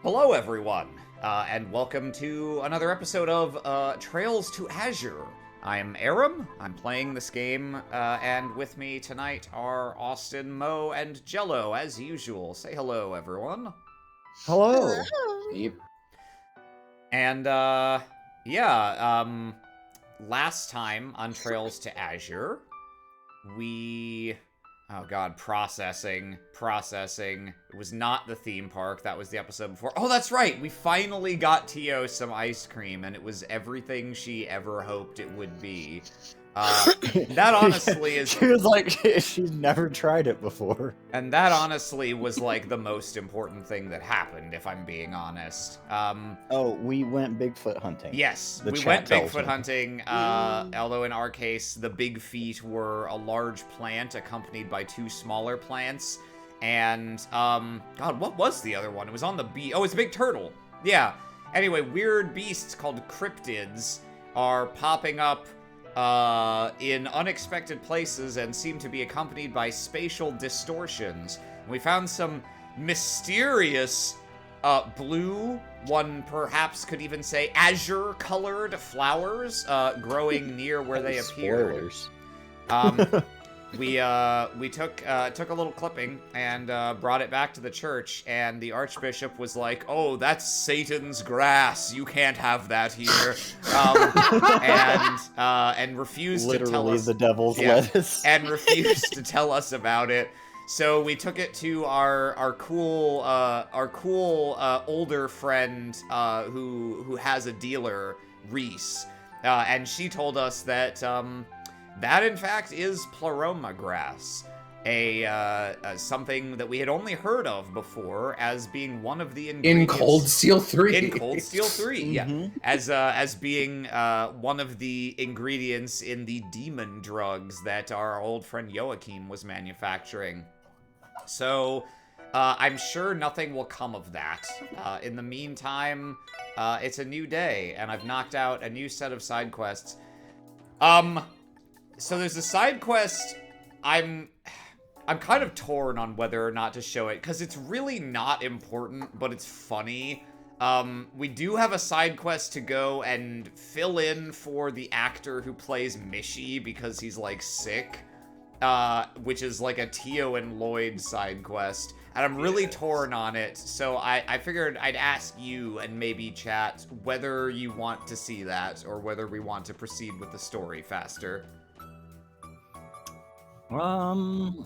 Hello, everyone, and welcome to another episode of Trails to Azure. I'm Aram, I'm playing this game, and with me tonight are Austin, Mo, and Jello, as usual. Say hello, everyone. Hello. Yep. And, last time on Trails to Azure, we... Oh god, processing. It was not the theme park, that was the episode before. Oh, that's right! We finally got Tio some ice cream, and it was everything she ever hoped it would be. That honestly is... She was like, she's never tried it before. And that honestly was like the most important thing that happened, if I'm being honest. Oh, we went Bigfoot hunting. Yes, The we chat went tells Bigfoot me. hunting, although in our case, the big feet were a large plant accompanied by two smaller plants. And, God, what was the other one? It was on the beach. Oh, it's a big turtle. Yeah. Anyway, weird beasts called cryptids are popping up in unexpected places and seem to be accompanied by spatial distortions. We found some mysterious blue, one perhaps could even say azure-colored flowers growing near where they appeared. Spoilers. We took a little clipping and brought it back to the church, and the archbishop was like, "Oh, that's Satan's grass. You can't have that here," and refused to tell Literally us. the devil's lettuce. And refused to tell us about it. So we took it to our cool older friend who has a dealer, Reese, and she told us that that in fact is pleroma grass, a something that we had only heard of before as being one of the ingredients In Cold Steel 3. In Cold Steel 3, yeah, Mhm. as being one of the ingredients in the demon drugs that our old friend Joachim was manufacturing. So, I'm sure nothing will come of that. In the meantime, it's a new day, and I've knocked out a new set of side quests. So there's a side quest. I'm kind of torn on whether or not to show it, because it's really not important, but it's funny. We do have a side quest to go and fill in for the actor who plays Mishi because he's, like, sick. Which is like a Tio and Lloyd side quest. And I'm really torn on it, so I figured I'd ask you and maybe chat whether you want to see that or whether we want to proceed with the story faster. I'm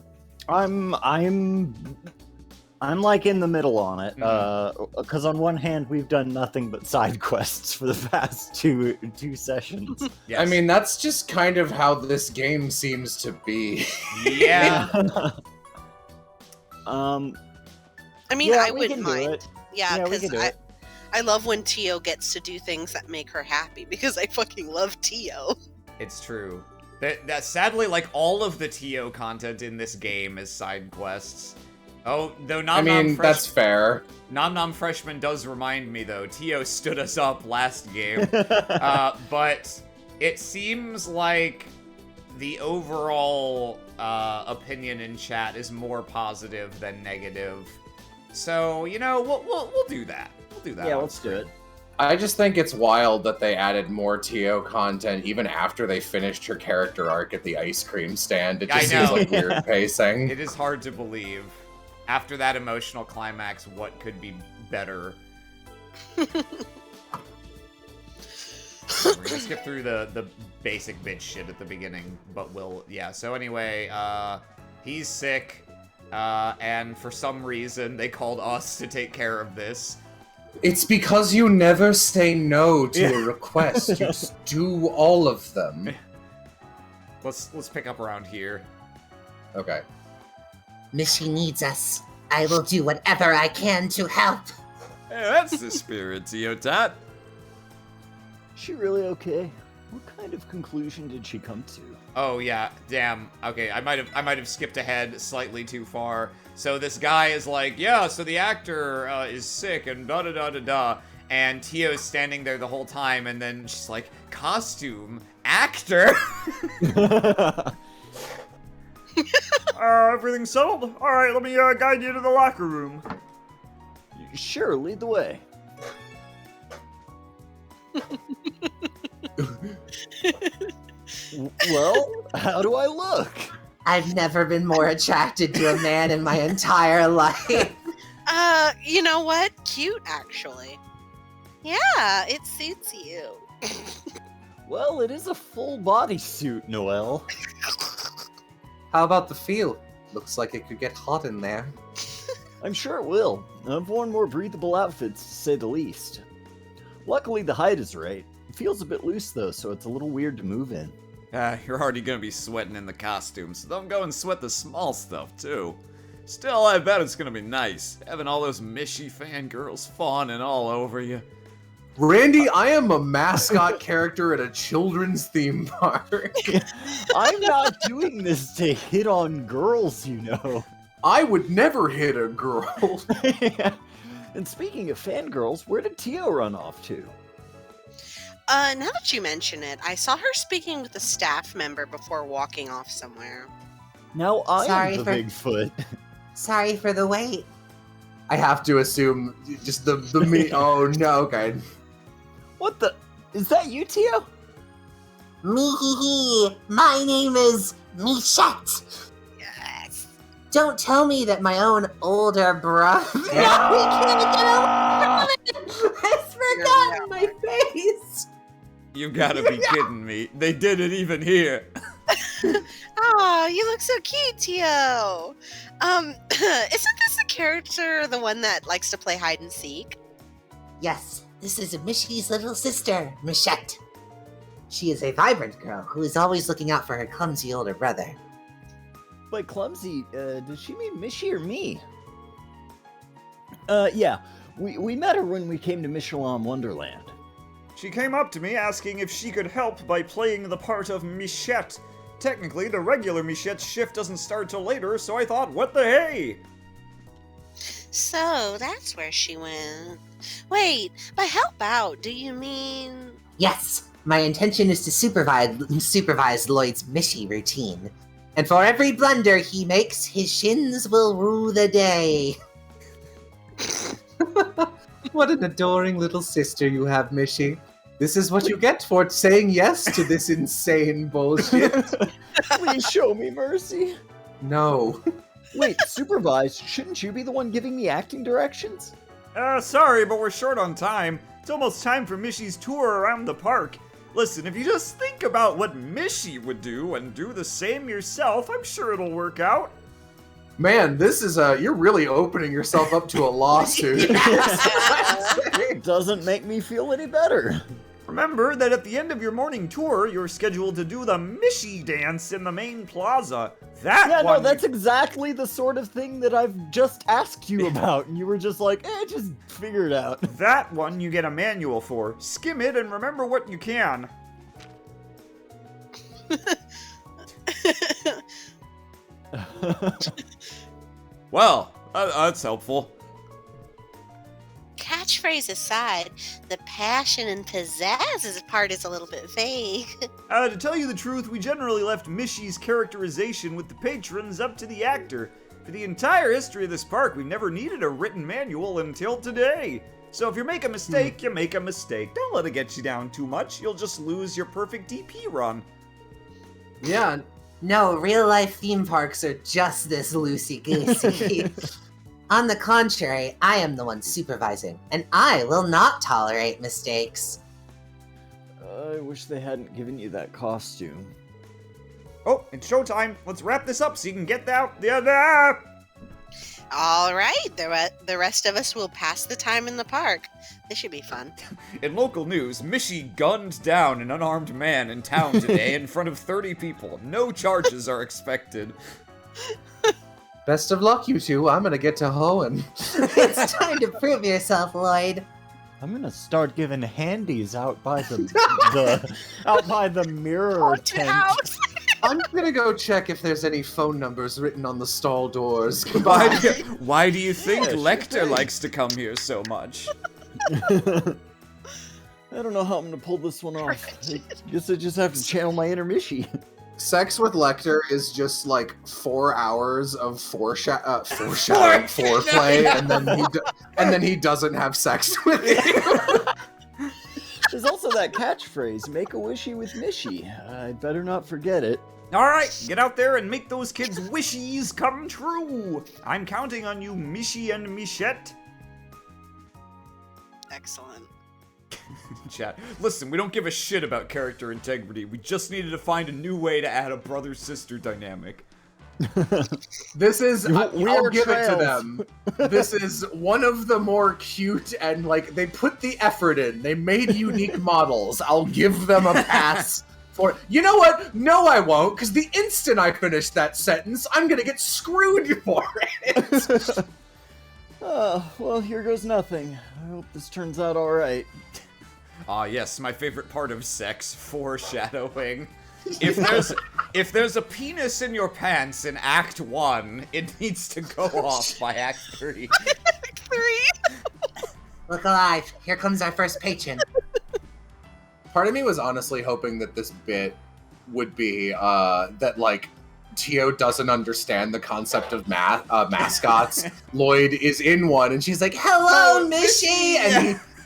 like in the middle on it, because on one hand we've done nothing but side quests for the past two sessions. Yes. I mean, that's just kind of how this game seems to be. Yeah. I mean, yeah, I we wouldn't can do mind. it. Yeah, Yeah, we because can do it. I love when Tio gets to do things that make her happy, because I fucking love Tio. It's true. That sadly, like, all of the Tio content in this game is side quests. Oh, though I mean, that's fair. Nom Nom Freshman does remind me, though. Tio stood us up last game. But it seems like the overall opinion in chat is more positive than negative. So, you know, we'll do that. We'll do that. Yeah, on let's do screen. it. I just think it's wild that they added more Tio content even after they finished her character arc at the ice cream stand. It just I seems know. like weird pacing. It is hard to believe. After that emotional climax, what could be better? We're gonna skip through the basic bitch shit at the beginning, but yeah, so anyway, he's sick, and for some reason, they called us to take care of this. It's because you never say no to a request. You just do all of them. Let's pick up around here. Okay. Missy needs us. I will do whatever I can to help. Hey, that's the spirit, Teotat. She really okay? What kind of conclusion did she come to? Oh yeah, damn. Okay, I might have skipped ahead slightly too far. So this guy is like, yeah, so the actor is sick and da da da da da, and Tio's standing there the whole time, and then she's like, costume actor. Everything's settled. All right, let me guide you to the locker room. Sure, lead the way. Well, how do I look? I've never been more attracted to a man in my entire life. You know what? Cute, actually. Yeah, it suits you. Well, it is a full bodysuit, Noelle. How about the feel? Looks like it could get hot in there. I'm sure it will. I've worn more breathable outfits, to say the least. Luckily, the height is right. It feels a bit loose, though, so it's a little weird to move in. You're already gonna be sweating in the costume, so don't go and sweat the small stuff, too. Still, I bet it's gonna be nice, having all those Mishy fangirls fawning all over you. Randy, I am a mascot character at a children's theme park. I'm not doing this to hit on girls, you know. I would never hit a girl. And speaking of fangirls, where did Tio run off to? Now that you mention it, I saw her speaking with a staff member before walking off somewhere. Now I Sorry am the for- Bigfoot. Sorry for the wait. I have to assume just the me. Oh no, okay. What the? Is that you, Tio? Me hee hee. My name is Michette. Yes. Don't tell me that my own older brother. No, we can't get away from it. I forgot my face. You gotta be kidding me. They did it even here. Oh, you look so cute, Tio. Isn't this a character the one that likes to play hide and seek? Yes, this is Mishy's little sister, Michette. She is a vibrant girl who is always looking out for her clumsy older brother. By clumsy, does she mean Mishy or me? Yeah. We met her when we came to Michelin Wonderland. She came up to me asking if she could help by playing the part of Michette. Technically, the regular Michette's shift doesn't start till later, so I thought, what the hey? So that's where she went. Wait, by help out, do you mean? Yes, my intention is to supervise Lloyd's Mishy routine. And for every blunder he makes, his shins will rue the day. What an adoring little sister you have, Mishy. This is what you get for saying yes to this insane bullshit. Please show me mercy. No. Wait, supervise? Shouldn't you be the one giving me acting directions? Sorry, but we're short on time. It's almost time for Mishy's tour around the park. Listen, if you just think about what Mishy would do and do the same yourself, I'm sure it'll work out. Man, this is you're really opening yourself up to a lawsuit. It doesn't make me feel any better. Remember that at the end of your morning tour, you're scheduled to do the Mishy dance in the main plaza. Yeah, no, that's exactly the sort of thing that I've just asked you about, and you were just like, just figure it out. That one you get a manual for. Skim it and remember what you can. Well, that's helpful. Catchphrase aside, the passion and pizzazz part is a little bit vague. To tell you the truth, we generally left Mishy's characterization with the patrons up to the actor. For the entire history of this park, we've never needed a written manual until today. So if you make a mistake, you make a mistake. Don't let it get you down too much. You'll just lose your perfect DP run. Yeah. No, real-life theme parks are just this loosey-goosey. On the contrary, I am the one supervising, and I will not tolerate mistakes. I wish they hadn't given you that costume. Oh, it's showtime. Let's wrap this up so you can get out. All right, the rest of us will pass the time in the park. This should be fun. In local news, Mishy gunned down an unarmed man in town today in front of 30 people. No charges are expected. Best of luck, you two. I'm gonna get to hoeing. It's time to prove yourself, Lloyd. I'm gonna start giving handies out by the mirror Haunted tent. house. I'm gonna go check if there's any phone numbers written on the stall doors. Goodbye. Why do you think Yeah, Lecter likes to come here so much? I don't know how I'm gonna pull this one off. I guess I just have to channel my inner Mishy. Sex with Lecter is just like 4 hours of foreshadowing foreplay, and then he doesn't have sex with you. There's also that catchphrase, make a wishy with Mishy. I'd better not forget it. All right, get out there and make those kids' wishes come true. I'm counting on you, Mishy and Michette. Excellent. Chat. Listen, we don't give a shit about character integrity. We just needed to find a new way to add a brother-sister dynamic. This is, I'll give it to trails. them. This is one of the more cute and, like, they put the effort in. They made unique models. I'll give them a pass for... You know what? No, I won't, because the instant I finish that sentence, I'm gonna get screwed for it. Well, here goes nothing. I hope this turns out alright. Ah, yes, my favorite part of sex, foreshadowing. If there's a penis in your pants in Act 1, it needs to go off by Act 3. Act 3. Look alive. Here comes our first patron. Part of me was honestly hoping that this bit would be that, like, Tio doesn't understand the concept of mascots. Lloyd is in one, and she's like, "Hello, Mishy,"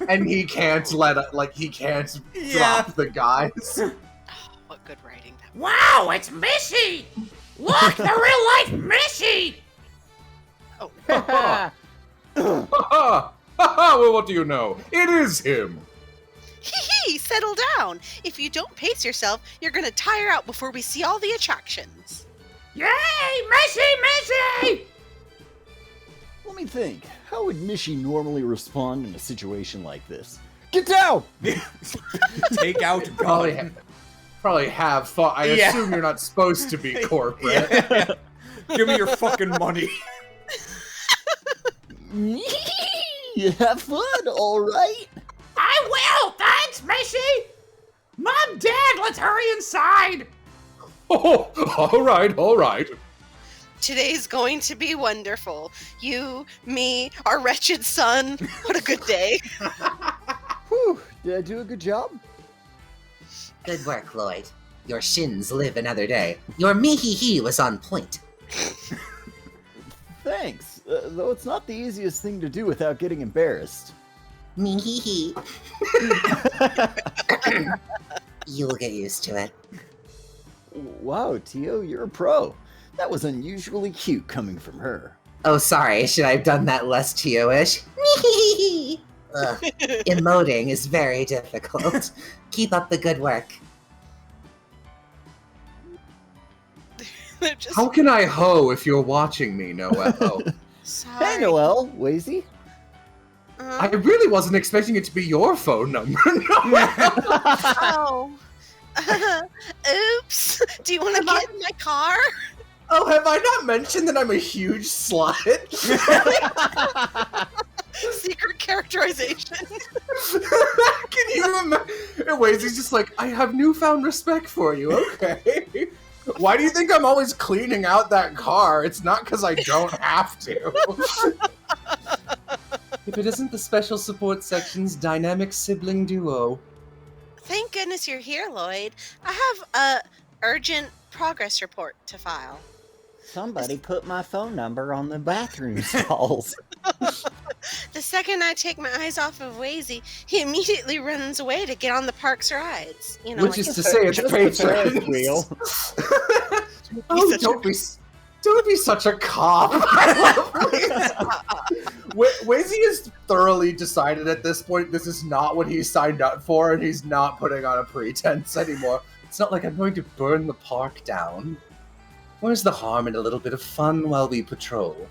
and he can't he can't drop the guys. Oh, what good writing that was. Wow, it's Mishy! Look, the real life Mishy! Oh, Well, what do you know? It is him. hee, settle down. If you don't pace yourself, you're gonna tire out before we see all the attractions. Yay, Mishy! Let me think. How would Mishy normally respond in a situation like this? Get down! Take out gun. Probably have fun. I assume you're not supposed to be corporate. Yeah. Give me your fucking money. Have fun, alright? I will, thanks, Mishy! Mom, Dad, let's hurry inside! Oh, all right. Today's going to be wonderful. You, me, our wretched son. What a good day. Whew, did I do a good job? Good work, Lloyd. Your shins live another day. Your me-hee-hee was on point. Thanks, though it's not the easiest thing to do without getting embarrassed. Me-hee-hee. You'll get used to it. Wow, Tio, you're a pro. That was unusually cute coming from her. Oh, sorry. Should I have done that less Tio-ish? Me-hee-hee. Emoting is very difficult. Keep up the good work. They're just How can I hoe if you're watching me, Noel? sorry. Hey, Noel, Wazy. I really wasn't expecting it to be your phone number. Oh. Oops. Do you want to get in my car? Oh, have I not mentioned that I'm a huge slut? Secret characterization. Can you imagine? Ways he's just like, I have newfound respect for you, okay? Why do you think I'm always cleaning out that car? It's not because I don't have to. If it isn't the special support section's dynamic sibling duo. Thank goodness you're here, Lloyd. I have a urgent progress report to file. Somebody put my phone number on the bathroom stalls. The second I take my eyes off of Wazy, he immediately runs away to get on the park's rides. You know, Which like is to say it's Just a Ferris patrons. wheel. Oh, don't be such a cop. Wazy has thoroughly decided at this point this is not what he signed up for, and he's not putting on a pretense anymore. It's not like I'm going to burn the park down. Where's the harm in a little bit of fun while we patrol?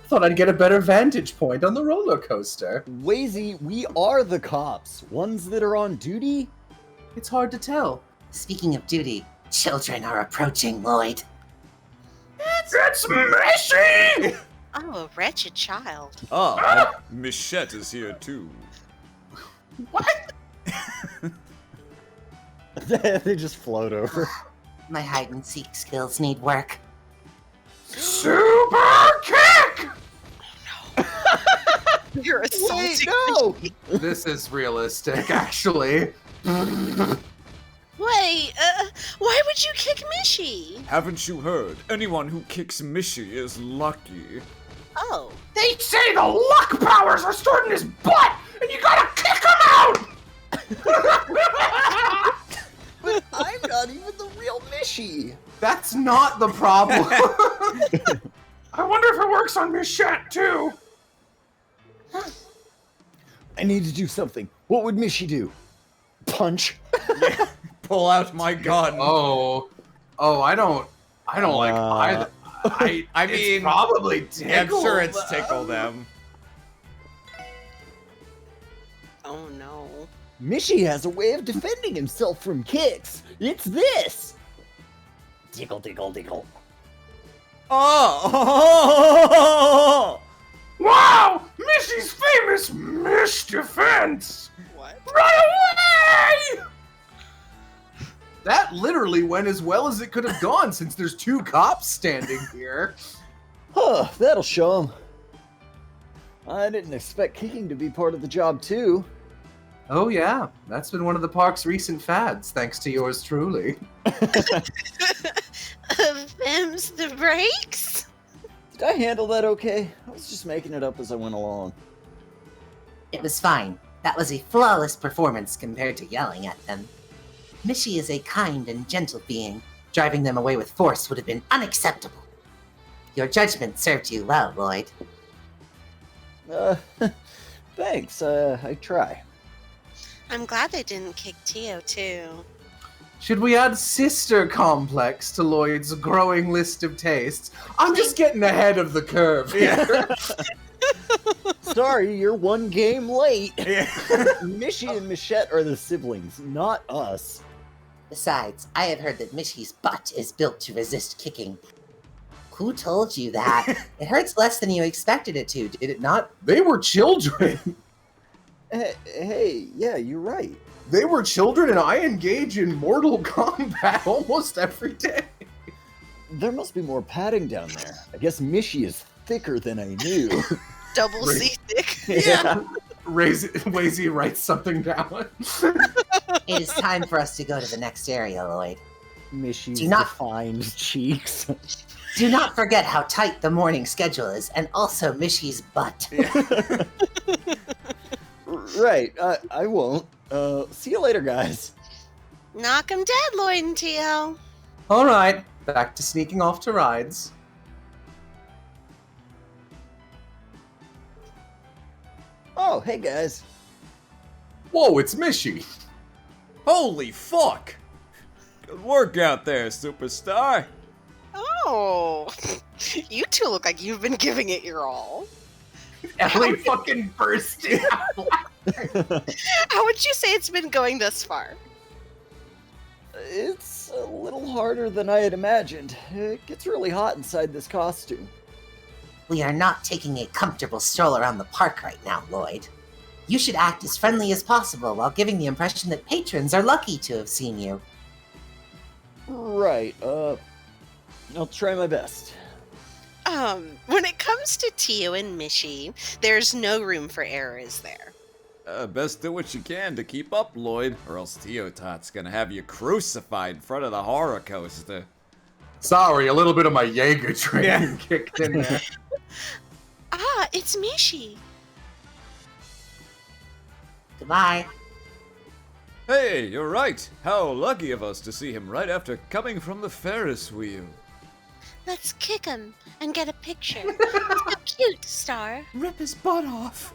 Thought I'd get a better vantage point on the roller coaster. Wazy, we are the cops. Ones that are on duty? It's hard to tell. Speaking of duty, children are approaching, Lloyd. It's Mishy! oh, a wretched child. Ah, Michette is here too. What? They just float over. My hide-and-seek skills need work. Super kick! You're assaulting no! This is realistic, actually. Whoa, Wait, why would you kick Mishy? Haven't you heard? Anyone who kicks Mishy is lucky. Oh. They say the luck powers are stored in his butt, and you gotta kick him out! But I'm not even the real Mishy. That's not the problem. I wonder if it works on Michette, too. I need to do something. What would Mishy do? Punch? Pull out my gun. Oh, I don't like either. I mean, it's probably tickle. Yeah, I'm sure it's tickle them. Oh no. Mishy has a way of defending himself from kicks. It's this. Tickle, tickle, tickle. Oh! Wow! Mishy's famous Mish defense! What? Run away! That literally went as well as it could have gone since there's two cops standing here. Huh, that'll show him. I didn't expect kicking to be part of the job, too. Oh yeah, that's been one of the park's recent fads, thanks to yours truly. Them's the breaks? Did I handle that okay? I was just making it up as I went along. It was fine. That was a flawless performance compared to yelling at them. Mishy is a kind and gentle being. Driving them away with force would have been unacceptable. Your judgment served you well, Lloyd. Thanks, I try. I'm glad they didn't kick Tio, too. Should we add sister complex to Lloyd's growing list of tastes? I'm just getting ahead of the curve here. Sorry, you're one game late. Yeah. Mishy and Michette are the siblings, not us. Besides, I have heard that Mishy's butt is built to resist kicking. Who told you that? It hurts less than you expected it to, did it not? They were children. Hey, yeah, you're right. They were children, and I engage in Mortal Kombat almost every day. There must be more padding down there. I guess Mishy is thicker than I knew. Double C thick. Yeah. Wazy writes something down. It is time for us to go to the next area, Lloyd. Mishy's Do not- defined cheeks. Do not forget how tight the morning schedule is, and also Mishy's butt. Right, I won't. See you later, guys. Knock 'em dead, Lloyd and Tio. All right, back to sneaking off to rides. Oh, hey, guys. Whoa, it's Mishy. Holy fuck! Good work out there, superstar. Oh. You two look like you've been giving it your all. Ellie fucking bursting out. How would you say it's been going thus far? It's a little harder than I had imagined. It gets really hot inside this costume. We are not taking a comfortable stroll around the park right now, Lloyd. You should act as friendly as possible while giving the impression that patrons are lucky to have seen you. Right, I'll try my best. When it comes to Tio and Mishy, there's no room for error, is there? Best do what you can to keep up, Lloyd, or else Teotot's gonna have you crucified in front of the horror coaster. Sorry, a little bit of my Jaeger training kicked in there. Ah, it's Mishy. Goodbye. Hey, you're right. How lucky of us to see him right after coming from the Ferris wheel. Let's kick him and get a picture. So cute, Star. Rip his butt off.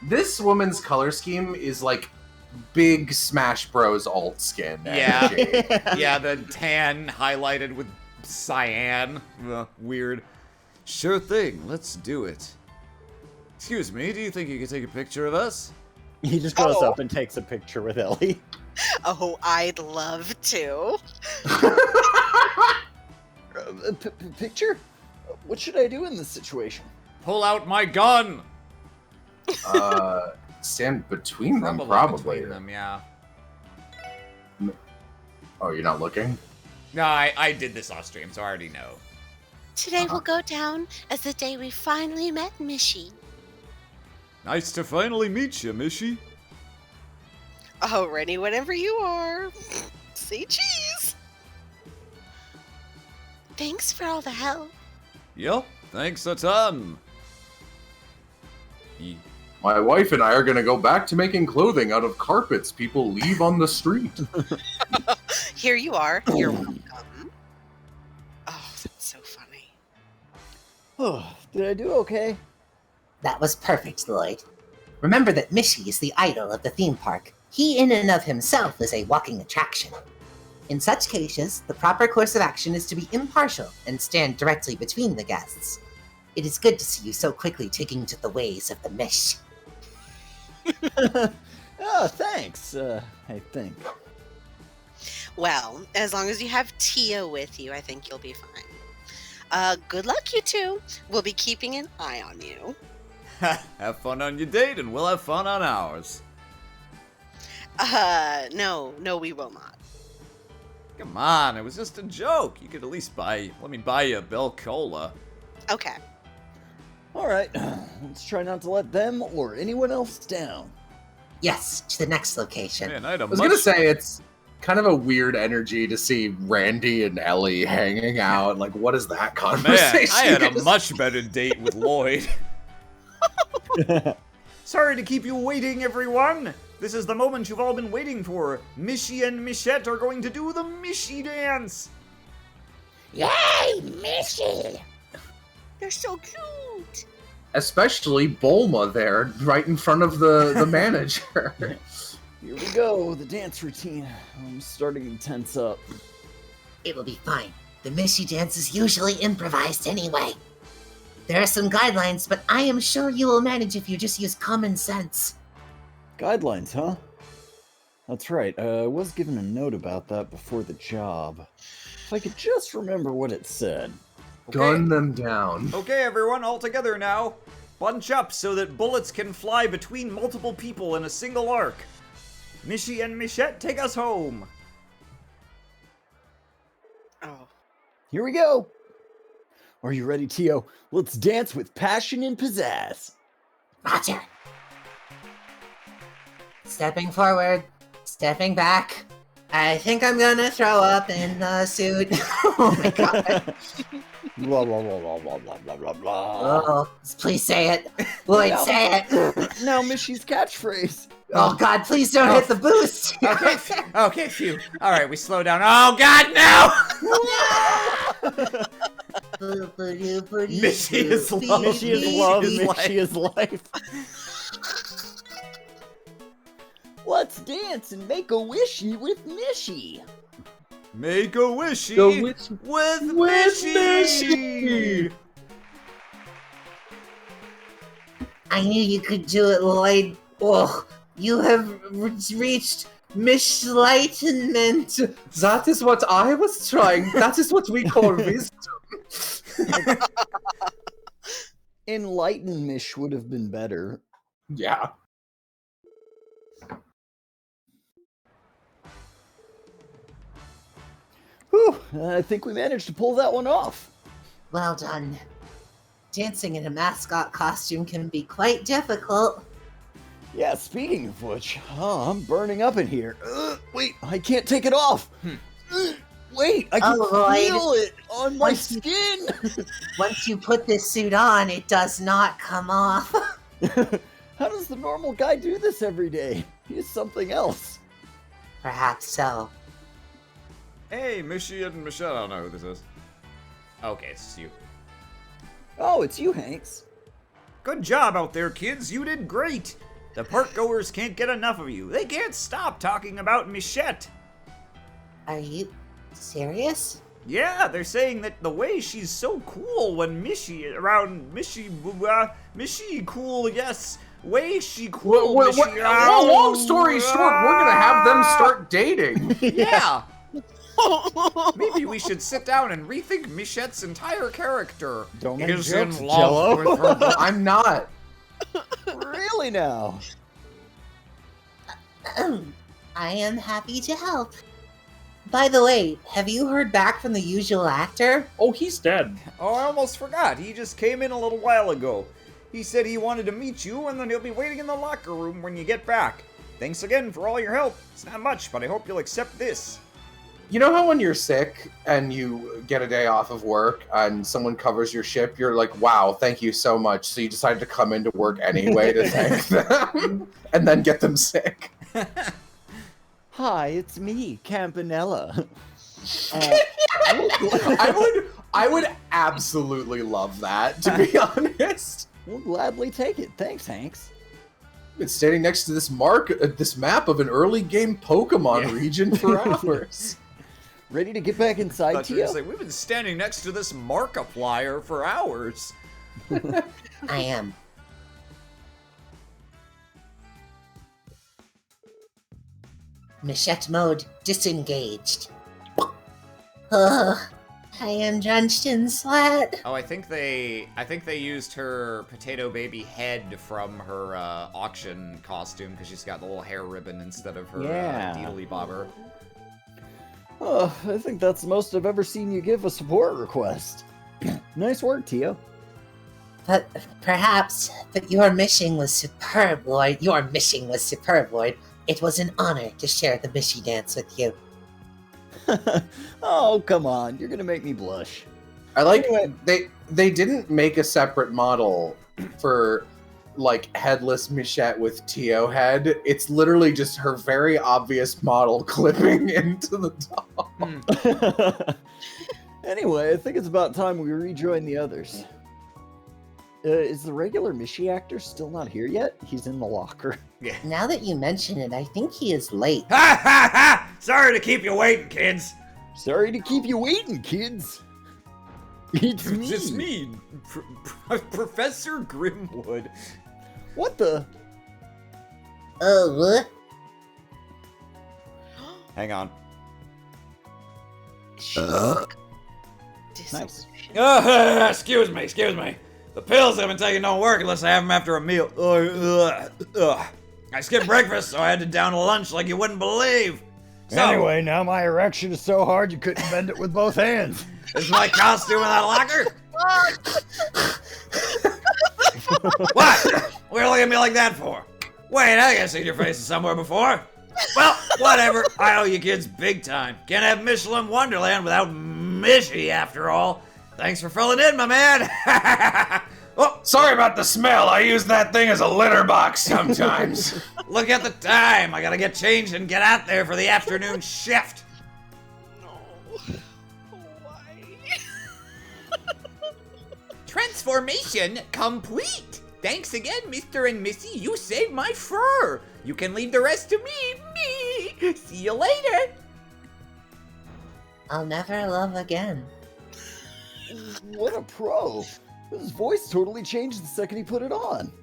This woman's color scheme is like big Smash Bros. Alt skin. Yeah. energy. Yeah, the tan highlighted with cyan. Weird. Sure thing, let's do it. Excuse me, do you think you could take a picture of us? He just goes up and takes a picture with Ellie. Oh, I'd love to. Picture? What should I do in this situation? Pull out my gun! Stand between them, Probably probably. between them, yeah. Oh, you're not looking? No, I did this off stream, so I already know. Today will go down as the day we finally met Mishy. Nice to finally meet you, Mishy. Oh, ready whenever you are. Say cheese. Thanks for all the help. Yep, thanks a ton. My wife and I are going to go back to making clothing out of carpets people leave on the street. Here you are. You're welcome. Oh, that's so funny. Oh, did I do okay? That was perfect, Lloyd. Remember that Mishy is the idol of the theme park. He in and of himself is a walking attraction. In such cases, the proper course of action is to be impartial and stand directly between the guests. It is good to see you so quickly taking to the ways of the Mish. Oh, thanks, I think. Well, as long as you have Tia with you, I think you'll be fine. Good luck, you two. We'll be keeping an eye on you. Have fun on your date, and we'll have fun on ours. No, we will not. Come on, it was just a joke. You could at least let me buy you a Bell Cola. Okay. All right, let's try not to let them or anyone else down. Yes, to the next location. Man, I had a I was going to say, it's kind of a weird energy to see Randy and Ellie hanging out. Like, what is that Man, conversation? I had a much better date with Lloyd. Sorry to keep you waiting, everyone. This is the moment you've all been waiting for. Mishy and Michette are going to do the Mishy dance. Yay, Mishy! They're so cute. Especially Bulma there, right in front of the manager. Here we go, the dance routine. I'm starting to tense up. It will be fine. The Mishy dance is usually improvised anyway. There are some guidelines, but I am sure you will manage if you just use common sense. Guidelines, huh? That's right, I was given a note about that before the job. If I could just remember what it said. Gun them down. Okay, everyone, all together now. Bunch up so that bullets can fly between multiple people in a single arc. Mishy and Michette, take us home. Oh. Here we go! Are you ready, Tio? Let's dance with passion and pizzazz. Roger. Stepping forward, stepping back. I think I'm gonna throw up in the suit. Oh my god. Blah, blah, blah, blah, blah, blah, blah, blah, blah. Oh, please say it. Lloyd, No. say it. Now Mishy's catchboost. Oh god, please don't hit the boost. Okay, phew. All right, we slow down. Oh, God, no! Mishy is love. Mishy is love, Mishy is Mishy is life. Let's dance and make a wishy with Mishy. Make a wishy Go with Mishy. I knew you could do it, Lloyd. Oh, you have reached Mishlightenment. That is what I was trying. That is what we call wisdom. Enlighten Mish would have been better. Yeah. Whew, I think we managed to pull that one off. Well done. Dancing in a mascot costume can be quite difficult. Yeah, speaking of which, I'm burning up in here. Wait, I can't take it off. Wait, I can Oh, Lloyd. feel it on my Once you- skin. Once you put this suit on, it does not come off. How does the normal guy do this every day? He's something else. Perhaps so. Hey, Mishy and Michelle. I don't know who this is. Okay, it's you. Oh, it's you, Hanks. Good job out there, kids. You did great. The park goers can't get enough of you. They can't stop talking about Michette. Are you serious? Yeah, they're saying that the way she's so cool when Mishy around Mishy cool, yes. Way she cool, Mishy. Well, long story short, we're gonna have them start dating. Yeah. Maybe we should sit down and rethink Michette's entire character. Don't make Is jokes, in Jello. love with her. I'm not. Really now? I am happy to help. By the way, have you heard back from the usual actor? Oh, he's dead. Oh, I almost forgot. He just came in a little while ago. He said he wanted to meet you, and then he'll be waiting in the locker room when you get back. Thanks again for all your help. It's not much, but I hope you'll accept this. You know how when you're sick and you get a day off of work and someone covers your ship, you're like, wow, thank you so much. So you decided to come into work anyway to thank them and then get them sick. Hi, it's me, Campanella. I would absolutely love that, to be honest. We'll gladly take it. Thanks, Hanks. Been standing next to this map of an early game Pokemon region for hours. Ready to get back inside, Tio? Like, we've been standing next to this Markiplier for hours. I am. Machette mode disengaged. Ugh, I am drenched in sweat. Oh, I think they used her potato baby head from her auction costume because she's got the little hair ribbon instead of her deedly bobber. Oh, I think that's the most I've ever seen you give a support request. Nice work, Tio. But perhaps, but your mission was superb, Lloyd. Your mission was superb, Lloyd. It was an honor to share the Mishy dance with you. Oh, come on. You're going to make me blush. I like they didn't make a separate model for like headless Michette with Tio head. It's literally just her very obvious model clipping into the top. Anyway, I think it's about time we rejoin the others. Is the regular Mishy actor still not here yet? He's in the locker. Yeah. Now that you mention it, I think he is late. Ha ha ha! Sorry to keep you waiting, kids. Sorry to keep you waiting, kids. It's me. It's me, Professor Grimwood. What the? Oh, what? Hang on. Nice. Excuse me. The pills I've been taking don't work unless I have them after a meal. I skipped breakfast, so I had to down a lunch like you wouldn't believe. So, Anyway, now my erection is so hard you couldn't bend it with both hands. this is my costume in that locker? What? What are you looking at me like that for? Wait, I think I've seen your faces somewhere before. Well, whatever. I owe you kids big time. Can't have Michelin Wonderland without Mishy, after all. Thanks for filling in, my man. Oh, Sorry about the smell. I use that thing as a litter box sometimes. look at the time. I gotta get changed and get out there for the afternoon shift. No. Why? Transformation complete. Thanks again, Mr. and Missy. You saved my fur. You can leave the rest to me. See you later. I'll never love again. What a pro. His voice totally changed the second he put it on.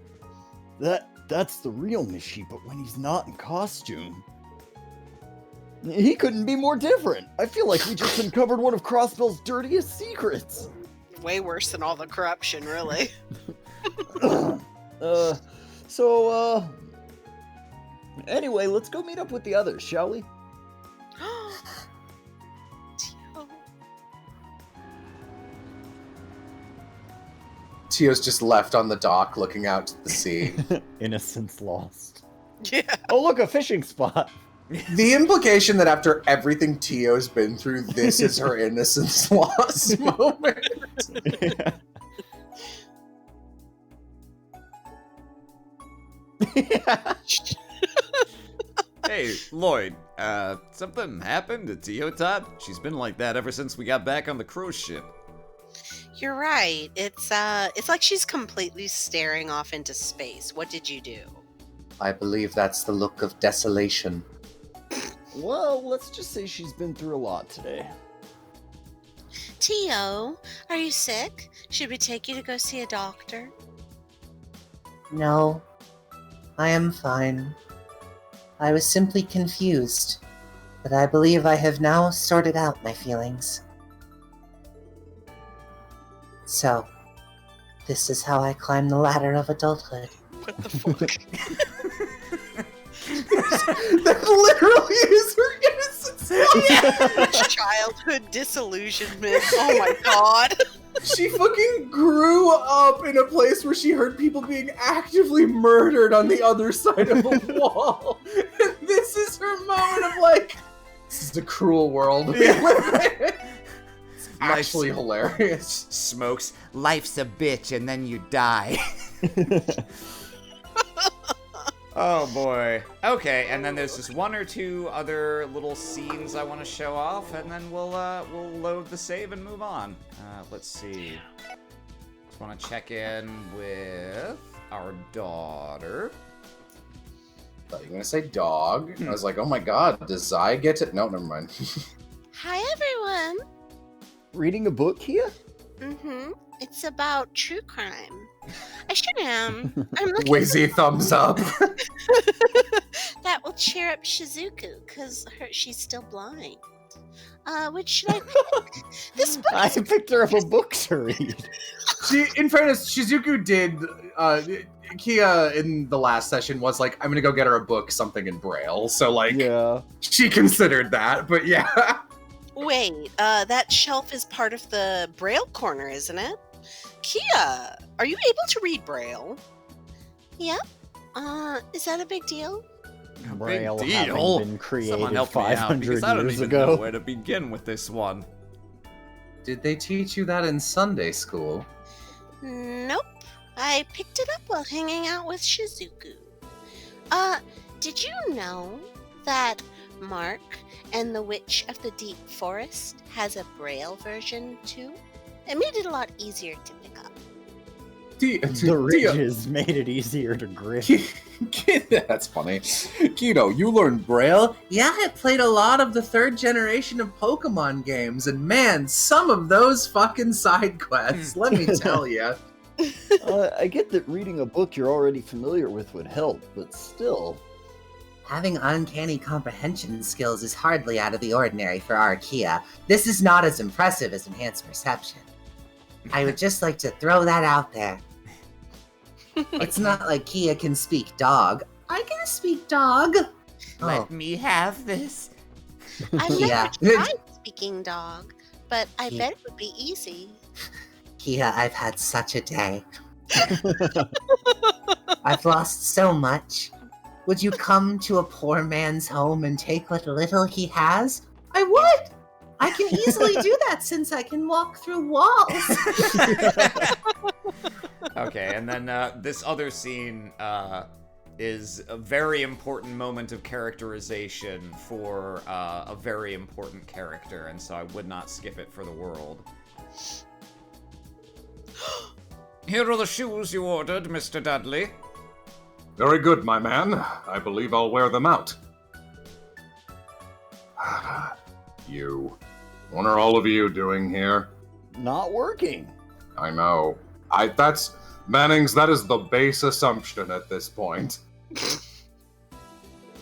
That's the real Mishy, but when he's not in costume. He couldn't be more different. I feel like we just uncovered one of Crossbell's dirtiest secrets. Way worse than all the corruption, really. Anyway, let's go meet up with the others, shall we? Tio. Tio's just left on the dock looking out to the sea. Innocence lost. Yeah. Oh, look, a fishing spot. The implication that after everything Tio's been through, this is her innocence lost moment. Hey, Lloyd, something happened to Tio Todd? She's been like that ever since we got back on the cruise ship. You're right. It's like she's completely staring off into space. What did you do? I believe that's the look of desolation. Well, let's just say she's been through a lot today. Tio, are you sick? Should we take you to go see a doctor? No, I am fine. I was simply confused, but I believe I have now sorted out my feelings. So, this is how I climb the ladder of adulthood. What the fuck? That literally is her innocence. Childhood disillusionment. Oh my god. She fucking grew up in a place where she heard people being actively murdered on the other side of a wall. And this is her moment of like, This is the cruel world. Yeah. It's actually hilarious. Smokes. Life's a bitch, and then you die. Oh boy. Okay, and then there's just one or two other little scenes I want to show off, and then we'll load the save and move on. Let's see. Just want to check in with our daughter. I thought you were gonna say dog. I was like, oh my god, does I get it? No, never mind. Hi, everyone. Reading a book here? Mm-hmm. It's about true crime. I sure am. I'm looking Wheezy thumbs up. that will cheer up Shizuku, because she's still blind. Which should I pick? This book I is picked her up a book to read. In fairness, Shizuku did. Kia in the last session was like, I'm gonna go get her a book, something in Braille. So like, Yeah. she considered that, but yeah. Wait, that shelf is part of the Braille corner, isn't it? Kia, are you able to read Braille? Yep. Is that a big deal? Braille Big having deal. been created Someone help me out, 500 because I don't years even know ago. where to begin with this one. Did they teach you that in Sunday school? Nope. I picked it up while hanging out with Shizuku. Did you know that Mark and the Witch of the Deep Forest has a Braille version too? It made it a lot easier to pick up. The ridges made it easier to grip. That's funny. Keto, you learned Braille? Yeah, I played a lot of the 3rd generation of Pokemon games, and man, some of those fucking side quests, let me tell you. I get that reading a book you're already familiar with would help, but still. Having uncanny comprehension skills is hardly out of the ordinary for our Kia. This is not as impressive as enhanced perception. I would just like to throw that out there. It's not like Kia can speak dog. I can speak dog. Let me have this. I've Kia. never tried speaking dog, but I Kia. bet it would be easy. Kia, I've had such a day. I've lost so much. Would you come to a poor man's home and take what little he has? I would! I can easily do that since I can walk through walls. Okay, and then this other scene is a very important moment of characterization for a very important character, and so I would not skip it for the world. Here are the shoes you ordered, Mr. Dudley. Very good, my man. I believe I'll wear them out. You. What are all of you doing here? Not working. I know. Mannings, that is the base assumption at this point.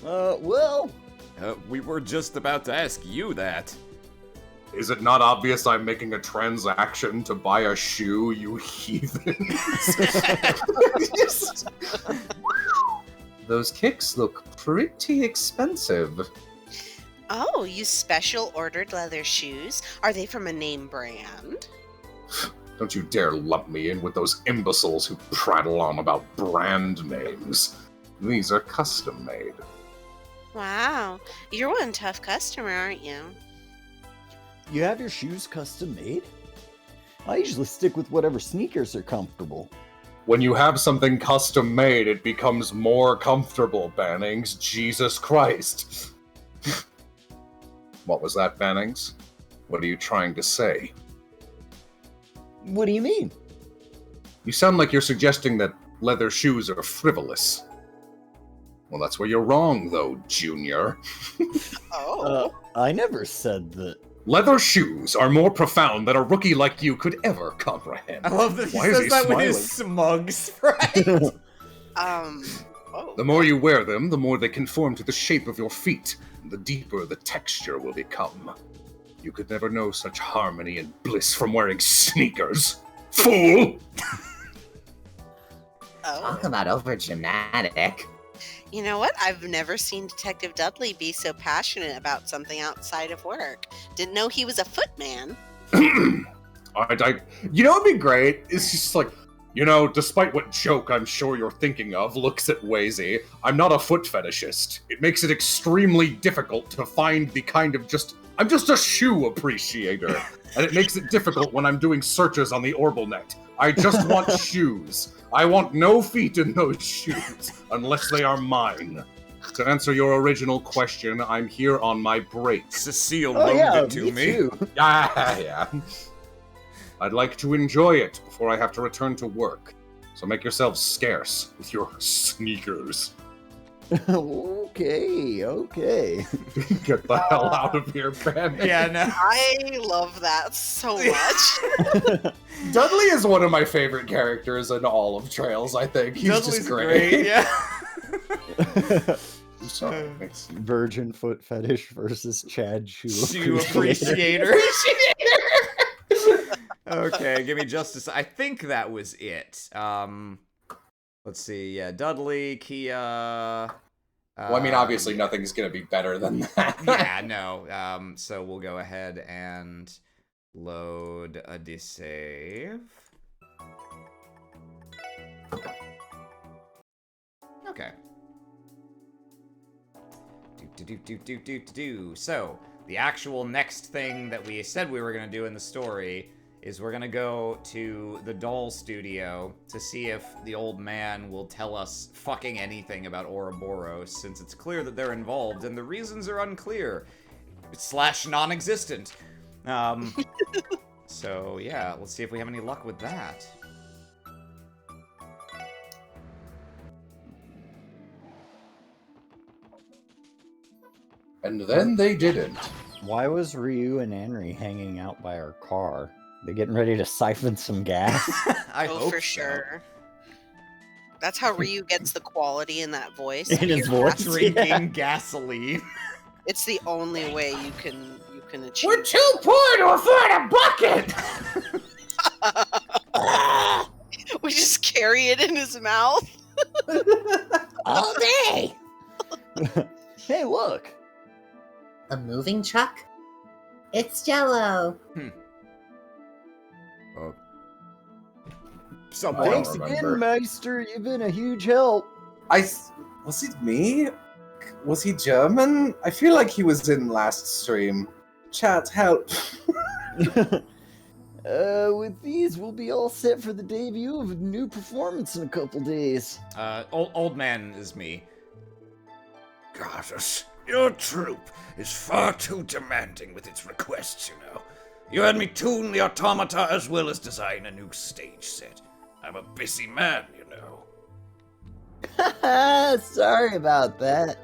Well, We were just about to ask you that. Is it not obvious I'm making a transaction to buy a shoe, you heathens? Those kicks look pretty expensive. Oh, you special ordered leather shoes? Are they from a name brand? Don't you dare lump me in with those imbeciles who prattle on about brand names. These are custom made. Wow, you're one tough customer, aren't you? you have your shoes custom made? I usually stick with whatever sneakers are comfortable. When you have something custom made, it becomes more comfortable, Bannings. Jesus Christ. What was that, Bannings? What are you trying to say? What do you mean? You sound like you're suggesting that leather shoes are frivolous. Well, that's where you're wrong, though, Junior. Oh. I never said that. Leather shoes are more profound than a rookie like you could ever comprehend. I love that he Why is says he that with smiling? his smug sprite. Oh. The more you wear them, the more they conform to the shape of your feet, and the deeper the texture will become. You could never know such harmony and bliss from wearing sneakers. Fool! Talk Oh. about over dramatic. You know what? I've never seen Detective Dudley be so passionate about something outside of work. Didn't know he was a footman. You know what'd be great? It's just like, You know, despite what joke I'm sure you're thinking of looks at Wazy, I'm not a foot fetishist. It makes it extremely difficult to find the kind of I'm just a shoe appreciator. And it makes it difficult when I'm doing searches on the Orbalnet. I just want shoes. I want no feet in those shoes, unless they are mine. To answer your original question, I'm here on my break. Cecile loaned it to me. Too. Yeah. I'd like to enjoy it before I have to return to work. So make yourselves scarce with your sneakers. Okay. Get the hell out of here, Ben. Yeah, no. I love that so much. Dudley is one of my favorite characters in all of Trails, I think. He's Dudley's just great. yeah. I'm sorry. Virgin foot fetish versus Chad shoe Shoe appreciator. Okay, give me just a I think that was it. Let's see. Yeah, Dudley, Kia. Well, I mean, obviously nothing's going to be better than that. Yeah, no. So we'll go ahead and load a desave. Okay. So, the actual next thing that we said we were going to do in the story is we're going to go to the doll studio to see if the old man will tell us fucking anything about Ouroboros, since it's clear that they're involved and the reasons are unclear / non-existent. So yeah, let's see if we have any luck with that. And then they didn't. Why was Ryu and Henry hanging out by our car? They getting ready to siphon some gas? I Oh, hope for so. sure. That's how Ryu gets the quality in that voice. In his Pure voice? gas. Drinking gasoline. It's the only way you can achieve. We're too poor to afford a bucket! We just carry it in his mouth. All day! Hey, look! A moving truck? It's Jello. Someone. I don't Thanks remember. again, Meister. You've been a huge help. Was it me? Was he German? I feel like he was in last stream. Chat, help. With these, we'll be all set for the debut of a new performance in a couple days. Old man is me. Goddess, your troupe is far too demanding with its requests, you know. You had me tune the automata as well as design a new stage set. I'm a busy man, you know. Sorry about that.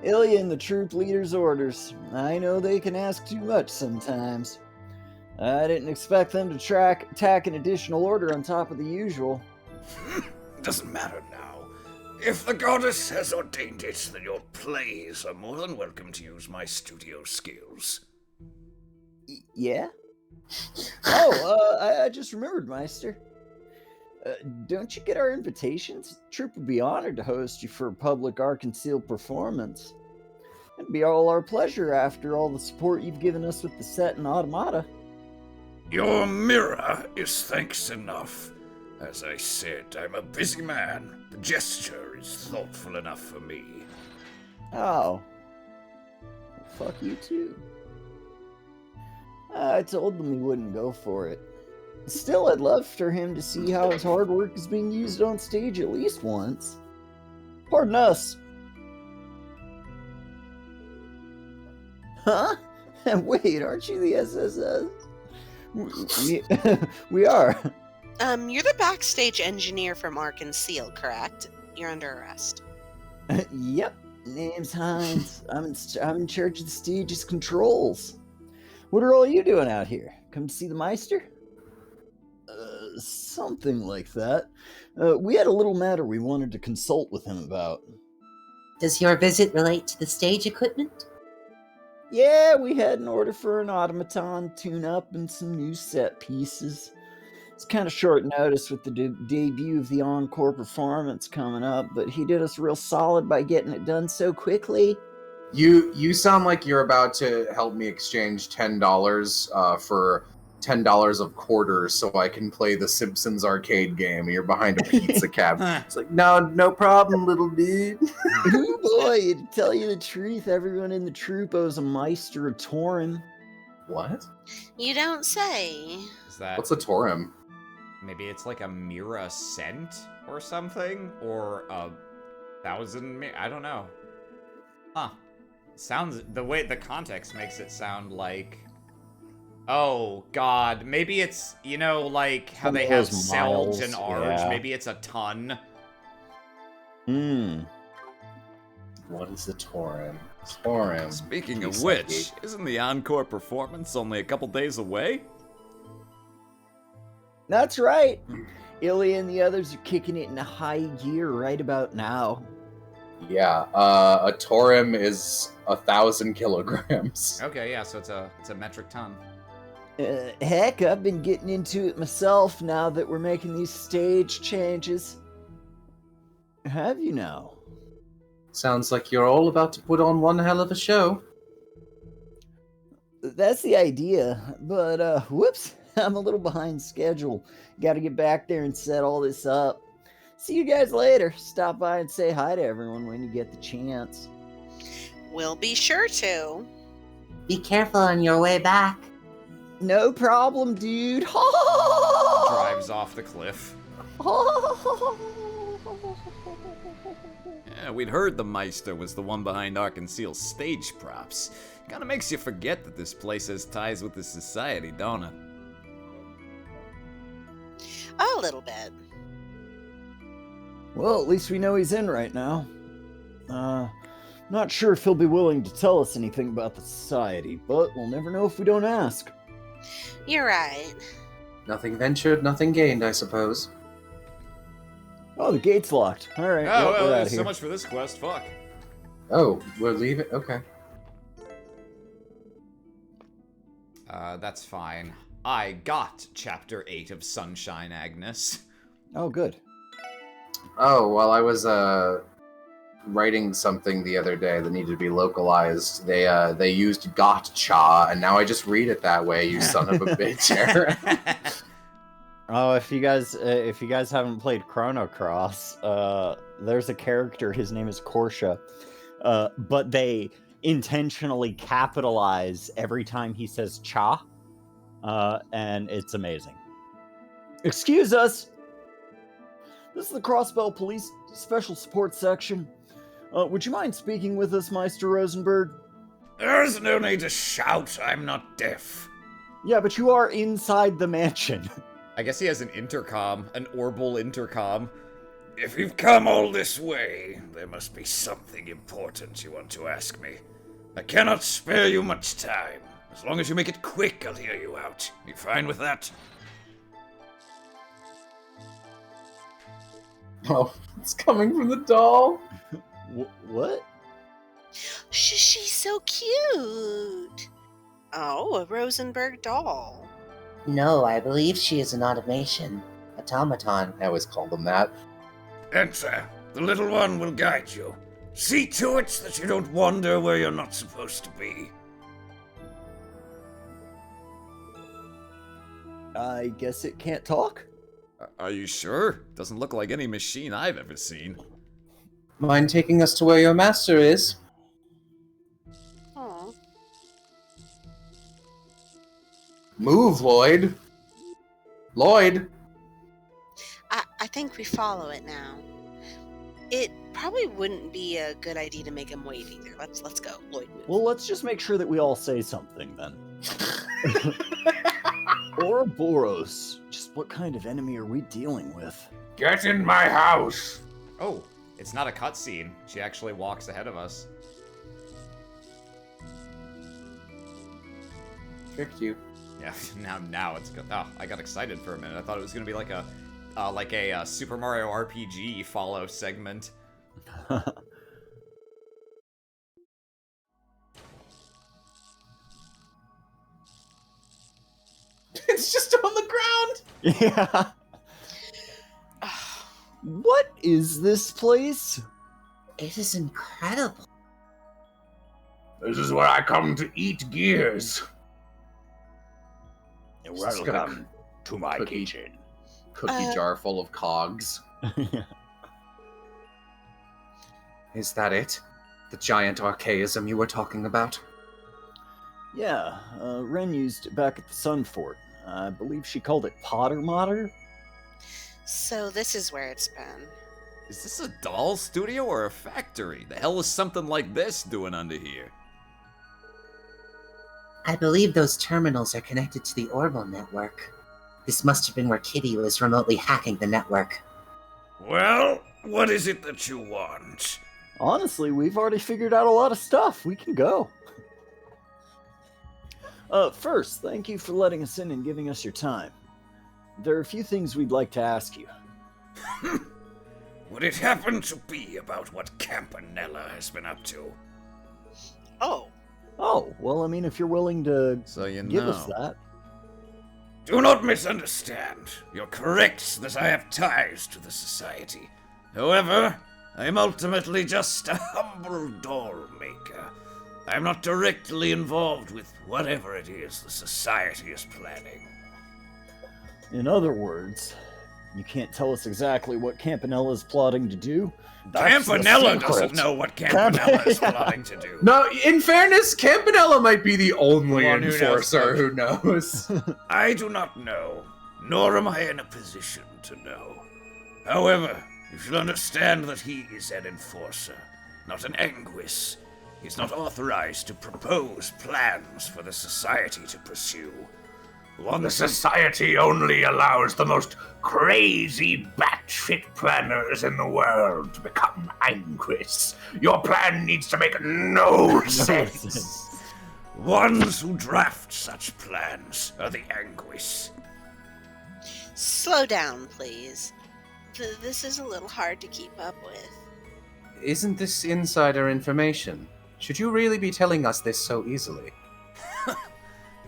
Ilya and the troop leader's orders. I know they can ask too much sometimes. I didn't expect them to tack an additional order on top of the usual. Doesn't matter now. If the goddess has ordained it, then your plays are more than welcome to use my studio skills. Yeah? Oh, I just remembered, Meister. Don't you get our invitations? The troop would be honored to host you for a public Arkansas performance. It'd be all our pleasure after all the support you've given us with the set and automata. Your mirror is thanks enough. As I said, I'm a busy man. The gesture is thoughtful enough for me. Oh. Fuck you too. I told them he wouldn't go for it. Still, I'd love for him to see how his hard work is being used on stage at least once. Pardon us. Huh? Wait, aren't you the SSS? We are. You're the backstage engineer from Arkansas, correct? You're under arrest. Yep. Name's Hines. I'm in charge of the stage's controls. What are all you doing out here? Come to see the Meister? Something like that. We had a little matter we wanted to consult with him about. Does your visit relate to the stage equipment? Yeah, we had an order for an automaton tune-up and some new set pieces. It's kind of short notice with the debut of the encore performance coming up, but he did us real solid by getting it done so quickly. You sound like you're about to help me exchange $10 for $10 of quarters so I can play the Simpsons arcade game. And you're behind a pizza cab. It's like, no problem, little dude. Ooh boy, to tell you the truth, everyone in the troop owes a Meister a Torin. What? You don't say. Is that What's a Torim? maybe it's like a Mira cent or something? Or a 1,000 I don't know. Huh. Sounds the way the context makes it sound like, oh god, maybe it's, you know, like how Some they of have those Selge and miles, Arge, yeah. maybe it's a ton. What is a Torim? Torim. Speaking Please of which, say. isn't the encore performance only a couple days away? That's right. Ilya and the others are kicking it into high gear right about now. Yeah, a Torim is 1,000 kilograms. Okay, yeah, so it's a metric ton. Heck, I've been getting into it myself now that we're making these stage changes. Have you now? Sounds like you're all about to put on one hell of a show. That's the idea, but whoops, I'm a little behind schedule. Gotta get back there and set all this up. See you guys later. Stop by and say hi to everyone when you get the chance. We'll be sure to. Be careful on your way back. No problem, dude. Drives off the cliff. Yeah, we'd heard the Meister was the one behind Arkansas's stage props. Kinda makes you forget that this place has ties with the society, don't it? A little bit. Well, at least we know he's in right now. Not sure if he'll be willing to tell us anything about the society, but we'll never know if we don't ask. You're right. Nothing ventured, nothing gained, I suppose. Oh, the gate's locked. All right, Oh, well, we're well, out of so here. much for this quest. Fuck. Oh, we'll leave it? Okay. That's fine. I got Chapter 8 of Sunshine, Agnes. Oh, good. Oh, well, I was writing something the other day that needed to be localized. They used gotcha, and now I just read it that way. You son of a bitch, Aaron. Oh, if you guys haven't played Chrono Cross, there's a character. His name is Korsha, but they intentionally capitalize every time he says cha, and it's amazing. Excuse us. This is the Crossbell Police Special Support Section. Would you mind speaking with us, Meister Rosenberg? There's no need to shout, I'm not deaf. Yeah, but you are inside the mansion. I guess he has an intercom, an Orbal intercom. If you've come all this way, there must be something important you want to ask me. I cannot spare you much time. As long as you make it quick, I'll hear you out. You fine with that? Oh, it's coming from the doll. What? She's so cute. Oh, a Rosenberg doll. No, I believe she is an automation. Automaton. I always call them that. Enter. The little one will guide you. See to it that you don't wander where you're not supposed to be. I guess it can't talk? Are you sure? Doesn't look like any machine I've ever seen. Mind taking us to where your master is? Oh. Move, Lloyd. Lloyd. I think we follow it now. It probably wouldn't be a good idea to make him wait either. Let's go, Lloyd. Move. Well, let's just make sure that we all say something then. Ouroboros. Just what kind of enemy are we dealing with? Get in my house! Oh, it's not a cutscene. She actually walks ahead of us. Tricked you. Yeah, now it's good. Oh, I got excited for a minute. I thought it was gonna be like a Super Mario RPG follow segment. It's just on the ground! Yeah. What is this place? It is incredible. This is where I come to eat gears. Welcome to my Cookie. kitchen. Cookie jar full of cogs. Is that it? The giant archaism you were talking about? Yeah, Ren used it back at the Sun Fort. I believe she called it Potter Motter. So this is where it's been. Is this a doll studio or a factory? The hell is something like this doing under here? I believe those terminals are connected to the Orbital network. This must have been where Kitty was remotely hacking the network. Well, what is it that you want? Honestly, we've already figured out a lot of stuff. We can go. First, thank you for letting us in and giving us your time. There are a few things we'd like to ask you. Would it happen to be about what Campanella has been up to? Oh, Oh, well, I mean, if you're willing to So you know. give us that. Do not misunderstand. You're correct that I have ties to the Society. However, I am ultimately just a humble doll maker. I am not directly involved with whatever it is the Society is planning. In other words, you can't tell us exactly what Campanella's plotting to do? That's the Campanella secret. doesn't know what Campanella is plotting to do. No, in fairness, Campanella might be the only The one who knows enforcer who knows. I do not know, nor am I in a position to know. However, you should understand that he is an enforcer, not an Anguis. He is not authorized to propose plans for the Society to pursue. The Society only allows the most crazy batshit planners in the world to become Anguis. Your plan needs to make no sense. Ones who draft such plans are the Anguis. slow down, please. This is a little hard to keep up with. Isn't this insider information? Should you really be telling us this so easily?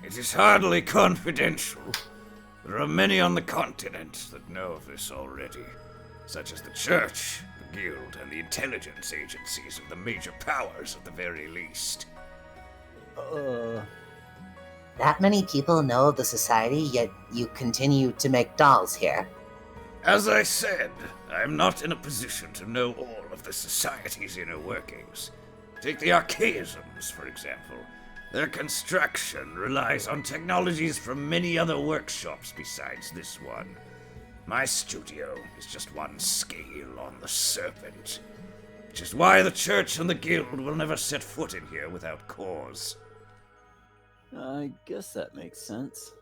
It is hardly confidential. There are many on the continent that know of this already, such as the Church, the Guild, and the intelligence agencies of the major powers at the very least. That many people know of the Society, yet you continue to make dolls here. As I said, I am not in a position to know all of the Society's inner workings. Take the Archaisms, for example. Their construction relies on technologies from many other workshops besides this one. My studio is just one scale on the serpent, which is why the Church and the Guild will never set foot in here without cause. I guess that makes sense.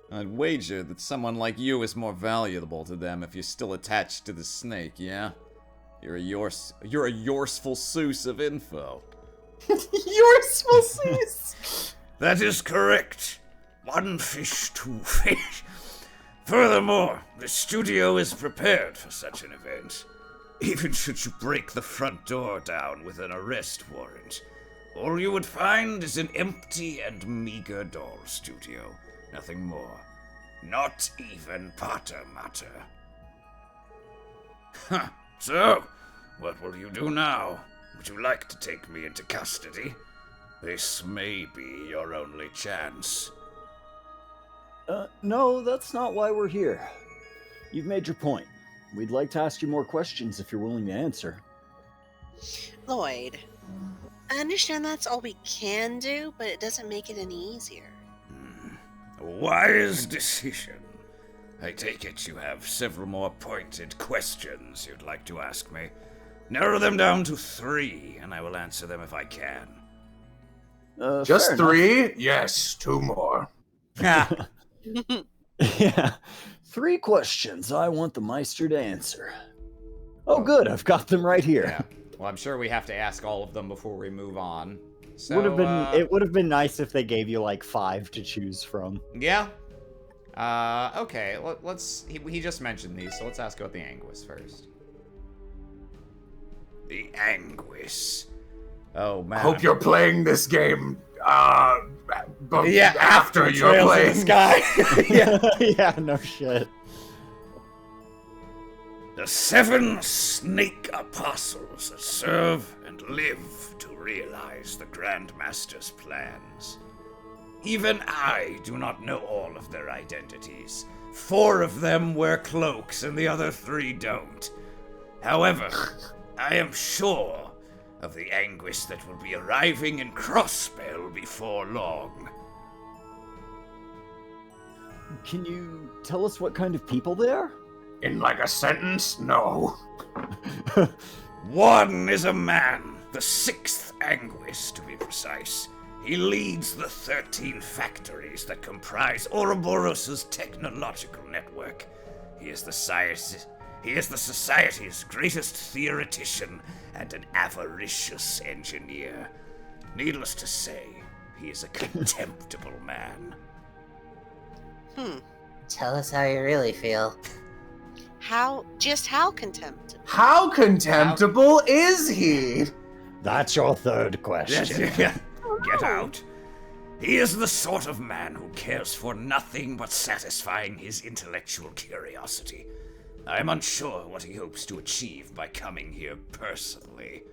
I'd wager that someone like you is more valuable to them if you're still attached to the snake, yeah? You're a yorsful souse of info. Yorsful Cease! That is correct. One fish, two fish. Furthermore, the studio is prepared for such an event. Even should you break the front door down with an arrest warrant, all you would find is an empty and meager doll studio. Nothing more. Not even Potter Matter. Huh. So, what will you do now? Would you like to take me into custody? This may be your only chance. No, that's not why we're here. You've made your point. We'd like to ask you more questions if you're willing to answer. Lloyd, I understand that's all we can do, but it doesn't make it any easier. A wise decision. I take it you have several more pointed questions you'd like to ask me. Narrow them down to 3, and I will answer them if I can. Just Fair 3? Yes, 2 more. enough. Yeah. 3 questions I want the Meister to answer. Oh, good. I've got them right here. Yeah. Well, I'm sure we have to ask all of them before we move on. So, It would have been nice if they gave you like 5 to choose from. Yeah. Okay. Let's. He just mentioned these, so let's ask about the Anguis first. The Anguis. Oh man. I hope you're playing this game, Yeah, after you're Trails in playing. the Sky. Yeah, yeah, no shit. The 7 snake apostles that serve and live to realize the Grand Master's plans. Even I do not know all of their identities. 4 of them wear cloaks and the other 3 don't. However, I am sure of the anguish that will be arriving in Crossbell before long. Can you tell us what kind of people they are? In like a sentence? No. One is a man, the 6th Anguish to be precise. He leads the 13 factories that comprise Ouroboros' technological network. He is the society's greatest theoretician and an avaricious engineer. Needless to say, he is a contemptible man. Tell us how you really feel. How contemptible? How contemptible is he? That's your third question. Get out. He is the sort of man who cares for nothing but satisfying his intellectual curiosity. I am unsure what he hopes to achieve by coming here personally.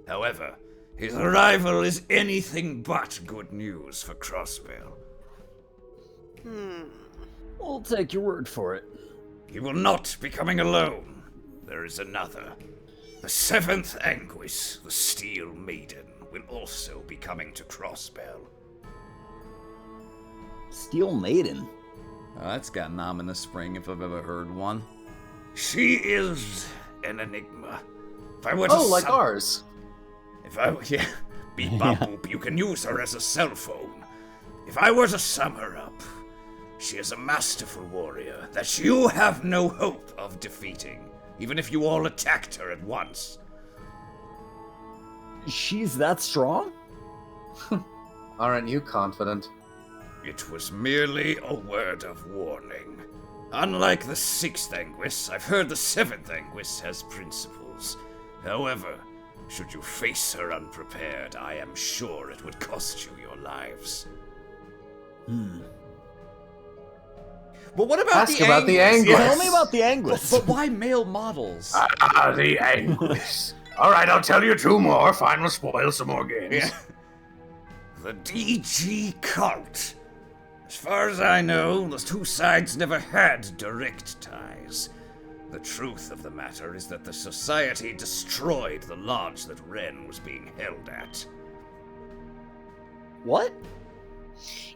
However, his arrival is anything but good news for Crossbell. We'll take your word for it. He will not be coming alone. There is another. The 7th Anguish, the Steel Maiden, will also be coming to Crossbell. Steel Maiden? Oh, that's got an ominous ring if I've ever heard one. She is an enigma. If I were to Like ours. If I beep bop boop, you can use her as a cell phone. If I were to sum her up, she is a masterful warrior that you have no hope of defeating, even if you all attacked her at once. She's that strong? Aren't you confident? It was merely a word of warning. Unlike the 6th Anguish, I've heard the 7th Anguish has principles. However, should you face her unprepared, I am sure it would cost you your lives. But what about Ask the about the Anguish? Anguish. Tell me about the Anguish. But why male models? The anguish. Alright, I'll tell you 2 more. Final spoil some more games. The DG cult. As far as I know, the 2 sides never had direct ties. The truth of the matter is that the Society destroyed the lodge that Ren was being held at. What?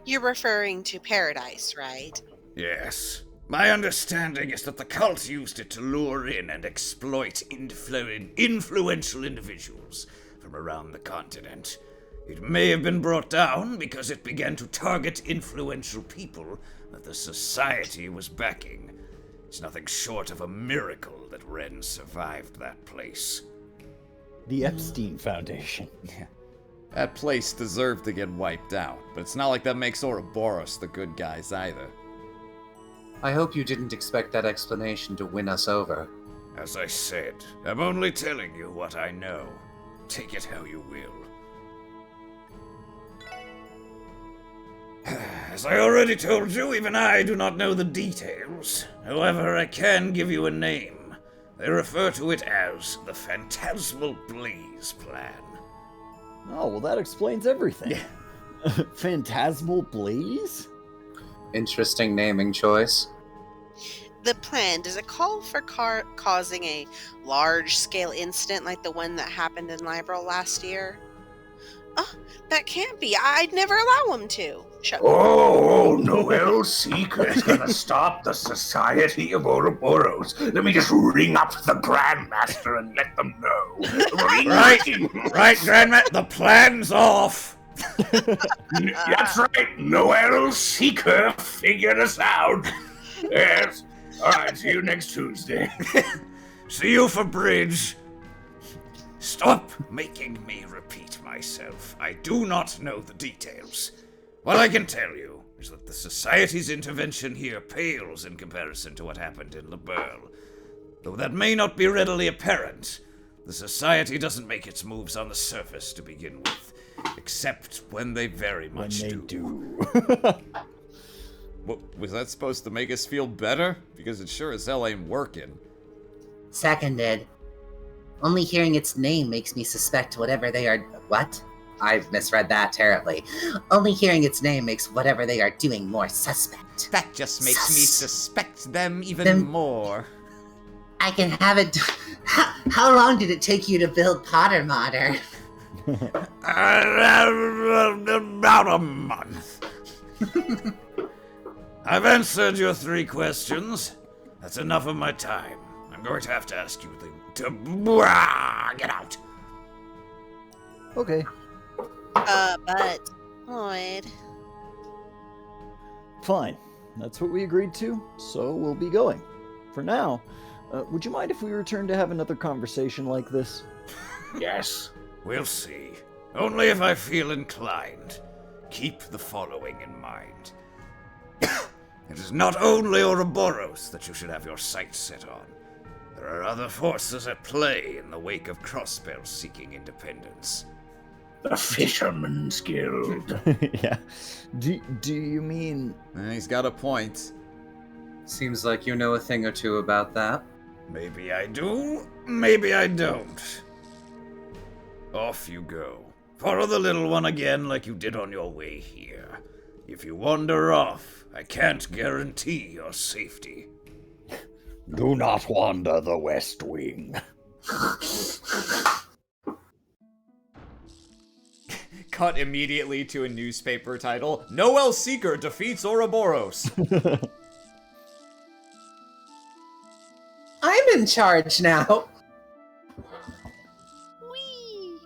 You're referring to Paradise, right? Yes. My understanding is that the cult used it to lure in and exploit influential individuals from around the continent. It may have been brought down because it began to target influential people that the Society was backing. It's nothing short of a miracle that Ren survived that place. The Epstein Foundation. That place deserved to get wiped out, but it's not like that makes Ouroboros the good guys either. I hope you didn't expect that explanation to win us over. As I said, I'm only telling you what I know. Take it how you will. As I already told you, even I do not know the details. However, I can give you a name. They refer to it as the Phantasmal Blaze Plan. Oh, well, that explains everything. Phantasmal Blaze? Interesting naming choice. The plan, does it call for causing a large-scale incident like the one that happened in Libro last year? Oh, that can't be. I'd never allow him to. Shut Oh, Noel Seeker's gonna stop the Society of Ouroboros. Let me just ring up the Grandmaster and let them know. Right, Grandma, the plan's off. That's right, Noel Seeker figured us out. Yes. Alright, see you next Tuesday. See you for bridge. Stop making me repeat myself. I do not know the details. What I can tell you is that the Society's intervention here pales in comparison to what happened in Liberl. Though that may not be readily apparent, the Society doesn't make its moves on the surface to begin with, except when they very much do. What, was that supposed to make us feel better? Because it sure as hell ain't working. Seconded. Only hearing its name makes me suspect whatever they are. What? I've misread that terribly. Only hearing its name makes whatever they are doing more suspect. That just makes me suspect them even Them- more. I can have it. How long did it take you to build Potter Modder? About a month. I've answered your 3 questions. That's enough of my time. I'm going to have to ask you to get out. Okay, But Lloyd, fine. That's what we agreed to, so we'll be going. For now, would you mind if we return to have another conversation like this? Yes, we'll see. Only if I feel inclined. Keep the following in mind. It is not only Ouroboros that you should have your sights set on. There are other forces at play in the wake of Crossbell seeking independence. The Fisherman's Guild. Yeah. Do you mean... He's got a point. Seems like you know a thing or two about that. Maybe I do, maybe I don't. Off you go. Follow the little one again like you did on your way here. If you wander off, I can't guarantee your safety. Do not wander the West Wing. Cut immediately to a newspaper title. Noel Seeker defeats Ouroboros. I'm in charge now. whee!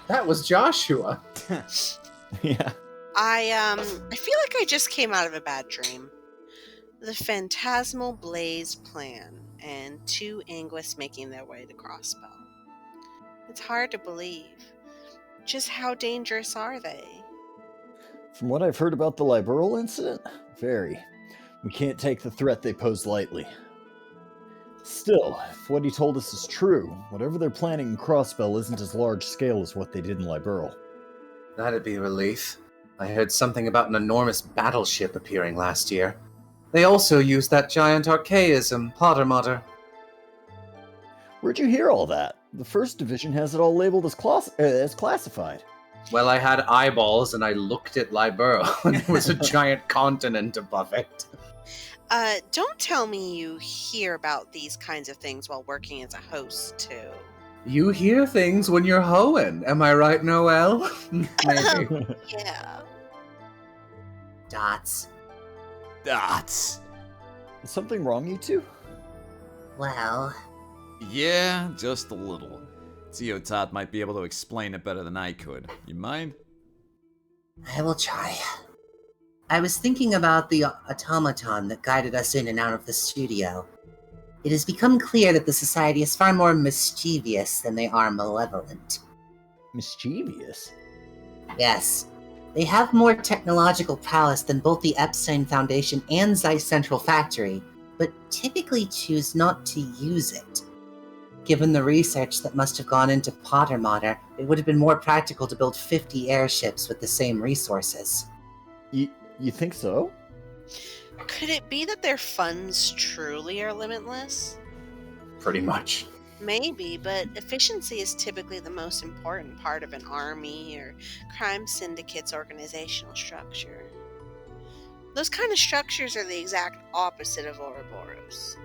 That was Joshua. Yeah. I feel like I just came out of a bad dream. The phantasmal blaze plan and 2 Anguis making their way to Crossbell. It's hard to believe. Just how dangerous are they? From what I've heard about the Liberal incident, very. We can't take the threat they pose lightly. Still, if what he told us is true, whatever they're planning in Crossbell isn't as large scale as what they did in Liberal. That'd be a relief. I heard something about an enormous battleship appearing last year. They also used that giant archaism, Potter Modder. Where'd you hear all that? The First Division has it all labeled as classified. Well, I had eyeballs and I looked at Libero, and there was a giant continent above it. Don't tell me you hear about these kinds of things while working as a host, too. You hear things when you're hoeing, am I right, Noel? Maybe. Yeah. Dots. Dots. Is something wrong, you two? Well, Yeah, just a little. Teotot might be able to explain it better than I could. You mind? I will try. I was thinking about the automaton that guided us in and out of the studio. It has become clear that the Society is far more mischievous than they are malevolent. Mischievous? Yes. They have more technological prowess than both the Epstein Foundation and Zeiss Central Factory, but typically choose not to use it. Given the research that must have gone into Potter Modder, it would have been more practical to build 50 airships with the same resources. You think so? Could it be that their funds truly are limitless? Pretty much. Maybe, but efficiency is typically the most important part of an army or crime syndicate's organizational structure. Those kind of structures are the exact opposite of Ouroboros.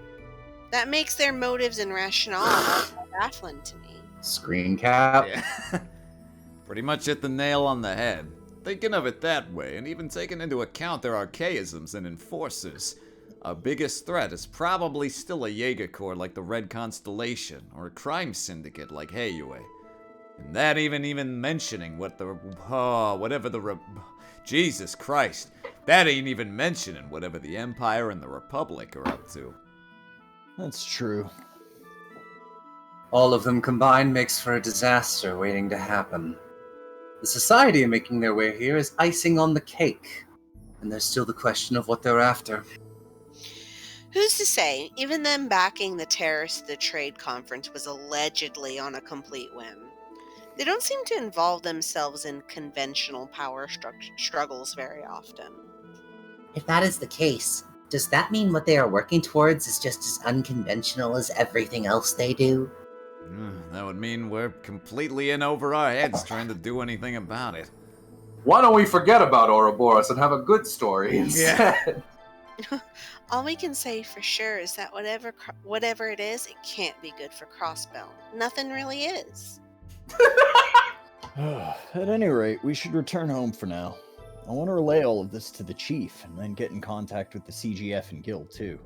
That makes their motives and rationale baffling to me. Screen cap. Yeah. Pretty much hit the nail on the head. Thinking of it that way, and even taking into account their archaisms and enforcers, our biggest threat is probably still a Jaeger Corps like the Red Constellation, or a crime syndicate like Heiyue. And that even mentioning what the, Jesus Christ, that ain't even mentioning whatever the Empire and the Republic are up to. That's true. All of them combined makes for a disaster waiting to happen. The Society making their way here is icing on the cake, and there's still the question of what they're after. Who's to say, even them backing the terrorists at the trade conference was allegedly on a complete whim. They don't seem to involve themselves in conventional power struggles very often. If that is the case, does that mean what they are working towards is just as unconventional as everything else they do? That would mean we're completely in over our heads trying to do anything about it. Why don't we forget about Ouroboros and have a good story instead? All we can say for sure is that whatever it is, it can't be good for Crossbell. Nothing really is. At any rate, we should return home for now. I want to relay all of this to the chief and then get in contact with the CGF and guild too.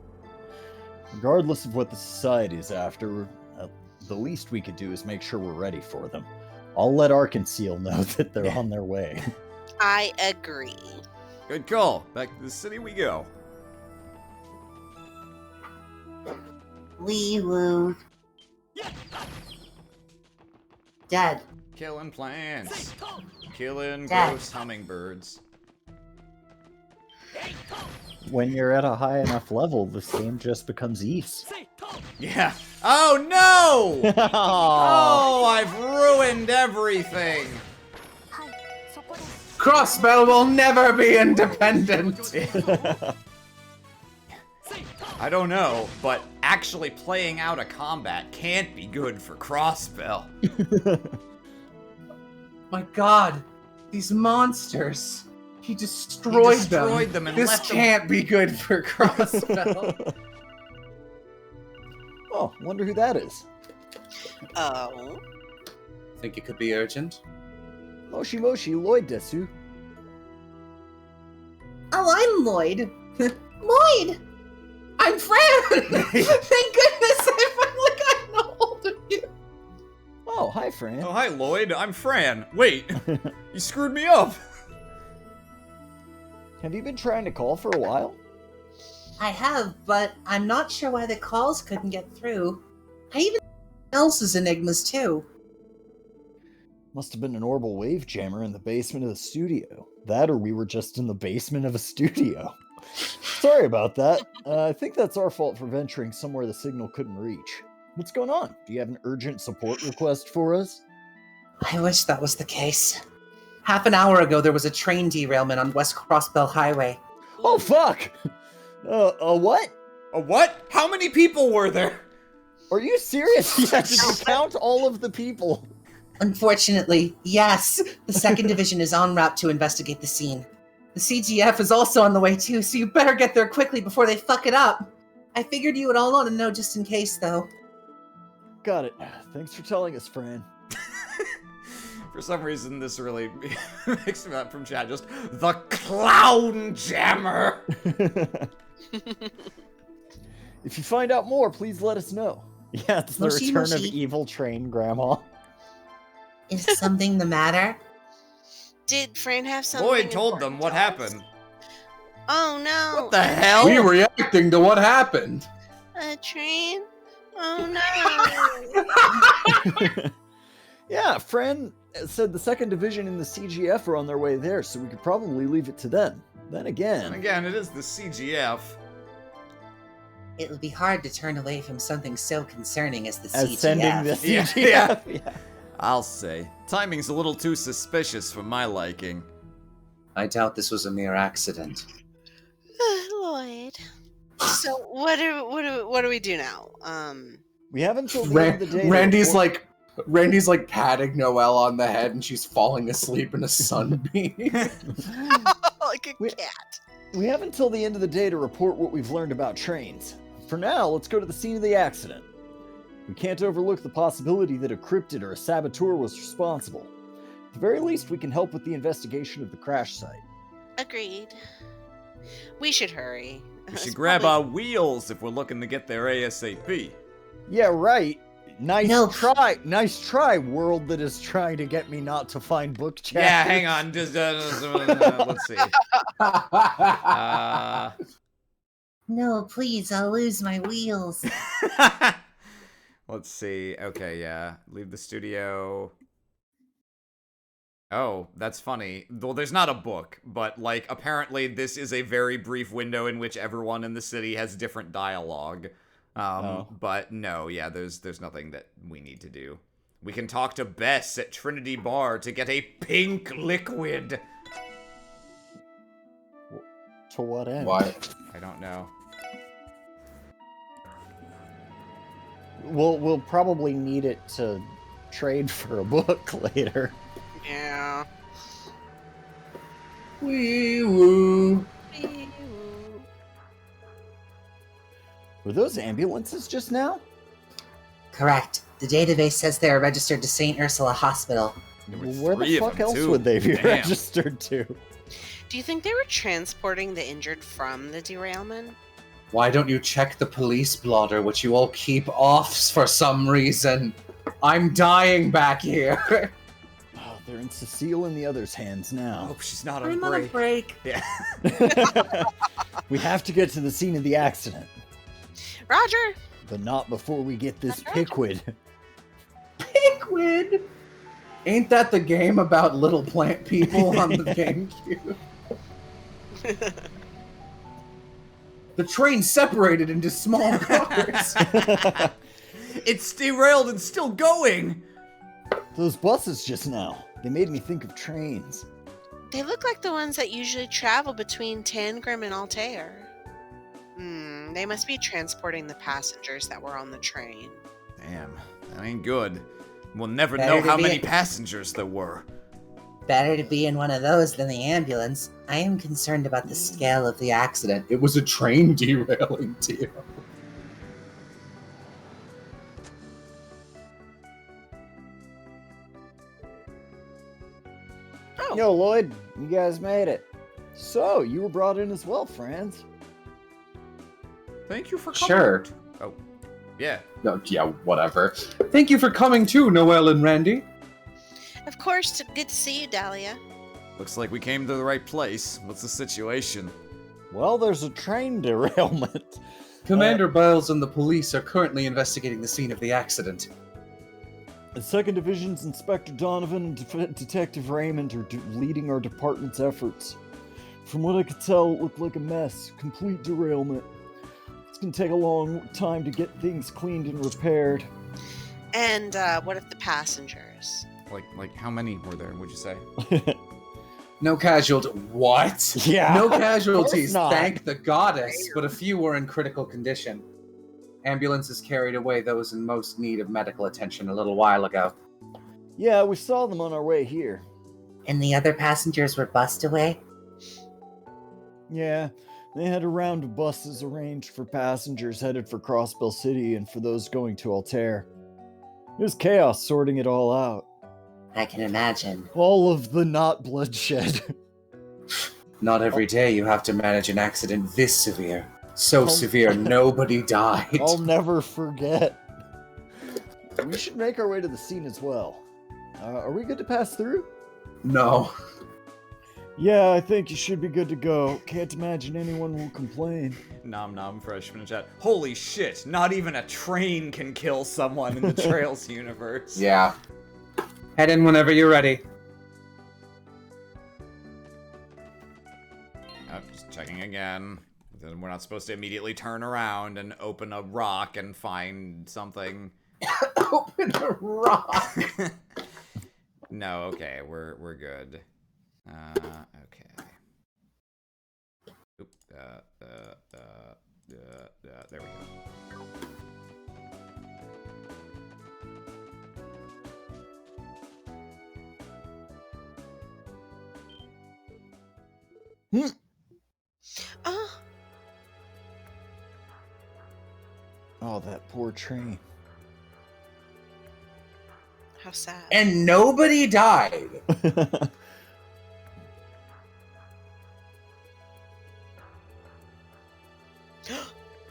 Regardless of what the society is after, the least we could do is make sure we're ready for them. I'll let Arkansas know that they're on their way. I agree. Good call. Back to the city we go. Wee woo. Dad, Killing plants. Killing Dad. ghost hummingbirds. When you're at a high enough level, this game just becomes East. Yeah. Oh no! Oh, I've ruined everything. Crossbell will never be independent. I don't know, but actually playing out a combat can't be good for Crossbell. My God, these monsters. He destroyed, them and This left them. can't be good for Crossbell. Oh, wonder who that is. Oh. Think it could be urgent? Moshi Moshi Lloyd Desu. oh, I'm Lloyd. Lloyd! I'm Fran! Thank goodness I finally got a hold of you. Oh, hi, Fran. Oh, hi, Lloyd. I'm Fran. Wait, you screwed me up. Have you been trying to call for a while? I have, but I'm not sure why the calls couldn't get through. I even else's enigmas too. Must have been an orbital wave jammer in the basement of the studio. That or we were just in the basement of a studio. Sorry about that. I think that's our fault for venturing somewhere the signal couldn't reach. What's going on? Do you have an urgent support request for us? I wish that was the case. Half an hour ago, there was a train derailment on West Crossbell Highway. Oh, fuck! A what? A what? How many people were there? Are you serious? Yeah, did you count all of the people? Unfortunately, yes. The 2nd Division is en route to investigate the scene. The CGF is also on the way too, so you better get there quickly before they fuck it up. I figured you would all want to know just in case, though. Got it. Thanks for telling us, Fran. For some reason, this really makes me up from chat. Just the clown jammer. If you find out more, please let us know. Yeah, it's the Moshi return of Moshi. evil train grandma. Is something the matter? Did Fran have something? Lloyd told them important what to us? happened. Oh no. What the hell? We reacting to what happened. A train? Oh no. Yeah, Fran said the 2nd Division and the CGF are on their way there, so we could probably leave it to them. Then again... And again, it is the CGF. It would be hard to turn away from something so concerning as the As CGF. sending the Yeah, CGF. Yeah. I'll say. Timing's a little too suspicious for my liking. I doubt this was a mere accident. Lloyd. So what do we do now? We have until the end of the day. to Randy's report- like patting Noelle on the head, and she's falling asleep in a sunbeam. Like a We- cat. We have until the end of the day to report what we've learned about trains. For now, let's go to the scene of the accident. We can't overlook the possibility that a cryptid or a saboteur was responsible. At the very least, we can help with the investigation of the crash site. Agreed. We should hurry. We It's should grab probably- our wheels if we're looking to get there ASAP. Yeah, right. Nice No. try. Nice try, world that is trying to get me not to find book chapters. Yeah, hang on. Just, let's see. No, please, I'll lose my wheels. Let's see. Okay, yeah. Leave the studio. Oh, that's funny. Well, there's not a book, but, like, apparently this is a very brief window in which everyone in the city has different dialogue. But no, yeah, there's nothing that we need to do. We can talk to Bess at Trinity Bar to get a pink liquid. To what end? Why? I don't know. We'll probably need it to trade for a book later. Yeah. Wee woo. Were those ambulances just now? Correct. The database says they are registered to St. Ursula Hospital. There were Where the 3 of fuck them, else too. would they be Damn. registered to? Do you think they were transporting the injured from the derailment? Why don't you check the police blotter, which you all keep off for some reason? I'm dying back here. Oh, they're in Cecile and the others' hands I now. hope she's not on I'm on a break. break. Yeah. We have to get to the scene of the accident, Roger! but not before we get this That's right. Pickwood. Pickwood. Ain't that the game about little plant people on the GameCube? The train separated into small cars. It's derailed and still going. Those buses just now, they made me think of trains. They look like the ones that usually travel between Tangrim and Altair. They must be transporting the passengers that were on the train. Damn, that ain't good. We'll never Better know to how be many a- passengers there were. Better to be in one of those than the ambulance. I am concerned about the scale of the accident. It was a train derailing, Tio. Oh, Yo, Lloyd, you guys made it. So, you were brought in as well, Franz. Thank you for coming. Sure. Oh, yeah. No, yeah, whatever. Thank you for coming too, Noelle and Randy. of course, good to see you, Dahlia. Looks like we came to the right place. What's the situation? Well, there's a train derailment. Commander Biles and the police are currently investigating the scene of the accident. The 2nd Division's Inspector Donovan and Detective Raymond are leading our department's efforts. From what I could tell, it looked like a mess. Complete derailment. It's gonna take a long time to get things cleaned and repaired. And what of the passengers? Like how many were there, would you say? No casualties. What? Yeah, No of course casualties, not. thank the goddess, but a few were in critical condition. Ambulances carried away those in most need of medical attention a little while ago. Yeah, we saw them on our way here. And the other passengers were bussed away? Yeah, they had a round of buses arranged for passengers headed for Crossbell City and for those going to Altair. It was chaos sorting it all out. I can imagine. All of the not bloodshed. Not every day you have to manage an accident this severe. So Oh. severe, nobody died. I'll never forget. We should make our way to the scene as well. Are we good to pass through? No. Yeah, I think you should be good to go. Can't imagine anyone will complain. Nom nom freshman in chat. Holy shit, not even a train can kill someone in the Trails universe. Yeah. Head in whenever you're ready. Oh, just checking again. Then we're not supposed to immediately turn around and open a rock and find something. Open a rock. No, okay, we're good. Okay. Oop, there we go. Oh, Oh, that poor train. how sad. And nobody died.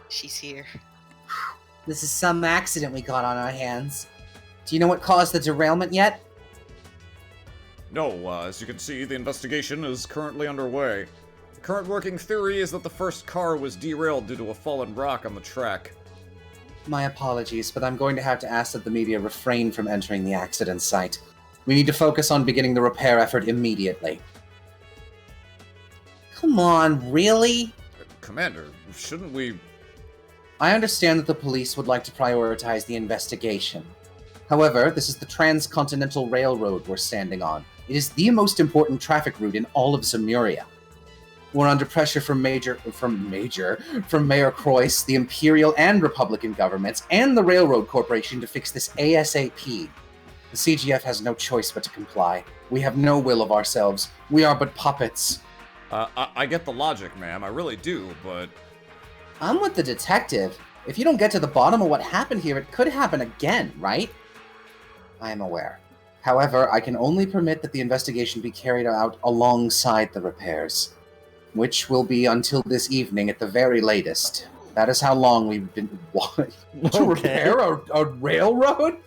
She's here. This is some accident we got on our hands. Do you know what caused the derailment yet? No, as you can see, the investigation is currently underway. The current working theory is that the first car was derailed due to a fallen rock on the track. My apologies, but I'm going to have to ask that the media refrain from entering the accident site. We need to focus on beginning the repair effort immediately. Come on, really? Commander, shouldn't we... I understand that the police would like to prioritize the investigation. However, this is the Transcontinental Railroad we're standing on. It is the most important traffic route in all of Zemuria. We're under pressure from Mayor Croyce, the Imperial and Republican governments, and the Railroad Corporation to fix this ASAP. The CGF has no choice but to comply. We have no will of ourselves. We are but puppets. I get the logic, ma'am. I really do, but... I'm with the detective. If you don't get to the bottom of what happened here, it could happen again, right? I am aware. However, I can only permit that the investigation be carried out alongside the repairs, which will be until this evening at the very latest. That is how long we've been to repair a railroad?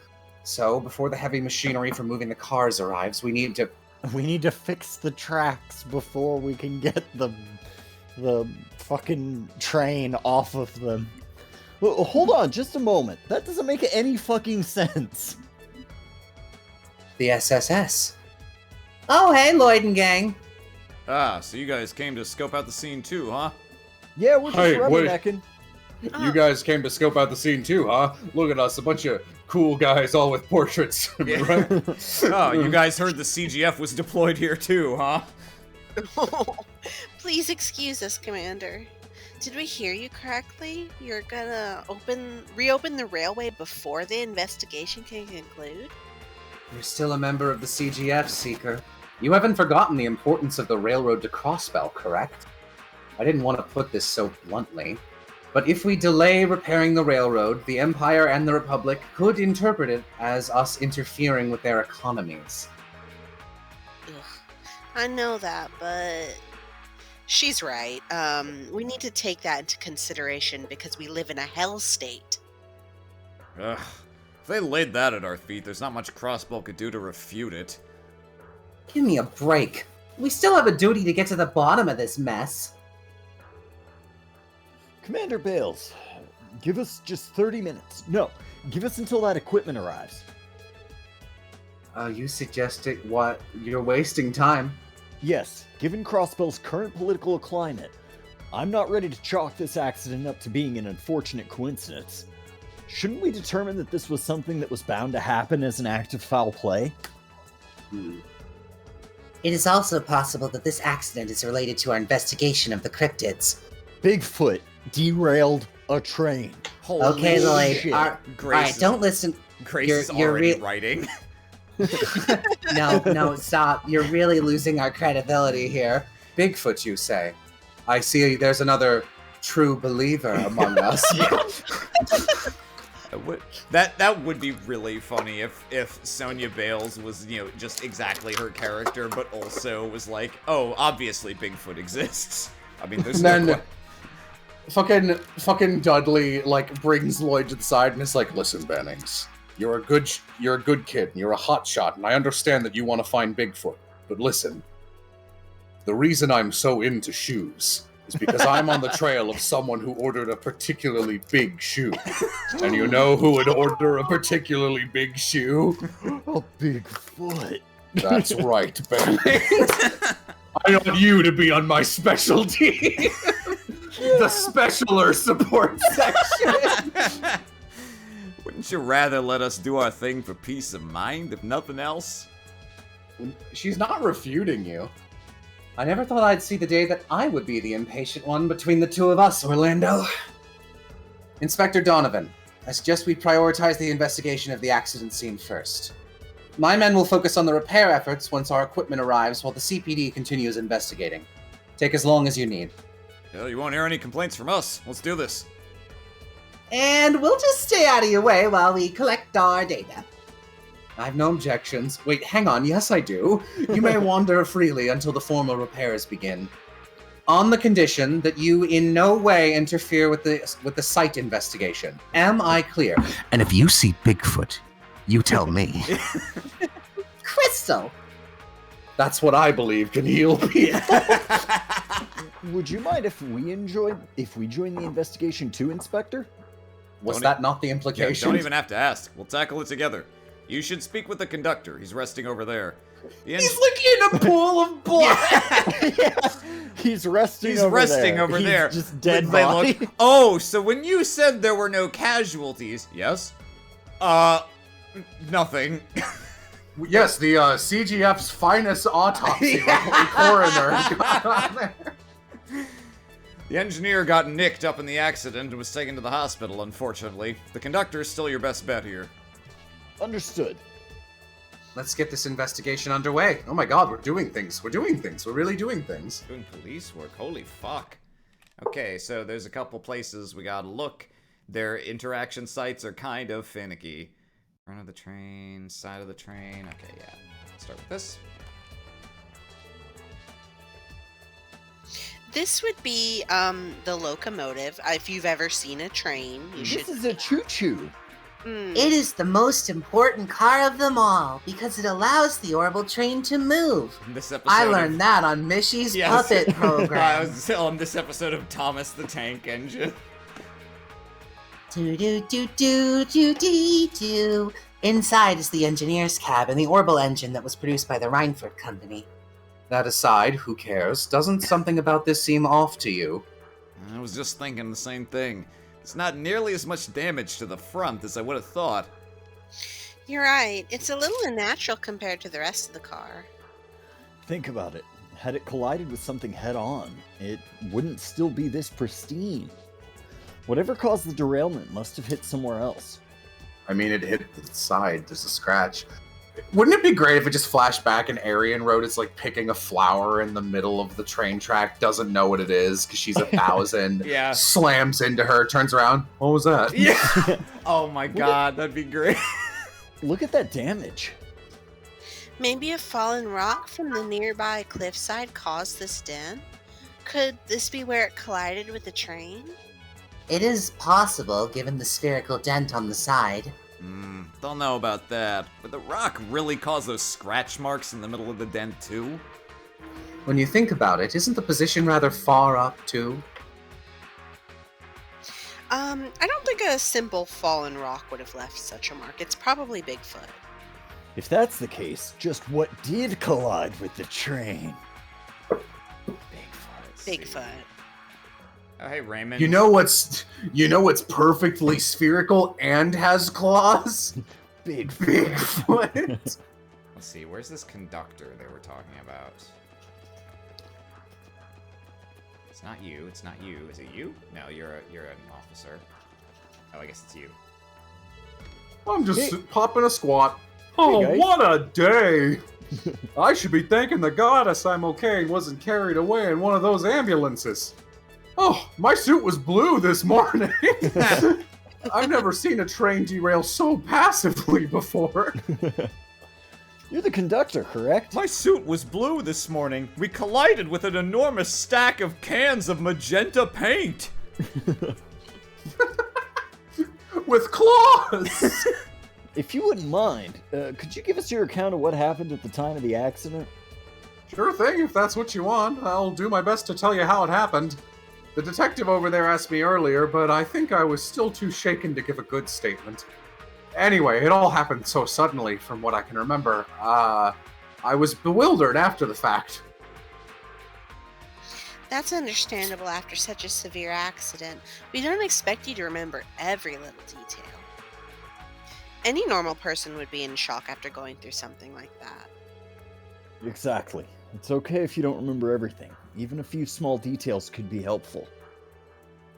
So, before the heavy machinery for moving the cars arrives, we need to fix the tracks before we can get the fucking train off of them. Well, hold on, just a moment. That doesn't make any fucking sense. The SSS. Oh, hey, Lloyd and gang. Ah, so you guys came to scope out the scene too, huh? Yeah, we're just Hey, wait. rubbernecking. You guys came to scope out the scene too, huh? Look at us, a bunch of cool guys all with portraits, right? Oh, you guys heard the CGF was deployed here too, huh? Please excuse us, Commander. Did we hear you correctly? You're gonna reopen the railway before the investigation can conclude? You're still a member of the CGF, Seeker. You haven't forgotten the importance of the railroad to Crossbell, correct? I didn't want to put this so bluntly, but if we delay repairing the railroad, the Empire and the Republic could interpret it as us interfering with their economies. Ugh, I know that, but she's right. We need to take that into consideration because we live in a hell state. Ugh. If they laid that at our feet, there's not much Crossbow could do to refute it. Give me a break. We still have a duty to get to the bottom of this mess. Commander Bales, give us just 30 minutes. No, give us until that equipment arrives. You suggested what? You're wasting time. Yes, given Crossbell's current political climate, I'm not ready to chalk this accident up to being an unfortunate coincidence. Shouldn't we determine that this was something that was bound to happen as an act of foul play? It is also possible that this accident is related to our investigation of the cryptids. Bigfoot derailed a train. Holy Okay, Lloyd. shit. Alright, don't listen. Grace You're- is you're already re- writing. No, stop. You're really losing our credibility here. Bigfoot, you say? I see there's another true believer among us. That would be really funny if Sonya Bales was, just exactly her character, but also was like, oh, obviously Bigfoot exists. I mean, there's And then fucking Dudley brings Lloyd to the side and is like, "Listen, Bennings, you're a good kid, and you're a hotshot, and I understand that you want to find Bigfoot, but listen, the reason I'm so into shoes is because I'm on the trail of someone who ordered a particularly big shoe. And you know who would order a particularly big shoe? A Bigfoot. That's right, Bennings. I want you to be on my specialty." The specialer support section. Wouldn't you rather let us do our thing for peace of mind, if nothing else? She's not refuting you. I never thought I'd see the day that I would be the impatient one between the two of us, Orlando. Inspector Donovan, I suggest we prioritize the investigation of the accident scene first. My men will focus on the repair efforts once our equipment arrives while the CPD continues investigating. Take as long as you need. Well, you won't hear any complaints from us. Let's do this. And we'll just stay out of your way while we collect our data. I have no objections. Wait, hang on. Yes, I do. You may wander freely until the formal repairs begin. On the condition that you in no way interfere with the site investigation. Am I clear? And if you see Bigfoot, you tell me. Crystal! That's what I believe can heal people. Would you mind if we join the investigation too, Inspector? Was that not the Yeah, implication? don't even have to ask. We'll tackle it together. You should speak with the conductor. He's resting over there. He's like in a pool of blood. Yeah. He's resting He's over resting there. over He's there. just dead They body. look- Oh, so when you said there were no casualties, yes? Nothing. Yes, the CGF's finest autopsy coroner got on there. The engineer got nicked up in the accident and was taken to the hospital, unfortunately. The conductor is still your best bet here. Understood. Let's get this investigation underway. Oh my god, we're doing things. We're doing things. We're really doing things. Doing police work, holy fuck. Okay, so there's a couple places we gotta look. Their interaction sites are kind of finicky. Front of the train, side of the train. Okay, yeah. Let's start with this. This would be the locomotive. If you've ever seen a train, you should. This is a choo-choo. It is the most important car of them all because it allows the orbital train to move. In this episode I learned that on Mishy's Yes. puppet I program. was still on this episode of Thomas the Tank Engine. Do do do do do dee do. Inside is the engineer's cabin, the orbital engine that was produced by the Reinford Company. That aside, who cares? Doesn't something about this seem off to you? I was just thinking the same thing. It's not nearly as much damage to the front as I would have thought. You're right. It's a little unnatural compared to the rest of the car. Think about it. Had it collided with something head-on, it wouldn't still be this pristine. Whatever caused the derailment must have hit somewhere else. I mean, it hit the side. There's a scratch. Wouldn't it be great if it just flashed back and Arian Road is like picking a flower in the middle of the train track, doesn't know what it is because she's 1,000, Yeah. slams into her, turns around. What was that? Yeah. Oh my god, that'd be great. Look at that damage. Maybe a fallen rock from the nearby cliffside caused this dent? Could this be where it collided with the train? It is possible, given the spherical dent on the side. Don't know about that. But the rock really caused those scratch marks in the middle of the dent too? When you think about it, isn't the position rather far up too? I don't think a simple fallen rock would have left such a mark. It's probably Bigfoot. If that's the case, just what did collide with the train? Bigfoot. Oh, hey, Raymond. You know what's perfectly spherical and has claws? Bigfoot. Let's see, where's this conductor they were talking about? It's not you, it's not you. Is it you? No, you're an officer. Oh, I guess it's you. I'm just Hey. popping a squat. Oh, guys. what a day! I should be thanking the goddess I'm okay and wasn't carried away in one of those ambulances. Oh, my suit was blue this morning. I've never seen a train derail so passively before. You're the conductor, correct? My suit was blue this morning. We collided with an enormous stack of cans of magenta paint. With claws! If you wouldn't mind, could you give us your account of what happened at the time of the accident? Sure thing, if that's what you want. I'll do my best to tell you how it happened. The detective over there asked me earlier, but I think I was still too shaken to give a good statement. Anyway, it all happened so suddenly, from what I can remember. I was bewildered after the fact. That's understandable after such a severe accident. We don't expect you to remember every little detail. Any normal person would be in shock after going through something like that. Exactly. It's okay if you don't remember everything. Even a few small details could be helpful.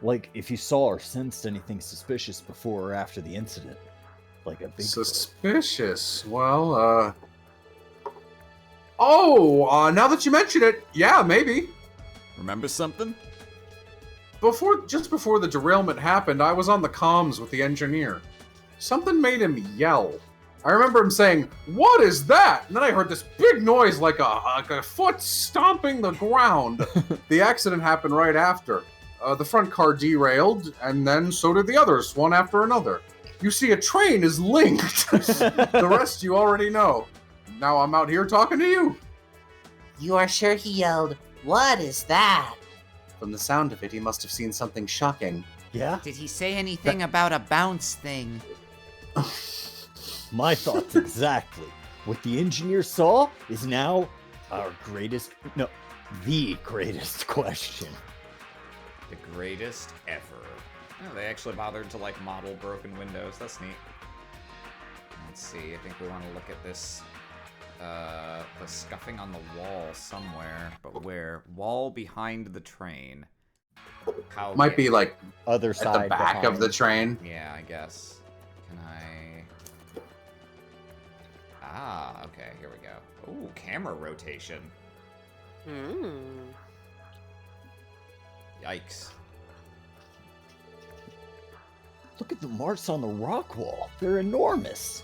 Like if you saw or sensed anything suspicious before or after the incident. Like a big Suspicious. Well, now that you mention it, yeah, maybe. Remember something? Just before the derailment happened, I was on the comms with the engineer. Something made him yell. I remember him saying, "What is that?" And then I heard this big noise like a foot stomping the ground. The accident happened right after. The front car derailed, and then so did the others, one after another. You see, a train is linked. The rest you already know. Now I'm out here talking to you. You are sure he yelled, "What is that?" From the sound of it, he must have seen something shocking. Yeah? Did he say anything about a bounce thing? My thoughts exactly. What the engineer saw is now the greatest question. The greatest ever. Oh, they actually bothered to like model broken windows. That's neat. Let's see. I think we want to look at this. The scuffing on the wall somewhere, but where? Wall behind the train. How Might be like Other at side the back of the behind. train. Yeah, I guess. Can I? Ah, okay. Here we go. Ooh, camera rotation. Hmm. Yikes. Look at the marks on the rock wall. They're enormous,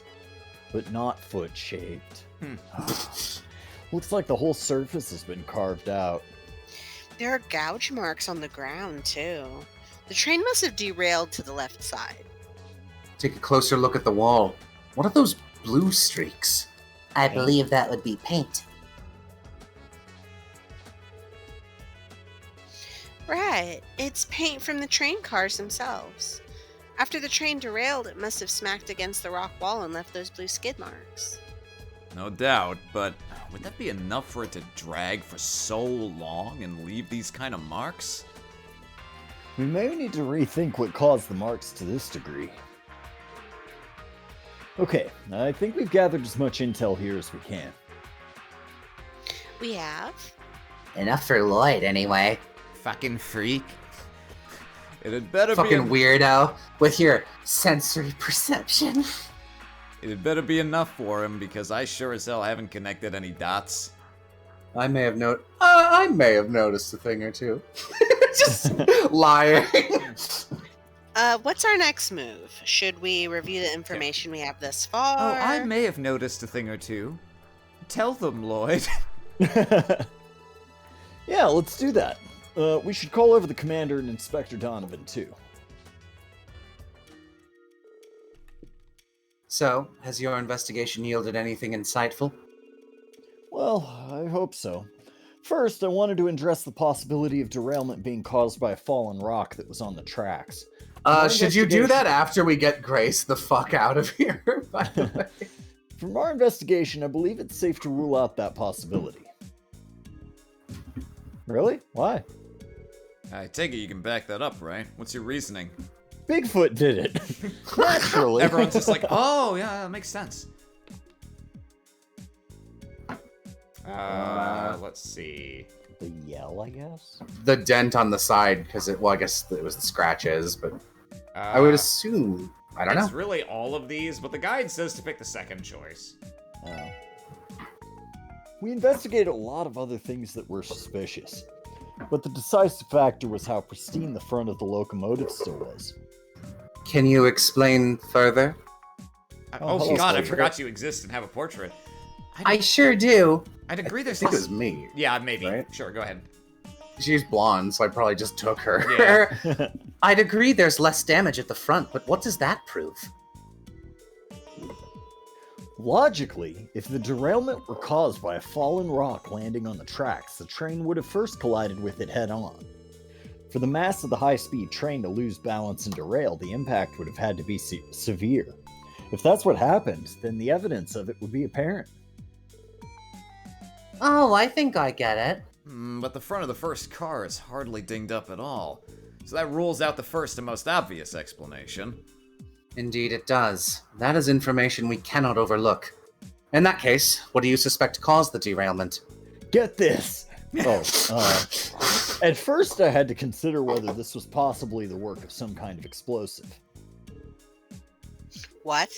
but not foot-shaped. Looks like the whole surface has been carved out. There are gouge marks on the ground, too. The train must have derailed to the left side. Take a closer look at the wall. What are those blue streaks? I believe that would be paint. Right. It's paint from the train cars themselves. After the train derailed, it must have smacked against the rock wall and left those blue skid marks. No doubt, but would that be enough for it to drag for so long and leave these kind of marks? We may need to rethink what caused the marks to this degree. Okay, I think we've gathered as much intel here as we can. We have? Enough for Lloyd, anyway. Fucking freak. It had better Fucking be weirdo. With your sensory perception. It had better be enough for him because I sure as hell haven't connected any dots. I may have noticed a thing or two. Just lying. What's our next move? Should we review the information we have thus far? Oh, I may have noticed a thing or two. Tell them, Lloyd. Yeah, let's do that. We should call over the commander and Inspector Donovan, too. So, has your investigation yielded anything insightful? Well, I hope so. First, I wanted to address the possibility of derailment being caused by a fallen rock that was on the tracks. Should you do that after we get Grace the fuck out of here, by the way? From our investigation, I believe it's safe to rule out that possibility. Really? Why? I take it you can back that up, right? What's your reasoning? Bigfoot did it. Naturally. Everyone's just like, oh, yeah, that makes sense. Let's see. The yell, I guess? The dent on the side, because I guess it was the scratches, but I would assume. I don't know. It's really all of these, but the guide says to pick the second choice. We investigated a lot of other things that were suspicious, but the decisive factor was how pristine the front of the locomotive still was. Can you explain further? Oh, hello, God, I Slater. forgot you exist and have a portrait. I sure do. I'd agree I there's think it less... was me. Yeah, maybe. right? Sure, go ahead. She's blonde, so I probably just took her. Yeah. I'd agree there's less damage at the front, but what does that prove? Logically, if the derailment were caused by a fallen rock landing on the tracks, the train would have first collided with it head-on. For the mass of the high-speed train to lose balance and derail, the impact would have had to be severe. If that's what happened, then the evidence of it would be apparent. Oh, I think I get it. But the front of the first car is hardly dinged up at all. So that rules out the first and most obvious explanation. Indeed it does. That is information we cannot overlook. In that case, what do you suspect caused the derailment? Get this! At first I had to consider whether this was possibly the work of some kind of explosive. What?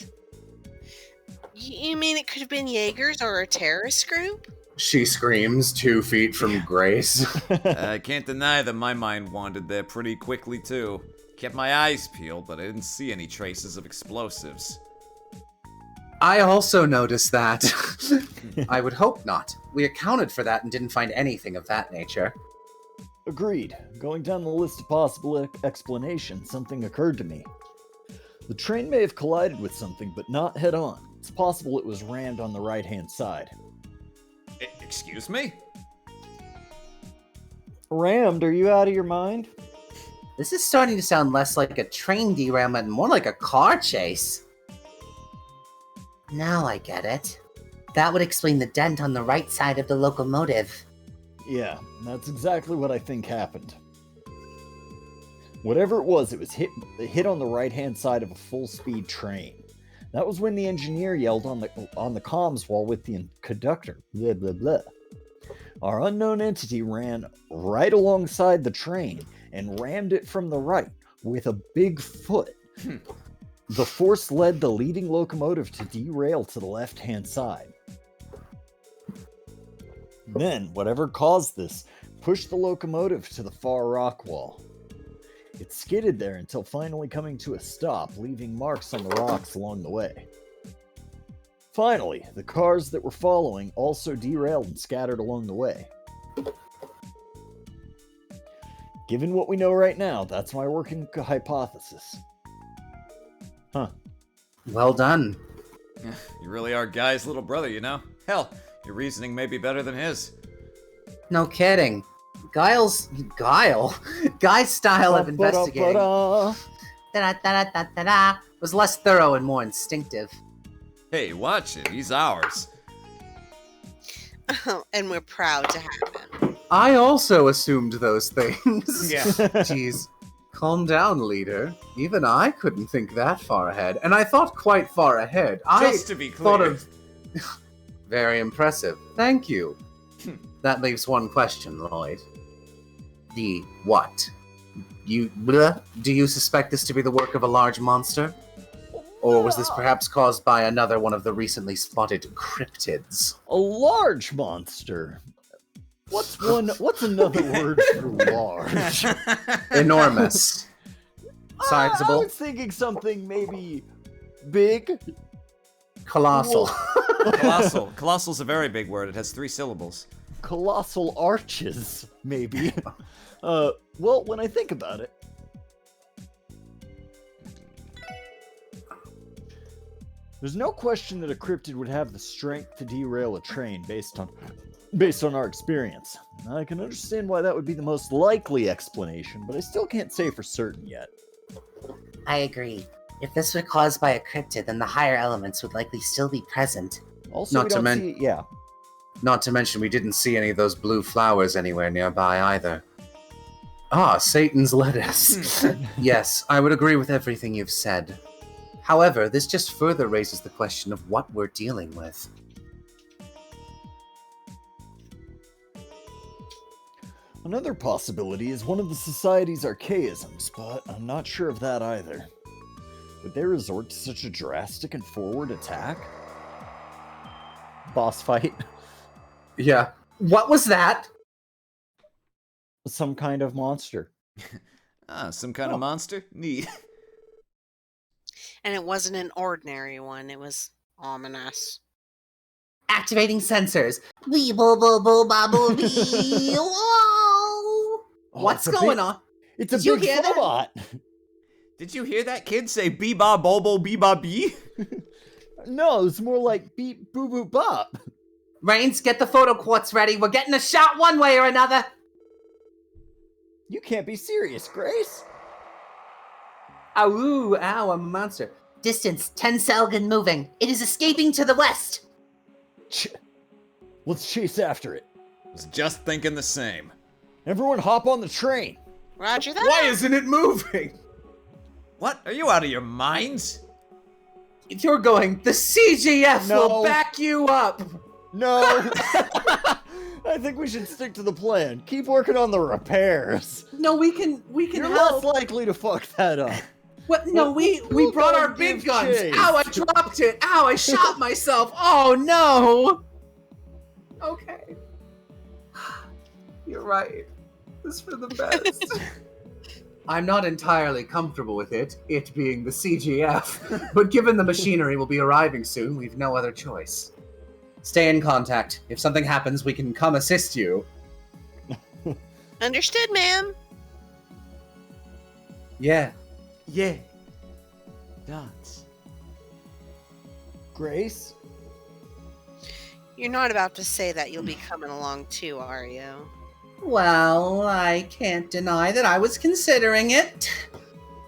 You mean it could have been Jaegers or a terrorist group? She screams 2 feet from Grace. I can't deny that my mind wandered there pretty quickly, too. Kept my eyes peeled, but I didn't see any traces of explosives. I also noticed that. I would hope not. We accounted for that and didn't find anything of that nature. Agreed. Going down the list of possible explanations, something occurred to me. The train may have collided with something, but not head-on. It's possible it was rammed on the right-hand side. Excuse me? Rammed? Are you out of your mind? This is starting to sound less like a train derailment and more like a car chase. Now I get it. That would explain the dent on the right side of the locomotive. Yeah, that's exactly what I think happened. Whatever it was hit on the right-hand side of a full-speed train. That was when the engineer yelled on the comms while with the conductor. Blah, blah, blah. Our unknown entity ran right alongside the train and rammed it from the right with a big foot. The force led the leading locomotive to derail to the left-hand side. Then, whatever caused this, pushed the locomotive to the far rock wall. It skidded there until finally coming to a stop, leaving marks on the rocks along the way. Finally, the cars that were following also derailed and scattered along the way. Given what we know right now, that's my working hypothesis. Huh. Well done. You really are Guy's little brother, you know? Hell, your reasoning may be better than his. No kidding. Guy's style of investigating was less thorough and more instinctive. Hey, watch it. He's ours. And we're proud to have him. I also assumed those things. Yeah. Jeez. Calm down, leader. Even I couldn't think that far ahead. And I thought quite far ahead. Just to be thought clear. of... Very impressive. Thank you. That leaves one question, Lloyd. The what? Do you suspect this to be the work of a large monster? Or was this perhaps caused by another one of the recently spotted cryptids? A large monster. What's another word for large? Enormous. I Sizable. was thinking something maybe big. Colossal. Colossal. Colossal's a very big word. It has 3 syllables. Colossal arches, maybe. Well, when I think about it, there's no question that a cryptid would have the strength to derail a train based on our experience. I can understand why that would be the most likely explanation, but I still can't say for certain yet. I agree. If this were caused by a cryptid, then the higher elements would likely still be present. Also, Not we to don't men- see, yeah. Not to mention we didn't see any of those blue flowers anywhere nearby either. Ah, Satan's lettuce. Yes, I would agree with everything you've said. However, this just further raises the question of what we're dealing with. Another possibility is one of the society's archaisms, but I'm not sure of that either. Would they resort to such a drastic and forward attack? Boss fight? Yeah. What was that? Some kind of monster. Some kind of monster? Neat. And it wasn't an ordinary one. It was ominous. Activating sensors. Wee bo bo bo ba bo wee. Whoa! What's it's a going big- on? It's a Did you big hear that? robot. Did you hear that kid say bee-ba bobo bee-ba bee? No, it's more like beep boo boo bop. Rains, get the photo quartz ready. We're getting a shot one way or another. You can't be serious, Grace. Ow, ow, I'm a monster. Distance 10 Selgan moving. It is escaping to the west. Let's chase after it. Was just thinking the same. Everyone hop on the train. Roger that. Why isn't it moving? What? Are you out of your minds? You're going, the CGF No. will back you up. No. I think we should stick to the plan. Keep working on the repairs. No, we can You're help. less likely to fuck that up. What? No, we we'll brought go our and big give guns. chase. Ow, I dropped it. Ow, I shot myself. Oh no. Okay. You're right. This is for the best. I'm not entirely comfortable with it being the CGF, but given the machinery will be arriving soon, we've no other choice. Stay in contact. If something happens, we can come assist you. Understood, ma'am. Yeah. Yeah. Dots. Grace? You're not about to say that you'll be coming along too, are you? Well, I can't deny that I was considering it.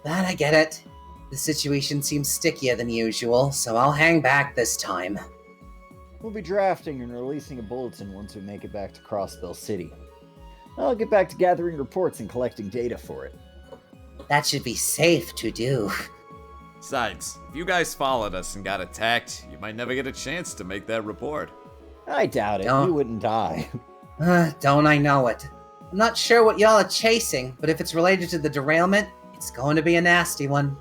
But I get it. The situation seems stickier than usual, so I'll hang back this time. We'll be drafting and releasing a bulletin once we make it back to Crossbell City. I'll get back to gathering reports and collecting data for it. That should be safe to do. Besides, if you guys followed us and got attacked, you might never get a chance to make that report. I doubt it. No. We wouldn't die. Don't I know it? I'm not sure what y'all are chasing, but if it's related to the derailment, it's going to be a nasty one.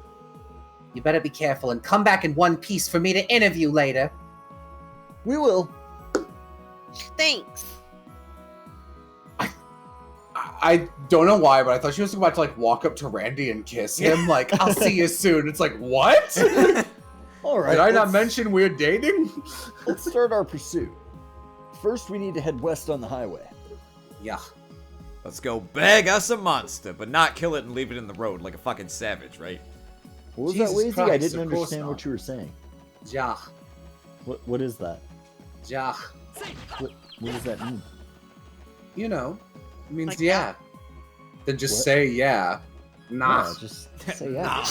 You better be careful and come back in one piece for me to interview later. We will. Thanks. I don't know why, but I thought she was about to like walk up to Randy and kiss him. Like, I'll see you soon. It's like, what? All right. Did I not mention we're dating? Let's start our pursuit. First, we need to head west on the highway. Yeah. Let's go bag us a monster, but not kill it and leave it in the road like a fucking savage, right? What was Jesus that, Wazy? I Christ, didn't of course understand not. what you were saying. Ja. What is that? Ja. What does that mean? You know, it means Like yeah. Then just What? say yeah. Nah. Yeah, just say yeah.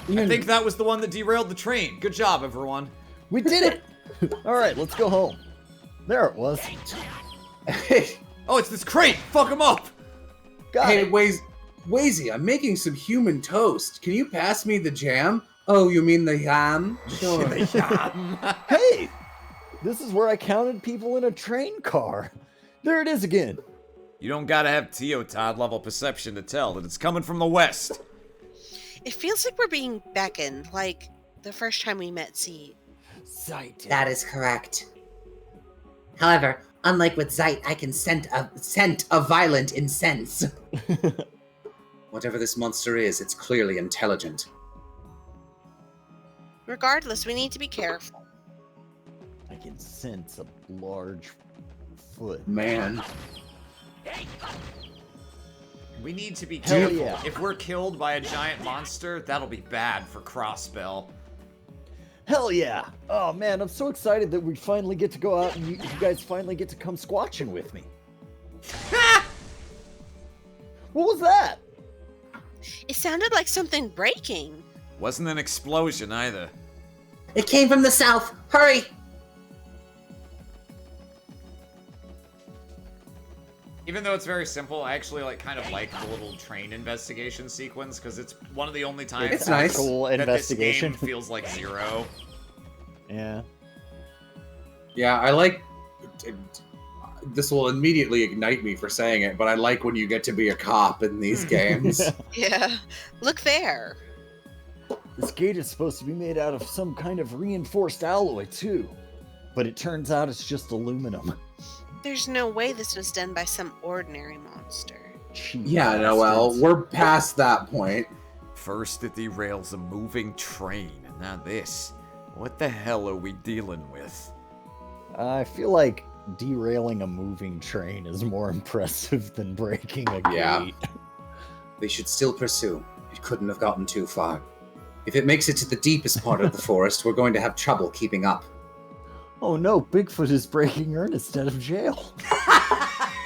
I think that was the one that derailed the train. Good job, everyone. We did it! All right, let's go home. There it was. Oh, it's this crate! Fuck him up! Got Hey, it. Wazy, I'm making some human toast. Can you pass me the jam? Oh, you mean the yam? Sure. Hey! This is where I counted people in a train car. There it is again. You don't gotta have Teotod level perception to tell that it's coming from the west. It feels like we're being beckoned, like the first time we met Seed. Sight. That is correct. However, unlike with Zeit, I can scent a violent incense. Whatever this monster is, it's clearly intelligent. Regardless, we need to be careful. I can sense a large foot. Man. We need to be Hell careful. yeah. If we're killed by a giant monster, that'll be bad for Crossbell. Hell yeah! Oh man, I'm so excited that we finally get to go out and you guys finally get to come squatching with me. What was that? It sounded like something breaking. Wasn't an explosion either. It came from the south. Hurry! Even though it's very simple, I actually kind of like the little train investigation sequence because it's one of the only times It's nice. Actual that investigation. this game feels like Zero. Yeah. Yeah, I like. This will immediately ignite me for saying it, but I like when you get to be a cop in these games. Yeah. Look there. This gate is supposed to be made out of some kind of reinforced alloy too, but it turns out it's just aluminum. There's no way this was done by some ordinary monster. Cheap Yeah, Noel, bastards. we're past that point. First it derails a moving train, and now this. What the hell are we dealing with? I feel like derailing a moving train is more impressive than breaking a gate. Yeah. They should still pursue. It couldn't have gotten too far. If it makes it to the deepest part of the forest, we're going to have trouble keeping up. Oh no, Bigfoot is breaking Ernest out of jail.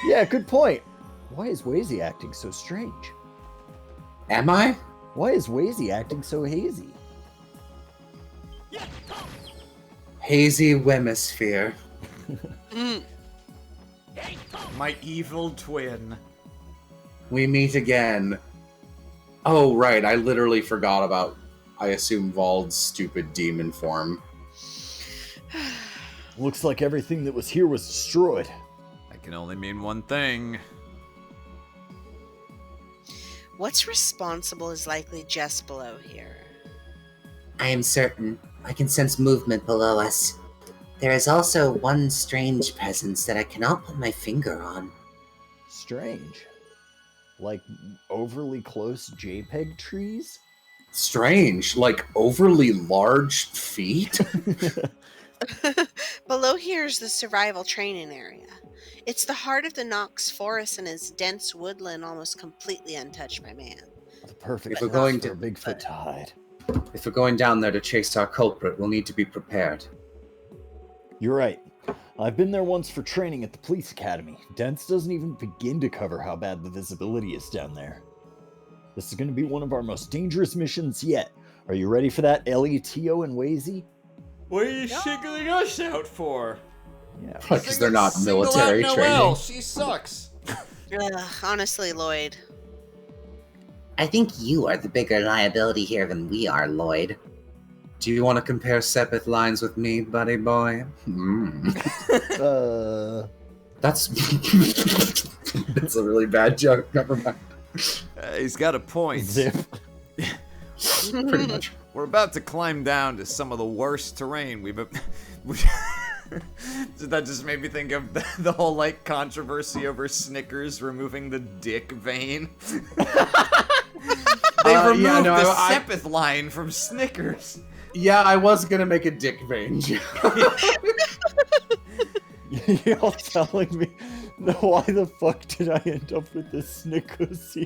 Yeah, good point. Why is Wazy acting so strange? Am I? Why is Wazy acting so hazy? Hazy Wemisphere. Mm. My evil twin. We meet again. Oh, right, I literally forgot about, I assume, Vald's stupid demon form. Looks like everything that was here was destroyed. That can only mean one thing. What's responsible is likely just below here. I am certain. I can sense movement below us. There is also one strange presence that I cannot put my finger on. Strange. Like overly close JPEG trees? Strange, like overly large feet? Below here is the survival training area. It's the heart of the Knox Forest and is dense woodland almost completely untouched by man. The perfect If we're place going for to- a Bigfoot to hide. If we're going down there to chase our culprit, we'll need to be prepared. You're right. I've been there once for training at the police academy. Dents doesn't even begin to cover how bad the visibility is down there. This is going to be one of our most dangerous missions yet. Are you ready for that, Ellie, Tio, and Wazy? What are you singling us out for? Yeah. Because they're not Single military out training. Noelle. She sucks. Ugh, honestly, Lloyd. I think you are the bigger liability here than we are, Lloyd. Do you want to compare Sepith lines with me, buddy boy? That's that's a really bad joke. Never mind. He's got a point. Zip. Pretty much. We're about to climb down to some of the worst terrain we've. That just made me think of the whole like controversy over Snickers removing the dick vein. They removed the Sepith line from Snickers. Yeah, I was gonna make a dick vein joke. Y'all telling me, why the fuck did I end up with this Snickers?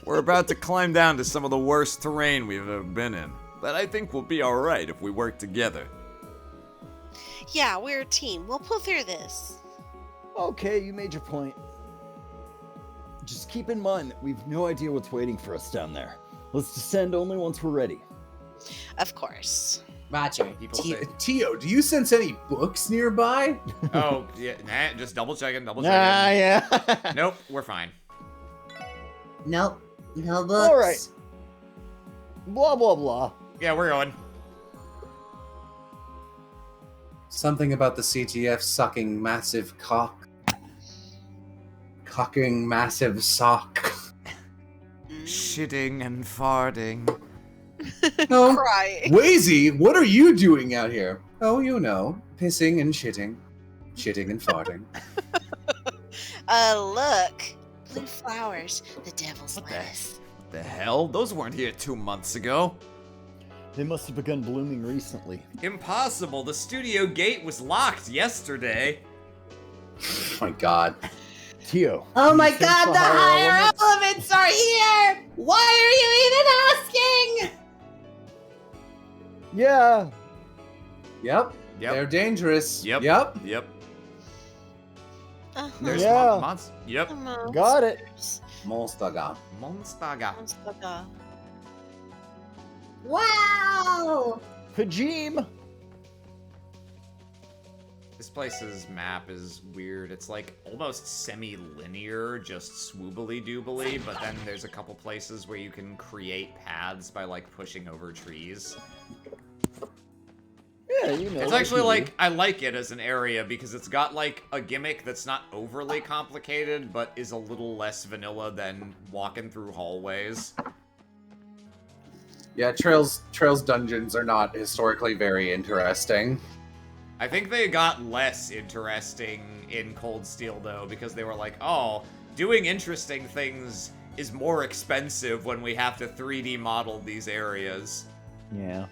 We're about to climb down to some of the worst terrain we've ever been in. But I think we'll be alright if we work together. Yeah, we're a team. We'll pull through this. Okay, you made your point. Just keep in mind that we've no idea what's waiting for us down there. Let's descend only once we're ready. Of course. Roger. People say, Tio, do you sense any books nearby? oh, yeah, nah, just double checking. Yeah. Nope, we're fine. Nope. No books. All right. Blah, blah, blah. Yeah, we're going. Something about the CTF sucking massive cock. Cocking massive sock. Shitting and farting. No. Crying. Wazy, what are you doing out here? Oh, you know, pissing and shitting. Shitting and farting. Look. Blue flowers. The devil's lettuce. What the hell? Those weren't here 2 months ago. They must have begun blooming recently. Impossible. The studio gate was locked yesterday. Oh my god. Tio. Oh can my you sense god, the higher elements? elements are here! Why are you even asking? Yeah. Yep. Yep. They're dangerous. Yep. Yep. Yep. Uh-huh. There's Yeah. months. Yep. Got it. Monstaga. Monstaga. Wow! Pajim. This place's map is weird. It's like almost semi-linear, just swoobly-doobly, but then there's a couple places where you can create paths by like pushing over trees. Yeah, you know. It's actually like, I like it as an area because it's got like a gimmick that's not overly complicated, but is a little less vanilla than walking through hallways. Yeah, Trails dungeons are not historically very interesting. I think they got less interesting in Cold Steel, though, because they were like, oh, doing interesting things is more expensive when we have to 3D model these areas. Yeah.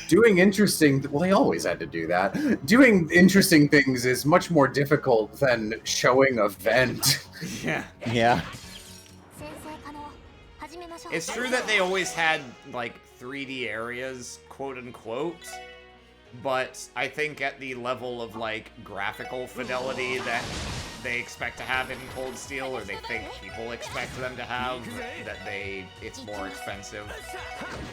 Doing interesting... Well, they always had to do that. Doing interesting things is much more difficult than showing a vent. Yeah. Yeah. It's true that they always had, like, 3D areas, quote-unquote, but I think at the level of, like, graphical fidelity that they expect to have in Cold Steel, or they think people expect them to have, that it's more expensive.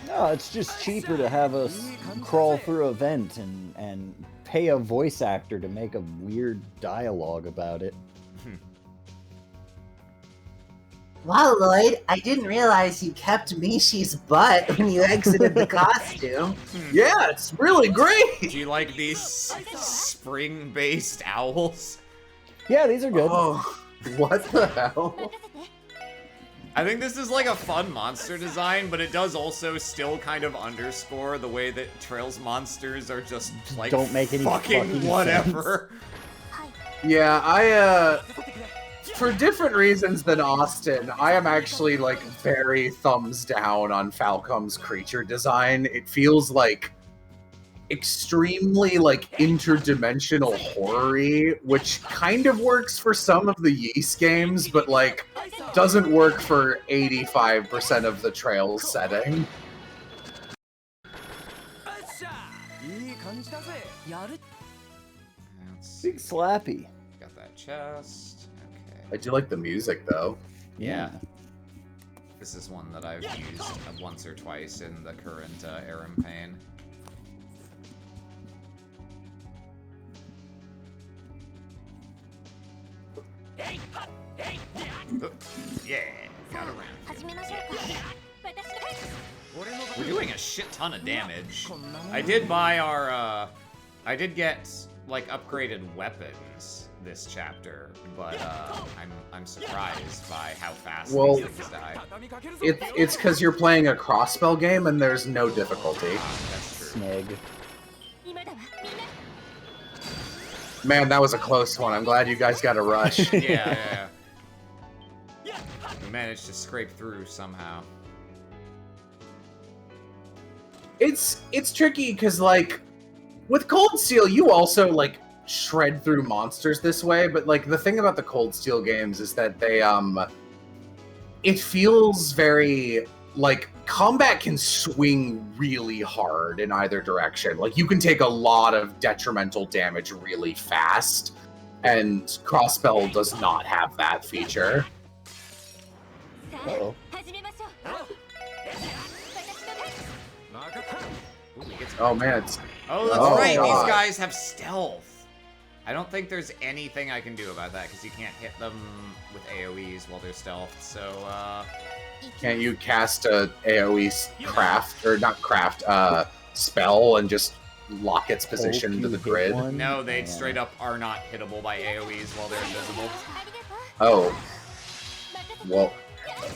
No, it's just cheaper to have us crawl through a vent and pay a voice actor to make a weird dialogue about it. Wow, Lloyd, I didn't realize you kept Mishi's butt when you exited the costume. Yeah, it's really great! Do you like these spring-based owls? Yeah, these are good. Oh, what the hell? I think this is like a fun monster design, but it does also still kind of underscore the way that Trails monsters are just like don't make any fucking whatever. Yeah, for different reasons than Austin, I am actually like very thumbs down on Falcom's creature design. It feels like extremely like interdimensional horror-y, which kind of works for some of the Yeast games, but like doesn't work for 85% of the Trails setting. Big slappy. Got that chest. Okay. I do like the music though. Yeah. This is one that I've used once or twice in the current Aram Pain. Yeah, got around. We're doing a shit ton of damage. I did buy our, I did get, like, upgraded weapons this chapter, but, I'm surprised by how fast Well, these things die. It's because you're playing a cross-spell game and there's no difficulty. That's true. Snag. Man, that was a close one. I'm glad you guys got a rush. Yeah. We managed to scrape through somehow. It's tricky because, like, with Cold Steel, you also, like, shred through monsters this way, but, like, the thing about the Cold Steel games is that they, it feels very, like, combat can swing really hard in either direction. Like, you can take a lot of detrimental damage really fast, and Crossspell does not have that feature. Uh-oh. Oh, man, it's... Oh, that's Oh, right. God. These guys have stealth. I don't think there's anything I can do about that because you can't hit them with AoEs while they're stealthed. So, Can't you cast a AoE craft, or not craft, spell and just lock its position Hope to you the hit grid? one. no, they Yeah. straight up are not hittable by AoEs while they're invisible. Oh. Well,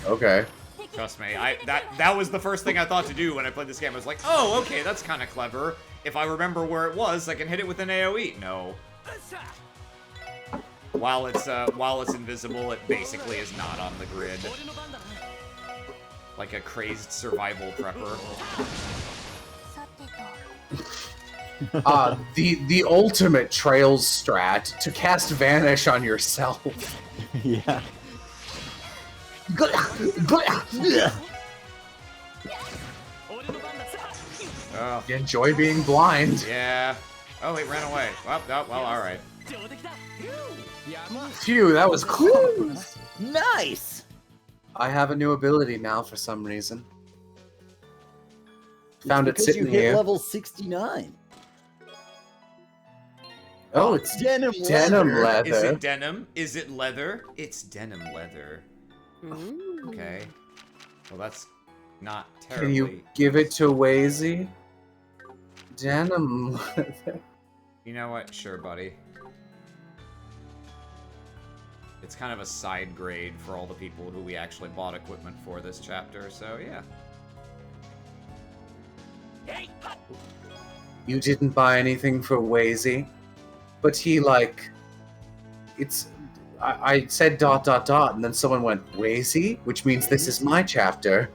okay. Trust me, that was the first thing I thought to do when I played this game. I was like, oh, okay, that's kind of clever. If I remember where it was, I can hit it with an AoE. No. While it's invisible, it basically is not on the grid. Like a crazed survival prepper. The ultimate Trails strat, to cast Vanish on yourself. Yeah. Oh, Enjoy being blind. yeah. Oh, it ran away. Well, alright. Phew, that was close. Nice. I have a new ability now for some reason. Found it Because sitting you hit here. level 69. Oh, it's Denim denim leather. Is it denim? Is it leather? It's denim leather. Ooh. Okay. Well, that's not terribly... Can you give it to Wazy? Denim leather. You know what? Sure, buddy. It's kind of a side grade for all the people who we actually bought equipment for this chapter, so yeah. You didn't buy anything for Wazy, but he, like, it's... I said ... and then someone went, Wazy? Which means this is my chapter.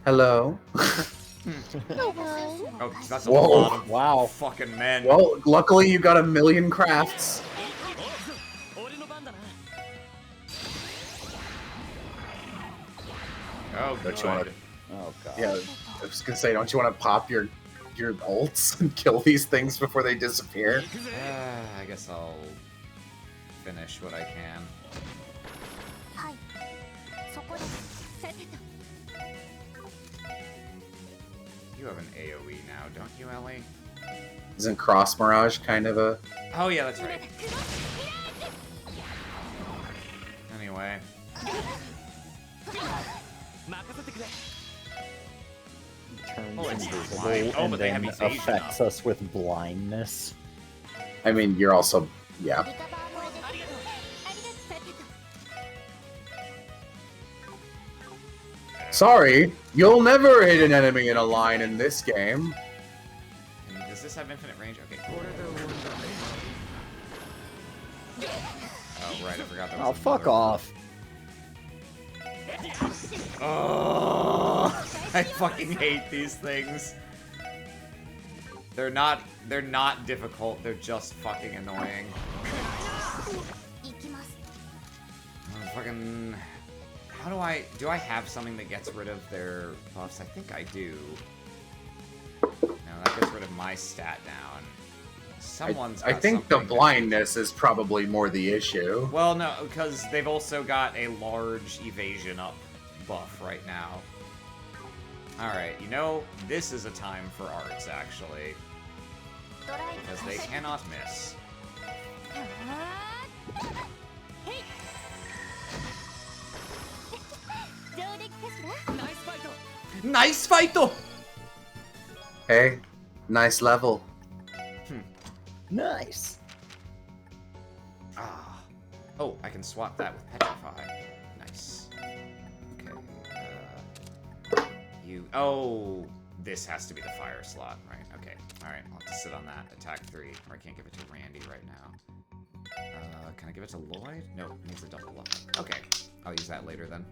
Hello? Oh, that's a Whoa. lot of Wow. fucking men. Well, luckily you got 1,000,000 crafts. Oh, Don't you wanna- good. Oh god. Yeah, I was gonna say, don't you want to pop your ults and kill these things before they disappear? I guess I'll finish what I can. You have an AoE now, don't you, Ellie? Isn't Cross Mirage kind of a... Oh yeah, that's right. Anyway. Turns Oh, it's invisible blind. Oh, and but they have then evasion affects up. us with blindness. I mean, you're also... yeah. Sorry, you'll never hit an enemy in a line in this game. And does this have infinite range? Okay. Oh, right, I forgot that was Oh, another fuck one. off. Oh, I fucking hate these things. They're not difficult, they're just fucking annoying. Fucking... How do I have something that gets rid of their buffs? I think I do. No, that gets rid of my stat down. Someone's I got think the something that- blindness is probably more the issue. Well, no, because they've also got a large evasion up buff right now. Alright, you know, this is a time for arts, actually. Because they cannot miss. Nice fight though. Hey, nice level. Nice. Ah. Oh, I can swap that with Petrify. Nice. Okay. Oh, this has to be the fire slot, right? Okay. All right. I'll have to sit on that. Attack 3. Or I can't give it to Randy right now. Can I give it to Lloyd? No, it needs a double lock. Okay. I'll use that later then.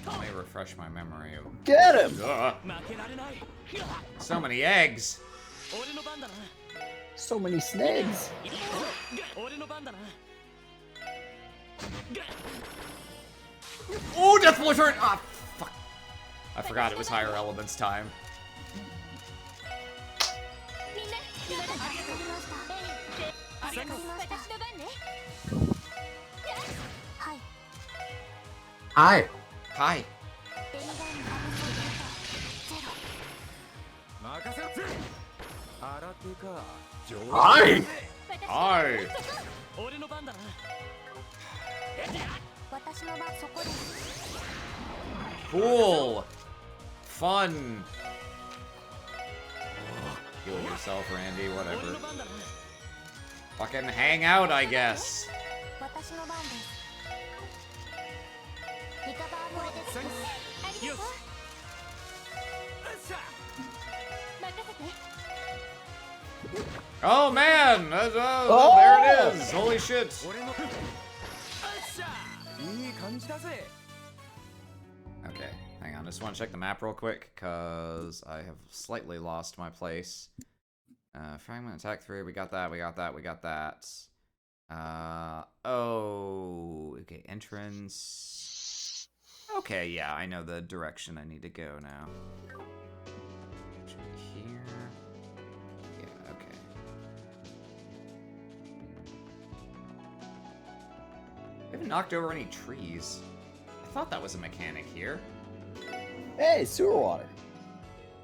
Let me refresh my memory of... Get him! So many eggs! So many snags. Oh, Death Blow turn! Ah, fuck. I forgot it was higher elements time. Hi. Hi. Hi. Hi. Cool. Fun. Heal yourself, Randy, whatever. Fucking hang out, I guess. Oh man! There it is! Holy shit! Okay, hang on. Just want to check the map real quick, because I have slightly lost my place. Fragment, attack 3, we got that, we got that, we got that. Oh, okay, entrance. Okay, yeah, I know the direction I need to go now. Should be here. Yeah, okay. I haven't knocked over any trees. I thought that was a mechanic here. Hey, sewer water.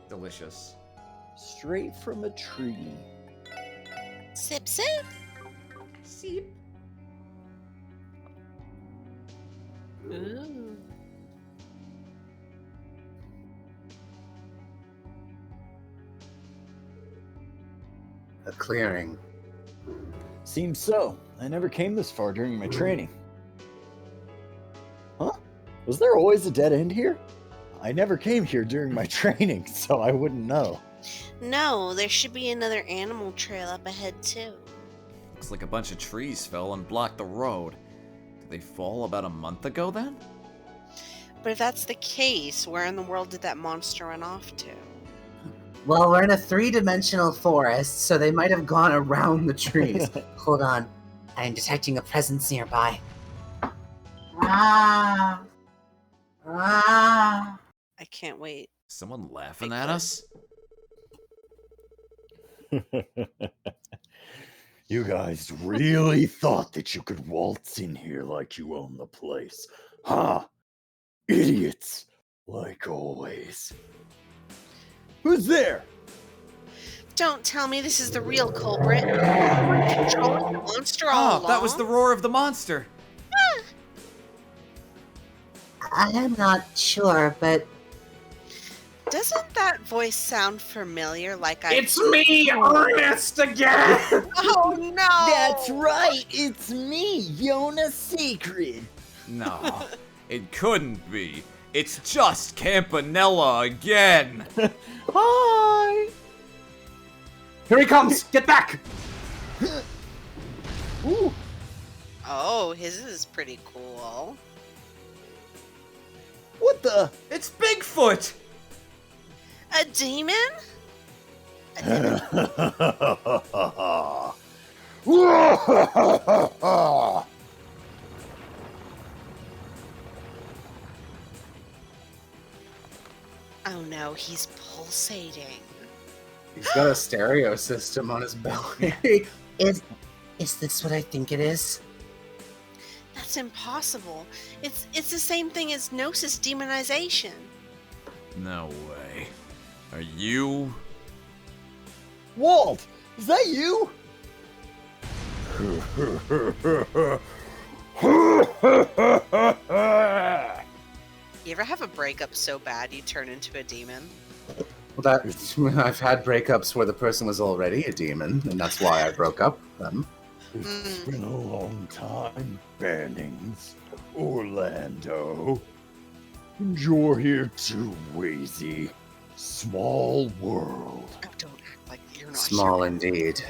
Delicious. Straight from a tree. Sip, sip. Seep. Ooh. A clearing. Seems so. I never came this far during my training. Huh? Was there always a dead end here? I never came here during my training, so I wouldn't know. No, there should be another animal trail up ahead, too. Looks like a bunch of trees fell and blocked the road. Did they fall about a month ago then? But if that's the case, where in the world did that monster run off to? Well, we're in a 3-dimensional forest, so they might have gone around the trees. Hold on. I'm detecting a presence nearby. Ah! Ah! I can't wait. Someone laughing at us? You guys really thought that you could waltz in here like you own the place. Huh? Idiots. Like always. Who's there? Don't tell me this is the real culprit. We're controlling the monster all along. That was the roar of the monster. I'm not sure, but Doesn't that voice sound familiar? Like I. It's me, Ernest, again! Oh no! That's right, it's me, Yona Sacred. No, it couldn't be. It's just Campanella again. Hi! Here he comes! Get back! Ooh. Oh, his is pretty cool. What the? It's Bigfoot. A demon? Oh no, he's pulsating. He's got a stereo system on his belly. is this what I think it is? That's impossible. It's the same thing as Gnosis demonization. No way. Are you? Walt, is that you? You ever have a breakup so bad you turn into a demon? Well, I've had breakups where the person was already a demon, and that's why I broke up with them. It's been a long time, Bannings. Orlando. And you're here too, Wazy. Small world. Oh, don't act like you're not Small here. indeed.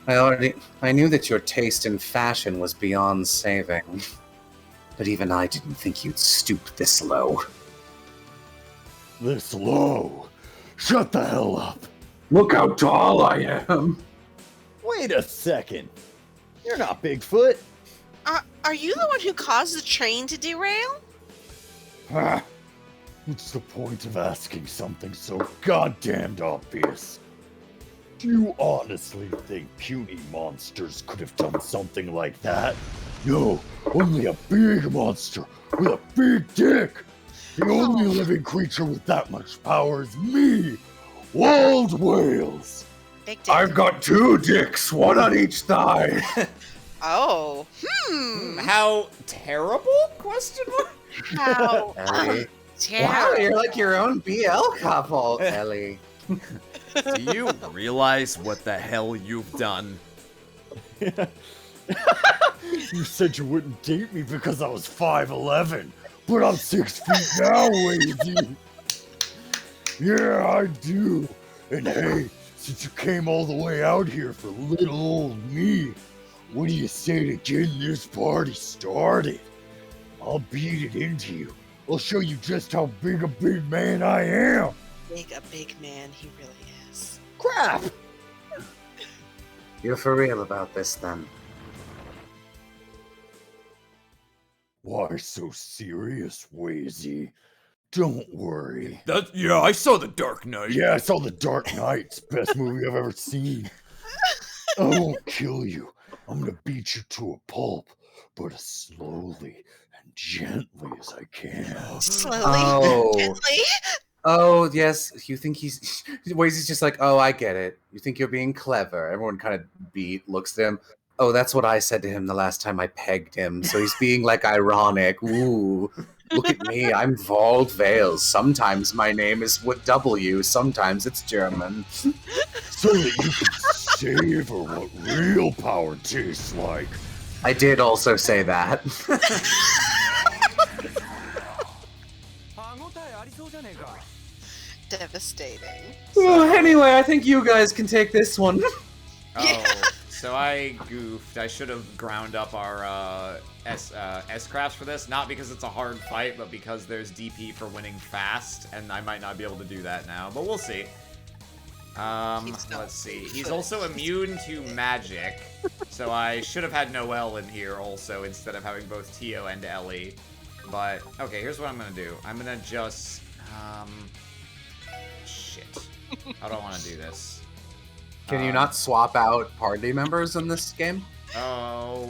I knew that your taste in fashion was beyond saving. But even I didn't think you'd stoop this low. This low. Shut the hell up. Look how tall I am. Wait a second. You're not Bigfoot. Are you the one who caused the train to derail? Ah, what's the point of asking something so goddamned obvious? Do you honestly think puny monsters could have done something like that? No, only a big monster with a big dick. The only living creature with that much power is me, Wild Wales. Big dick. I've got 2 dicks, one on each thigh. Oh. How terrible? Question mark? How Ellie. Wow, terrible. you're like your own BL couple, Ellie. Do you realize what the hell you've done? You said you wouldn't date me because I was 5'11", but I'm 6 feet now, Wazy. Yeah, I do. And hey, since you came all the way out here for little old me, what do you say to getting this party started? I'll beat it into you. I'll show you just how big a big man I am. A big man he really is. Crap! You're for real about this, then? Why so serious, Wazy? Don't worry. Yeah, I saw The Dark Knight. Yeah, I saw The Dark Knight. It's the best movie I've ever seen. I won't kill you. I'm gonna beat you to a pulp, but as slowly and gently as I can. Slowly. Oh. Gently. Oh, yes. You think he's... Wazy's just like, oh, I get it. You think you're being clever. Everyone kind of looks at him. Oh, that's what I said to him the last time I pegged him. So he's being, like, ironic. Ooh, look at me. I'm Wald Vales. Sometimes my name is with W. Sometimes it's German. So that you can savor what real power tastes like. I did also say that. Devastating. Well, anyway, I think you guys can take this one. Oh, so I goofed. I should have ground up our S-crafts for this, not because it's a hard fight, but because there's DP for winning fast, and I might not be able to do that now, but we'll see. Let's see. He's also immune to magic, so I should have had Noelle in here also instead of having both Tio and Ellie. But, okay, here's what I'm gonna do. I'm gonna just, shit. How do I want to do this? Can you not swap out party members in this game? Oh,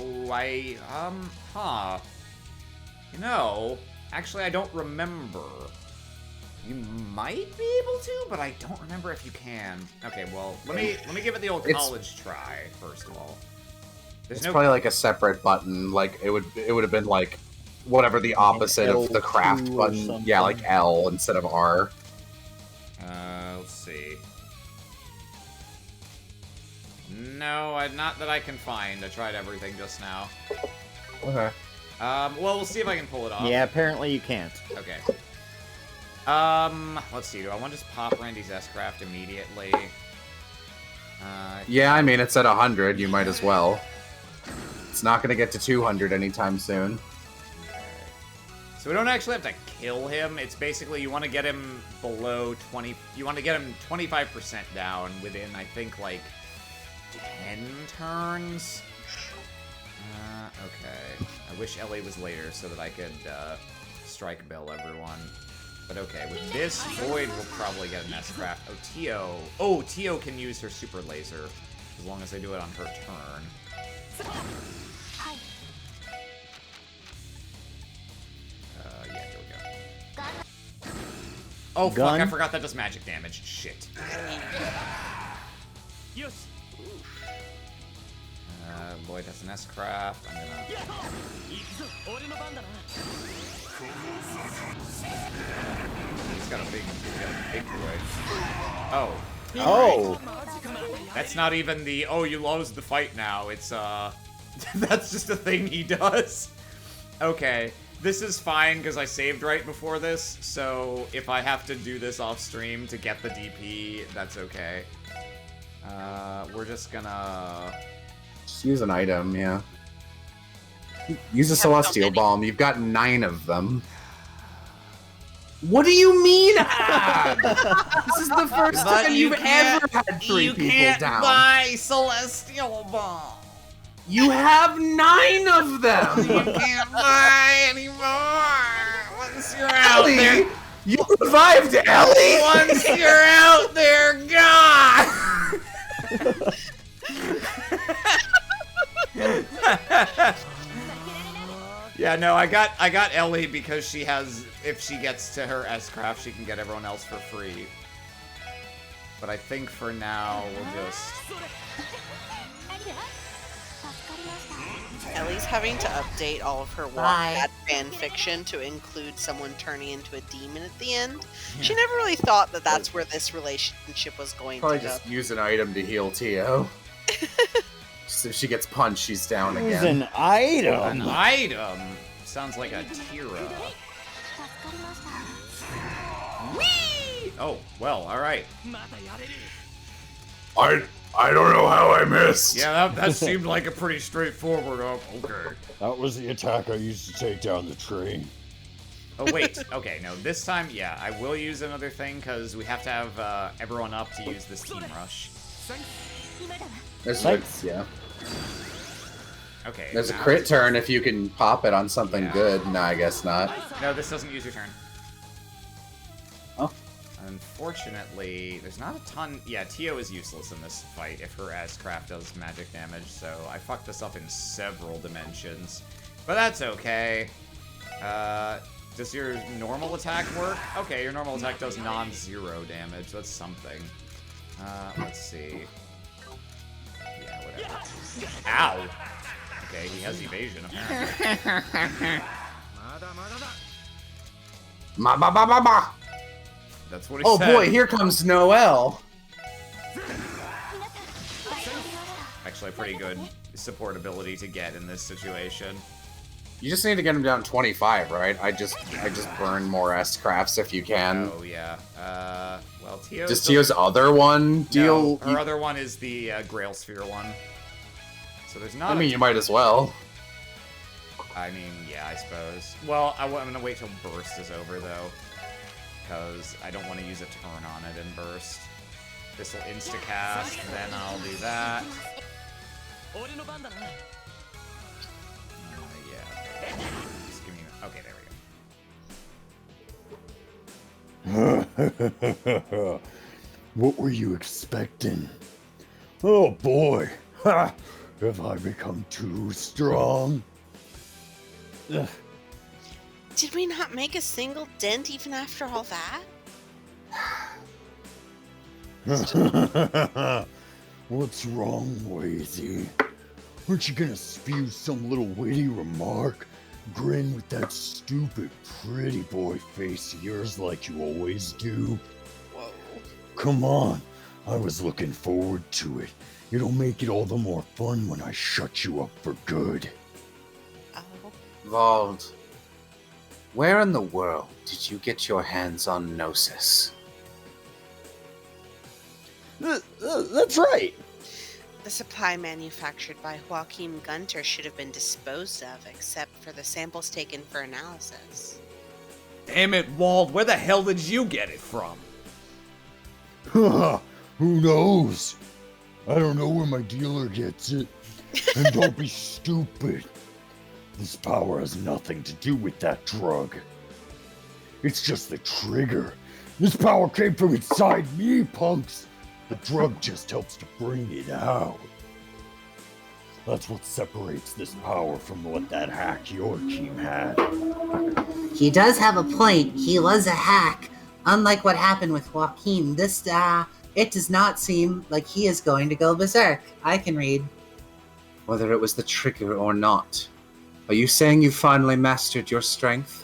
You know, actually I don't remember. You might be able to, but I don't remember if you can. Okay, well, let me give it the old college try first of all. It's probably like a separate button. Like it would have been like whatever the opposite of the craft L2 or button. something. Yeah, like L instead of R. Let's see. No, not that I can find. I tried everything just now. Okay. Well, we'll see if I can pull it off. Yeah, apparently you can't. Okay. Let's see. Do I want to just pop Randy's S-Craft immediately? Yeah, I mean it's at 100. You might as well. It's not gonna get to 200 anytime soon. So we don't actually have to kill him. It's basically you want to get him below 20. You want to get him 25% down within, I think, like 10 turns. Okay. I wish Ellie was later so that I could strike Bill everyone. But okay, with this, Void will probably get an S-Craft. Oh, Tio. Oh, Tio can use her super laser as long as I do it on her turn. Yeah, here we go. Oh, Gun? fuck, I forgot that does magic damage. Shit. Lloyd has an S-craft. I'm gonna... He's got a big boy. Oh. Oh! That's not even the, oh, you lost the fight now. It's, that's just a thing he does. Okay. This is fine, because I saved right before this, so if I have to do this off-stream to get the DP, that's okay. We're just gonna... Just use an item, yeah. Use a Celestial Bomb. You've got 9 of them. What do you mean, Ad? This is the first time you've ever had 3 people down. You can't buy Celestial Bomb. You have 9 of them! You can't buy anymore! Once you're out there... You revived Ellie! Once you're out there, God! Yeah, no, I got Ellie because she has... If she gets to her S-craft, she can get everyone else for free. But I think for now, we'll just... Ellie's having to update all of her Wombat fan fiction to include someone turning into a demon at the end. Yeah. She never really thought that that's where this relationship was going Probably to go. Just use an item to heal Tio. Just if she gets punched, she's down again. Use an item? An item? Sounds like a Tira. Whee! Oh, well, alright. I don't know how I missed. Yeah, that seemed like a pretty straightforward, okay. That was the attack I used to take down the train. Oh, wait. Okay, no, this time, yeah, I will use another thing, because we have to have everyone up to use this team rush. There's yeah. Okay. There's a crit turn if you can pop it on something good. No, I guess not. No, this doesn't use your turn. Oh. Unfortunately, there's not a ton... Yeah, Tio is useless in this fight if her S-craft does magic damage, so I fucked this up in several dimensions. But that's okay. Does your normal attack work? Okay, your normal attack does non-zero damage. That's something. Let's see. Yeah, whatever. Ow! Okay, he has evasion, apparently. That's what he said. Oh boy, here comes Noelle. Actually, a pretty good support ability to get in this situation. You just need to get him down 25, right? I just burn more S-crafts if you can. Oh yeah. Well, Tio's... Does Tio's other one deal? No, her other one is the Grail Sphere one. So there's not... I mean, you might as well. I mean, yeah, I suppose. Well, I'm gonna wait till Burst is over, though. Because I don't want to use a turn on it in Burst. This will insta-cast, then I'll do that. Yeah. Just give me... Okay, there we go. What were you expecting? Oh boy! Ha! Have I become too strong? Ugh. Did we not make a single dent even after all that? What's wrong, Wazy? Aren't you gonna spew some little witty remark? Grin with that stupid pretty boy face of yours like you always do? Whoa. Come on, I was looking forward to it. It'll make it all the more fun when I shut you up for good. Oh. Vald, where in the world did you get your hands on Gnosis? That's right. The supply manufactured by Joachim Gunter should have been disposed of, except for the samples taken for analysis. Damn it, Wald, where the hell did you get it from? Who knows? I don't know where my dealer gets it. And don't be stupid. This power has nothing to do with that drug. It's just the trigger. This power came from inside me, punks. The drug just helps to bring it out. That's what separates this power from what that hack Joachim had. He does have a point. He was a hack. Unlike what happened with Joaquin, it does not seem like he is going to go berserk. I can read. whether it was the trigger or not. Are you saying you finally mastered your strength?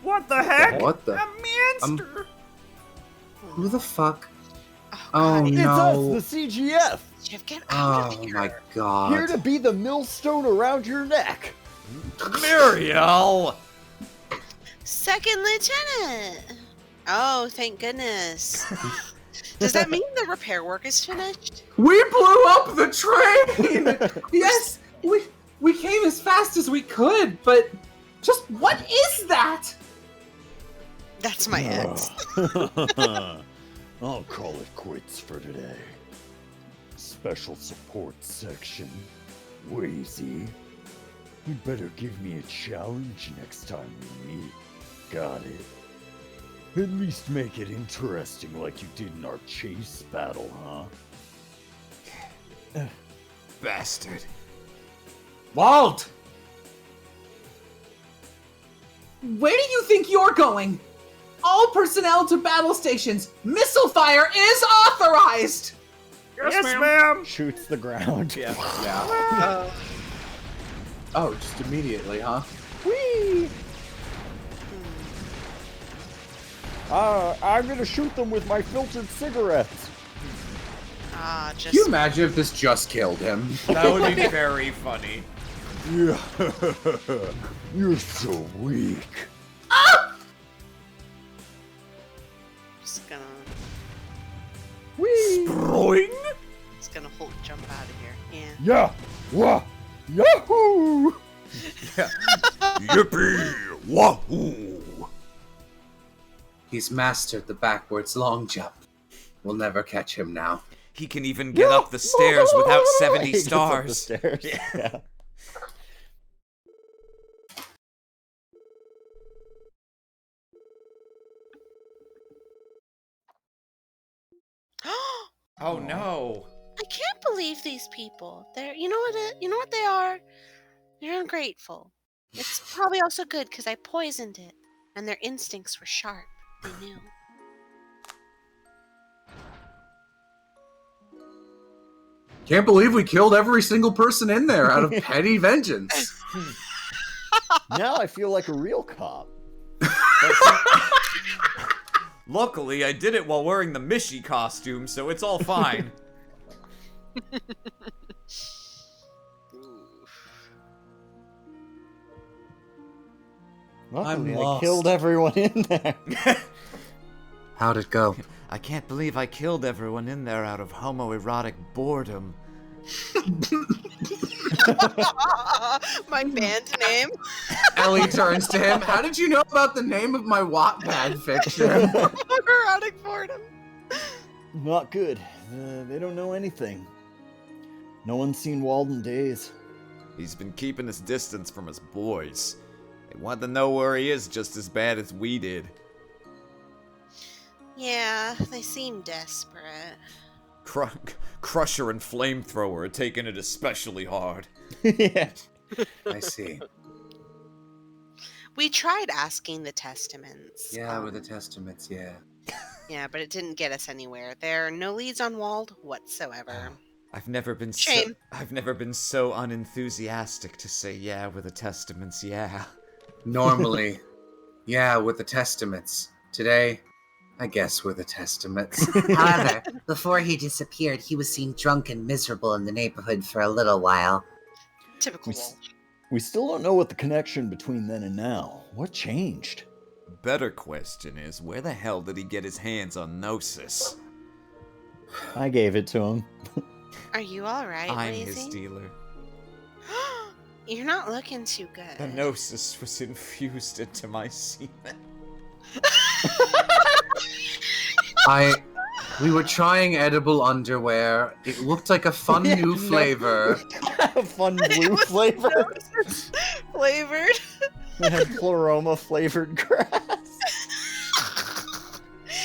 What the heck? What the? A monster! Who the fuck? Oh, Oh God, It's no. us, the CGF! Jeff, get out Oh of here. my Here god. to be the millstone around your neck! Muriel! Second lieutenant. Oh, thank goodness. Does that mean the repair work is finished? We blew up the train! Yes, we came as fast as we could, but just what is that? That's my ex. I'll call it quits for today. Special support section. Wheezy. You better give me a challenge next time we meet. Got it. At least make it interesting like you did in our chase battle, huh? Bastard. Walt! Where do you think you're going? All personnel to battle stations. Missile fire is authorized! Yes, ma'am. Shoots the ground. Yeah. Yeah. Oh, just immediately, huh? Whee! I'm gonna shoot them with my filtered cigarettes. Ah, Can just you imagine if this just killed him? That would be very funny. Yeah. You're so weak. just gonna Whee! Broing? Hulk jump out of here. Yeah. Yeah. Wah. Yahoo! Yippee! Wahoo! He's mastered the backwards long jump. We'll never catch him now. He can even get up the stairs without 70 He gets up the stars. stairs. Yeah. Oh no. I can't believe these people. You know what they are? They're ungrateful. It's probably also good because I poisoned it, and their instincts were sharp. They knew. Can't believe we killed every single person in there out of petty vengeance. Now I feel like a real cop. Luckily, I did it while wearing the Mishi costume, so it's all fine. Luckily, I lost. killed everyone in there. How'd it go? I can't believe I killed everyone in there out of homoerotic boredom. My band name. Ellie turns to him. How did you know about the name of my Wattpad fiction? Erotic boredom. Not good. They don't know anything. No one's seen Walden days. He's been keeping his distance from his boys. They want to know where he is just as bad as we did. Yeah, they seem desperate. Crusher and Flamethrower are taking it especially hard. Yeah. I see. We tried asking the Testaments. Yeah, with the Testaments, yeah. Yeah, but it didn't get us anywhere. There are no leads on Wald whatsoever. I've never been Shame. I've never been so unenthusiastic to say yeah with the Testaments, yeah. Normally, yeah, with the Testaments. Today, I guess with the Testaments. However, before he disappeared, he was seen drunk and miserable in the neighborhood for a little while. Typical We, Walt. we still don't know what the connection between then and now. What changed? Better question is, where the hell did he get his hands on Gnosis? I gave it to him. Are you alright, I'm Lazy? his dealer. You're not looking too good. The Gnosis was infused into my semen. We were trying edible underwear. It looked like a fun new flavor. A fun blue flavor. Flavored. It had Pluroma flavored grass.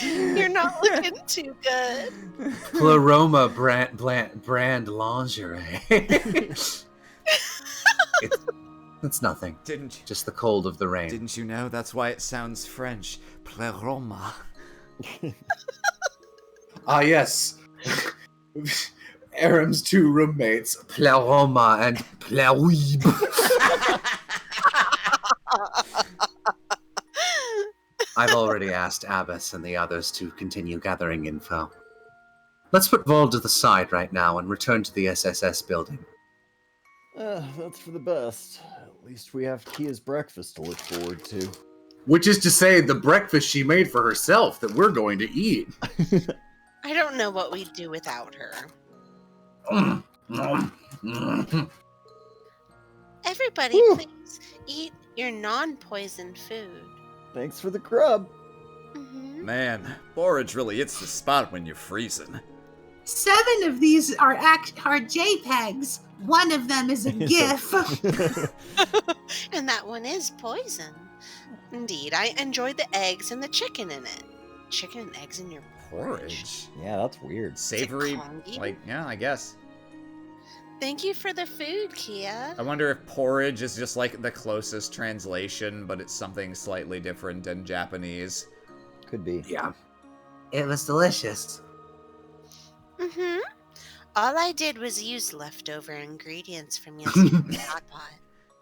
You're not looking too good. Pleroma brand lingerie. It's nothing. Didn't you? Just the cold of the rain. Didn't you know? That's why it sounds French. Pleroma. Ah, yes. Aram's two roommates, Pleroma and Pleweeb. I've already asked Abbas and the others to continue gathering info. Let's put Vol to the side right now and return to the SSS building. That's for the best. At least we have Kia's breakfast to look forward to. Which is to say, the breakfast she made for herself that we're going to eat. I don't know what we'd do without her. Everybody, please eat your non-poisoned food. Thanks for the grub. Mm-hmm. Man, porridge really hits the spot when you're freezing. 7 of these are JPEGs. One of them is a GIF. And that one is poison. Indeed, I enjoyed the eggs and the chicken in it. Chicken and eggs in your porridge? Yeah, that's weird. Savory, Congy? like, yeah, I guess. Thank you for the food, Kia. I wonder if porridge is just like the closest translation, but it's something slightly different in Japanese. Could be. Yeah. It was delicious. Mm-hmm. All I did was use leftover ingredients from yesterday's hot pot.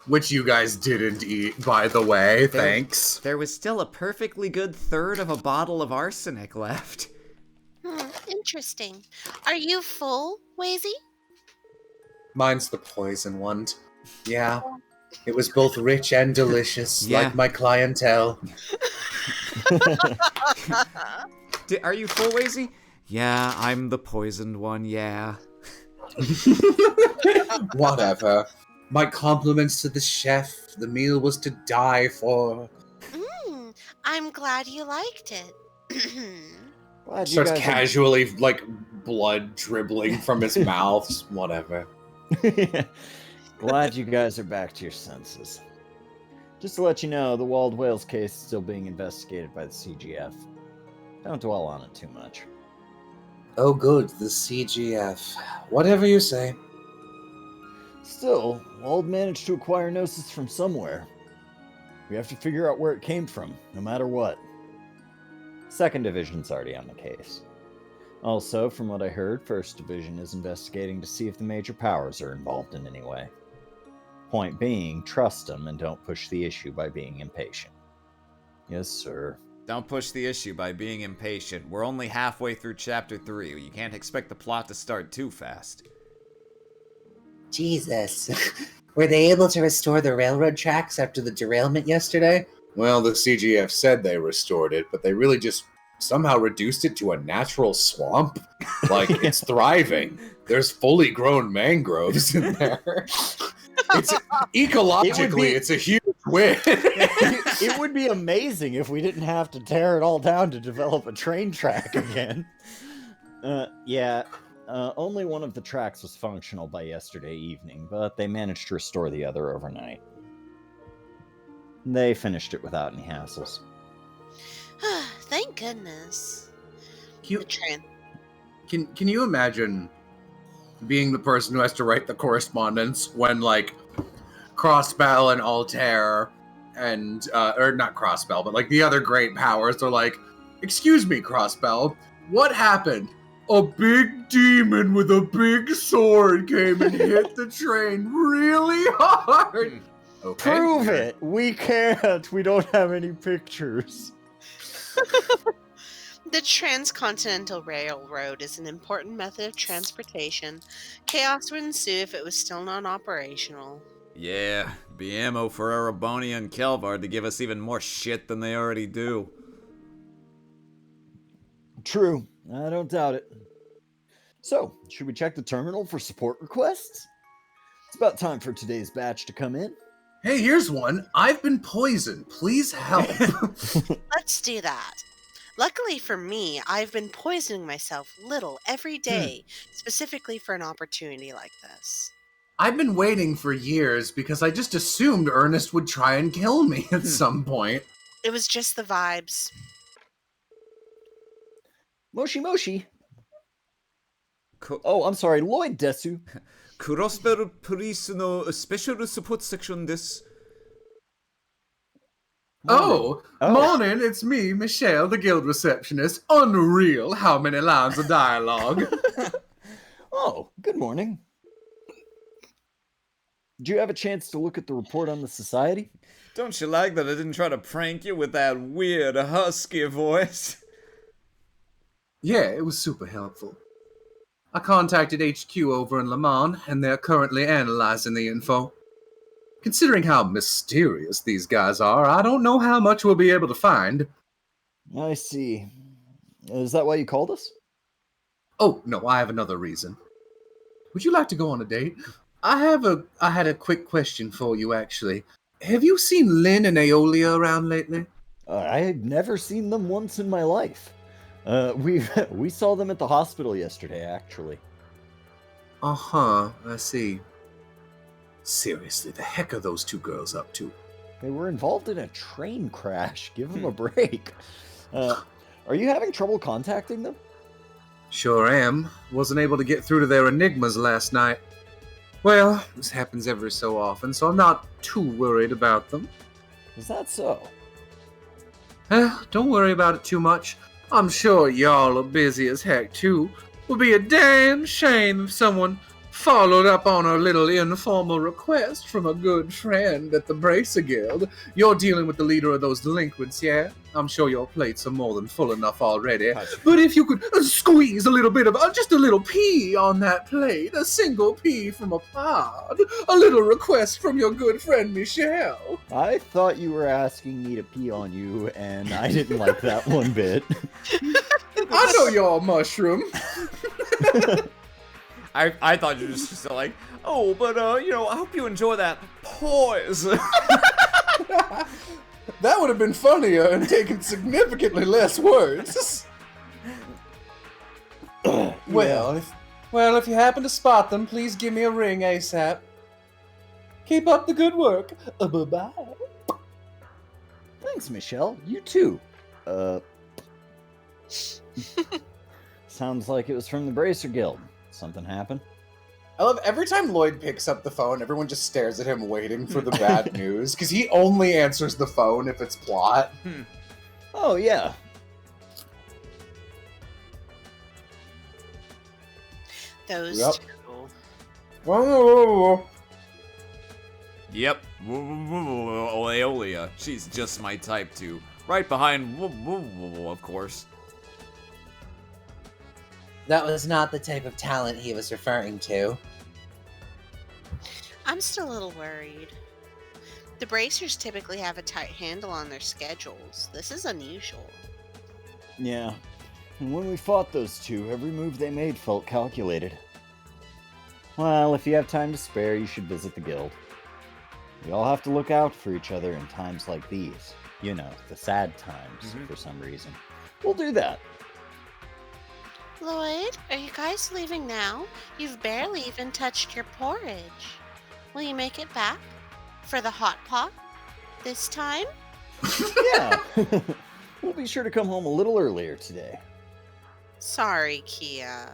Which you guys didn't eat, by the way. Thanks. There was still a perfectly good third of a bottle of arsenic left. Interesting. Are you full, Wazy? Mine's the poison one. Yeah. It was both rich and delicious, Yeah. like my clientele. Are you full, Wazy? Yeah, I'm the poisoned one, yeah. Whatever. My compliments to the chef. The meal was to die for. I'm glad you liked it. Glad you Starts guys casually, like, blood dribbling from his mouth. Whatever. Glad you guys are back to your senses. Just to let you know, the Wild Whales case is still being investigated by the CGF. Don't dwell on it too much. Oh, good. The CGF. Whatever you say. Still, Wald managed to acquire Gnosis from somewhere. We have to figure out where it came from, no matter what. 2nd Division's already on the case. Also, from what I heard, 1st Division is investigating to see if the major powers are involved in any way. Point being, trust them and don't push the issue by being impatient. Yes, sir. Don't push the issue by being impatient. We're only halfway through Chapter 3. You can't expect the plot to start too fast. Jesus. Were they able to restore the railroad tracks after the derailment yesterday? Well, the CGF said they restored it, but they really just somehow reduced it to a natural swamp. Like, it's thriving. There's fully grown mangroves in there. It's ecologically, it's a huge win. It would be amazing if we didn't have to tear it all down to develop a train track again. Only one of the tracks was functional by yesterday evening, but they managed to restore the other overnight. They finished it without any hassles. Thank goodness. You- The train. Can you imagine being the person who has to write the correspondence when, like, Crossbell and Altair and, or not Crossbell, but, like, the other great powers are like, excuse me, Crossbell, what happened? A big demon with a big sword came and hit the train really hard. Okay. Prove it! We can't! We don't have any pictures. The Transcontinental Railroad is an important method of transportation. Chaos would ensue if it was still non-operational. Yeah, be ammo for Ereboni and Kelvar to give us even more shit than they already do. True. I don't doubt it. So, should we check the terminal for support requests? It's about time for today's batch to come in. Hey, here's one. I've been poisoned. Please help. Let's do that. Luckily for me, I've been poisoning myself little every day, specifically for an opportunity like this. I've been waiting for years because I just assumed Ernest would try and kill me at some point. It was just the vibes. Moshi Moshi. Oh, I'm sorry, Lloyd Desu. Crossbell Police no Special Support Section this. Oh, morning, it's me, Michelle, the guild receptionist. Unreal how many lines of dialogue. Oh, good morning. Did you have a chance to look at the report on the society? Don't you like that I didn't try to prank you with that weird husky voice? Yeah, it was super helpful. I contacted HQ over in Le Mans, and they're currently analyzing the info. Considering how mysterious these guys are, I don't know how much we'll be able to find. I see. Is that why you called us? Oh, no, I have another reason. Would you like to go on a date? I had a quick question for you, actually. Have you seen Lynn and Aeolia around lately? I've never seen them once in my life. We saw them at the hospital yesterday, actually. Uh-huh, I see. Seriously, the heck are those two girls up to? They were involved in a train crash. Give them a break. Are you having trouble contacting them? Sure am. Wasn't able to get through to their enigmas last night. Well, this happens every so often, so I'm not too worried about them. Is that so? Don't worry about it too much. I'm sure y'all are busy as heck, too. Would be a damn shame if someone followed up on a little informal request from a good friend at the Bracer Guild. You're dealing with the leader of those delinquents, yeah? I'm sure your plates are more than full enough already. But if you could squeeze a little bit of, just a little pea on that plate, a single pea from a pod, a little request from your good friend Michelle. I thought you were asking me to pee on you, and I didn't like that one bit. I know you're a mushroom. I thought you were just like, oh, but, I hope you enjoy that poison. That would have been funnier and taken significantly less words. Well, if you happen to spot them, please give me a ring ASAP. Keep up the good work. Bye-bye. Thanks, Michelle. You too. Sounds like it was from the Bracer Guild. Something happened? I love every time Lloyd picks up the phone, everyone just stares at him waiting for the bad news, because he only answers the phone if it's plot. Oh, yeah. Those Yep. two. Whoa. Yep. Aeolia. She's just my type too. Right behind, of course. That was not the type of talent he was referring to. I'm still a little worried. The Bracers typically have a tight handle on their schedules. This is unusual. Yeah. And when we fought those two, every move they made felt calculated. Well, if you have time to spare, you should visit the guild. We all have to look out for each other in times like these. You know, the sad times, for some reason. We'll do that. Lloyd, are you guys leaving now? You've barely even touched your porridge. Will you make it back? For the hot pot? This time? Yeah. We'll be sure to come home a little earlier today. Sorry, Kia.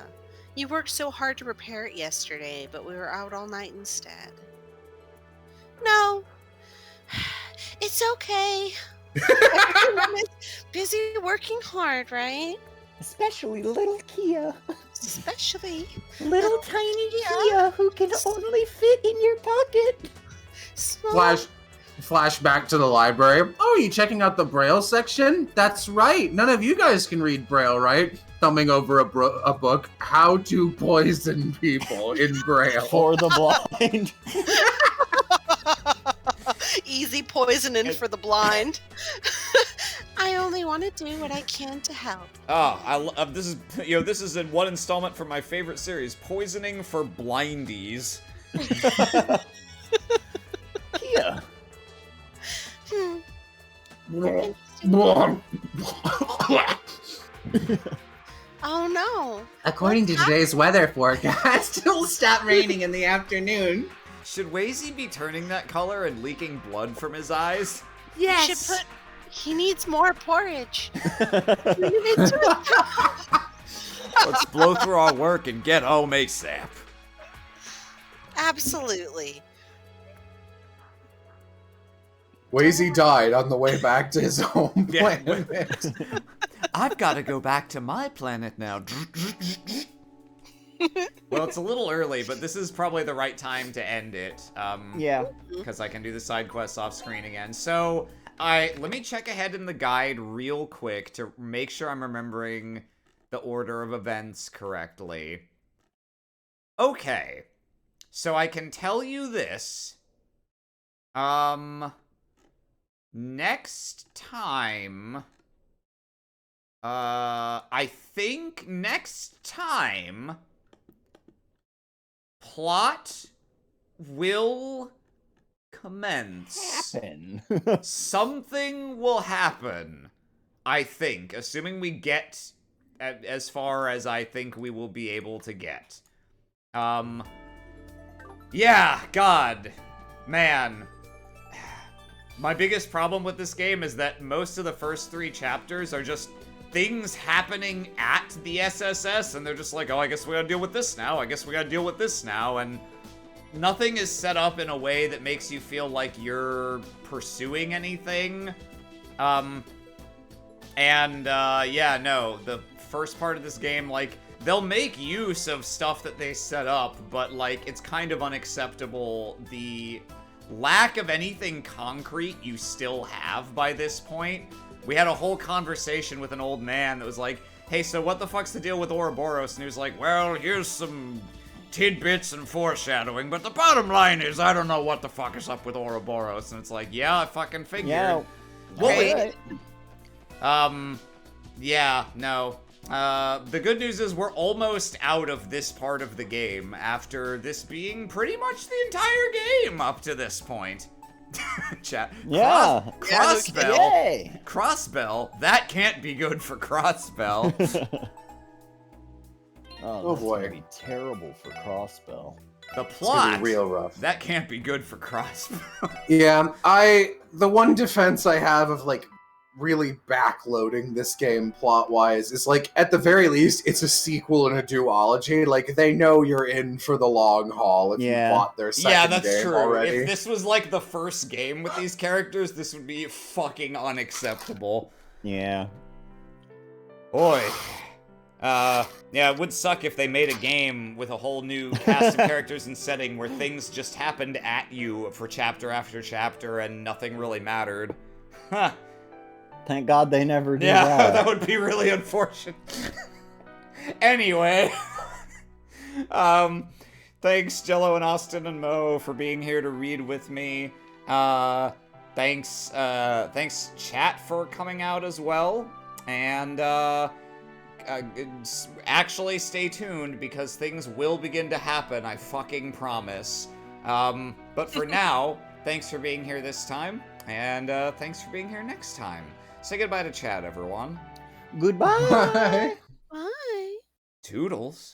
You worked so hard to repair it yesterday, but we were out all night instead. No. It's okay. Everyone is busy working hard, right? Especially little Kia. Especially Little tiny Kia who can only fit in your pocket. small. Flash back to the library. Oh, you checking out the Braille section? That's right. None of you guys can read Braille, right? Thumbing over a book, How to Poison People in Braille. For the blind. Easy poisoning for the blind. I only want to do what I can to help. This is in one installment from my favorite series, Poisoning for Blindies. Kia. Oh no. According to today's weather forecast, it'll stop raining in the afternoon. Should Wazy be turning that color and leaking blood from his eyes? Yes. He needs more porridge. Let's blow through our work and get home ASAP. Absolutely. Wazy died on the way back to his home planet. I've got to go back to my planet now. Well, it's a little early, but this is probably the right time to end it. Yeah. Because I can do the side quests off screen again. So, let me check ahead in the guide real quick to make sure I'm remembering the order of events correctly. Okay. So I can tell you this. Next time... I think next time... Plot will commence. Happen. Something will happen, I think, assuming we get as far as I think we will be able to get. Yeah, God, man. My biggest problem with this game is that most of the first 3 chapters are just things happening at the SSS, and they're just like, oh, I guess we gotta deal with this now, I guess we gotta deal with this now, and nothing is set up in a way that makes you feel like you're pursuing anything. Yeah, no, the first part of this game, like, they'll make use of stuff that they set up, but, like, it's kind of unacceptable the lack of anything concrete you still have by this point. We had a whole conversation with an old man that was like, hey, so what the fuck's the deal with Ouroboros? And he was like, well, here's some tidbits and foreshadowing, but the bottom line is I don't know what the fuck is up with Ouroboros. And it's like, yeah, I fucking figured. Yeah. Well, yeah, no. The good news is we're almost out of this part of the game after this being pretty much the entire game up to this point. Chat. Yeah. Crossbell. Yay. Crossbell. That can't be good for Crossbell. Oh, that's boy. gonna be terrible for Crossbell. The It's plot. gonna be real rough. That can't be good for Crossbell. Yeah, the one defense I have of like really backloading this game plot-wise is like, at the very least, it's a sequel and a duology. Like, they know you're in for the long haul if you plot their second Yeah, that's game true. already. If this was like the first game with these characters, this would be fucking unacceptable. Yeah. Boy. Yeah, it would suck if they made a game with a whole new cast of characters and setting where things just happened at you for chapter after chapter and nothing really mattered. Huh. Thank God they never did Yeah, that. that would be really unfortunate. Anyway. Thanks, Jello and Austin and Mo, for being here to read with me. Thanks, chat, for coming out as well. And, actually stay tuned, because things will begin to happen, I fucking promise. But for now, thanks for being here this time, and thanks for being here next time. Say goodbye to chat, everyone. Goodbye. Bye. Toodles.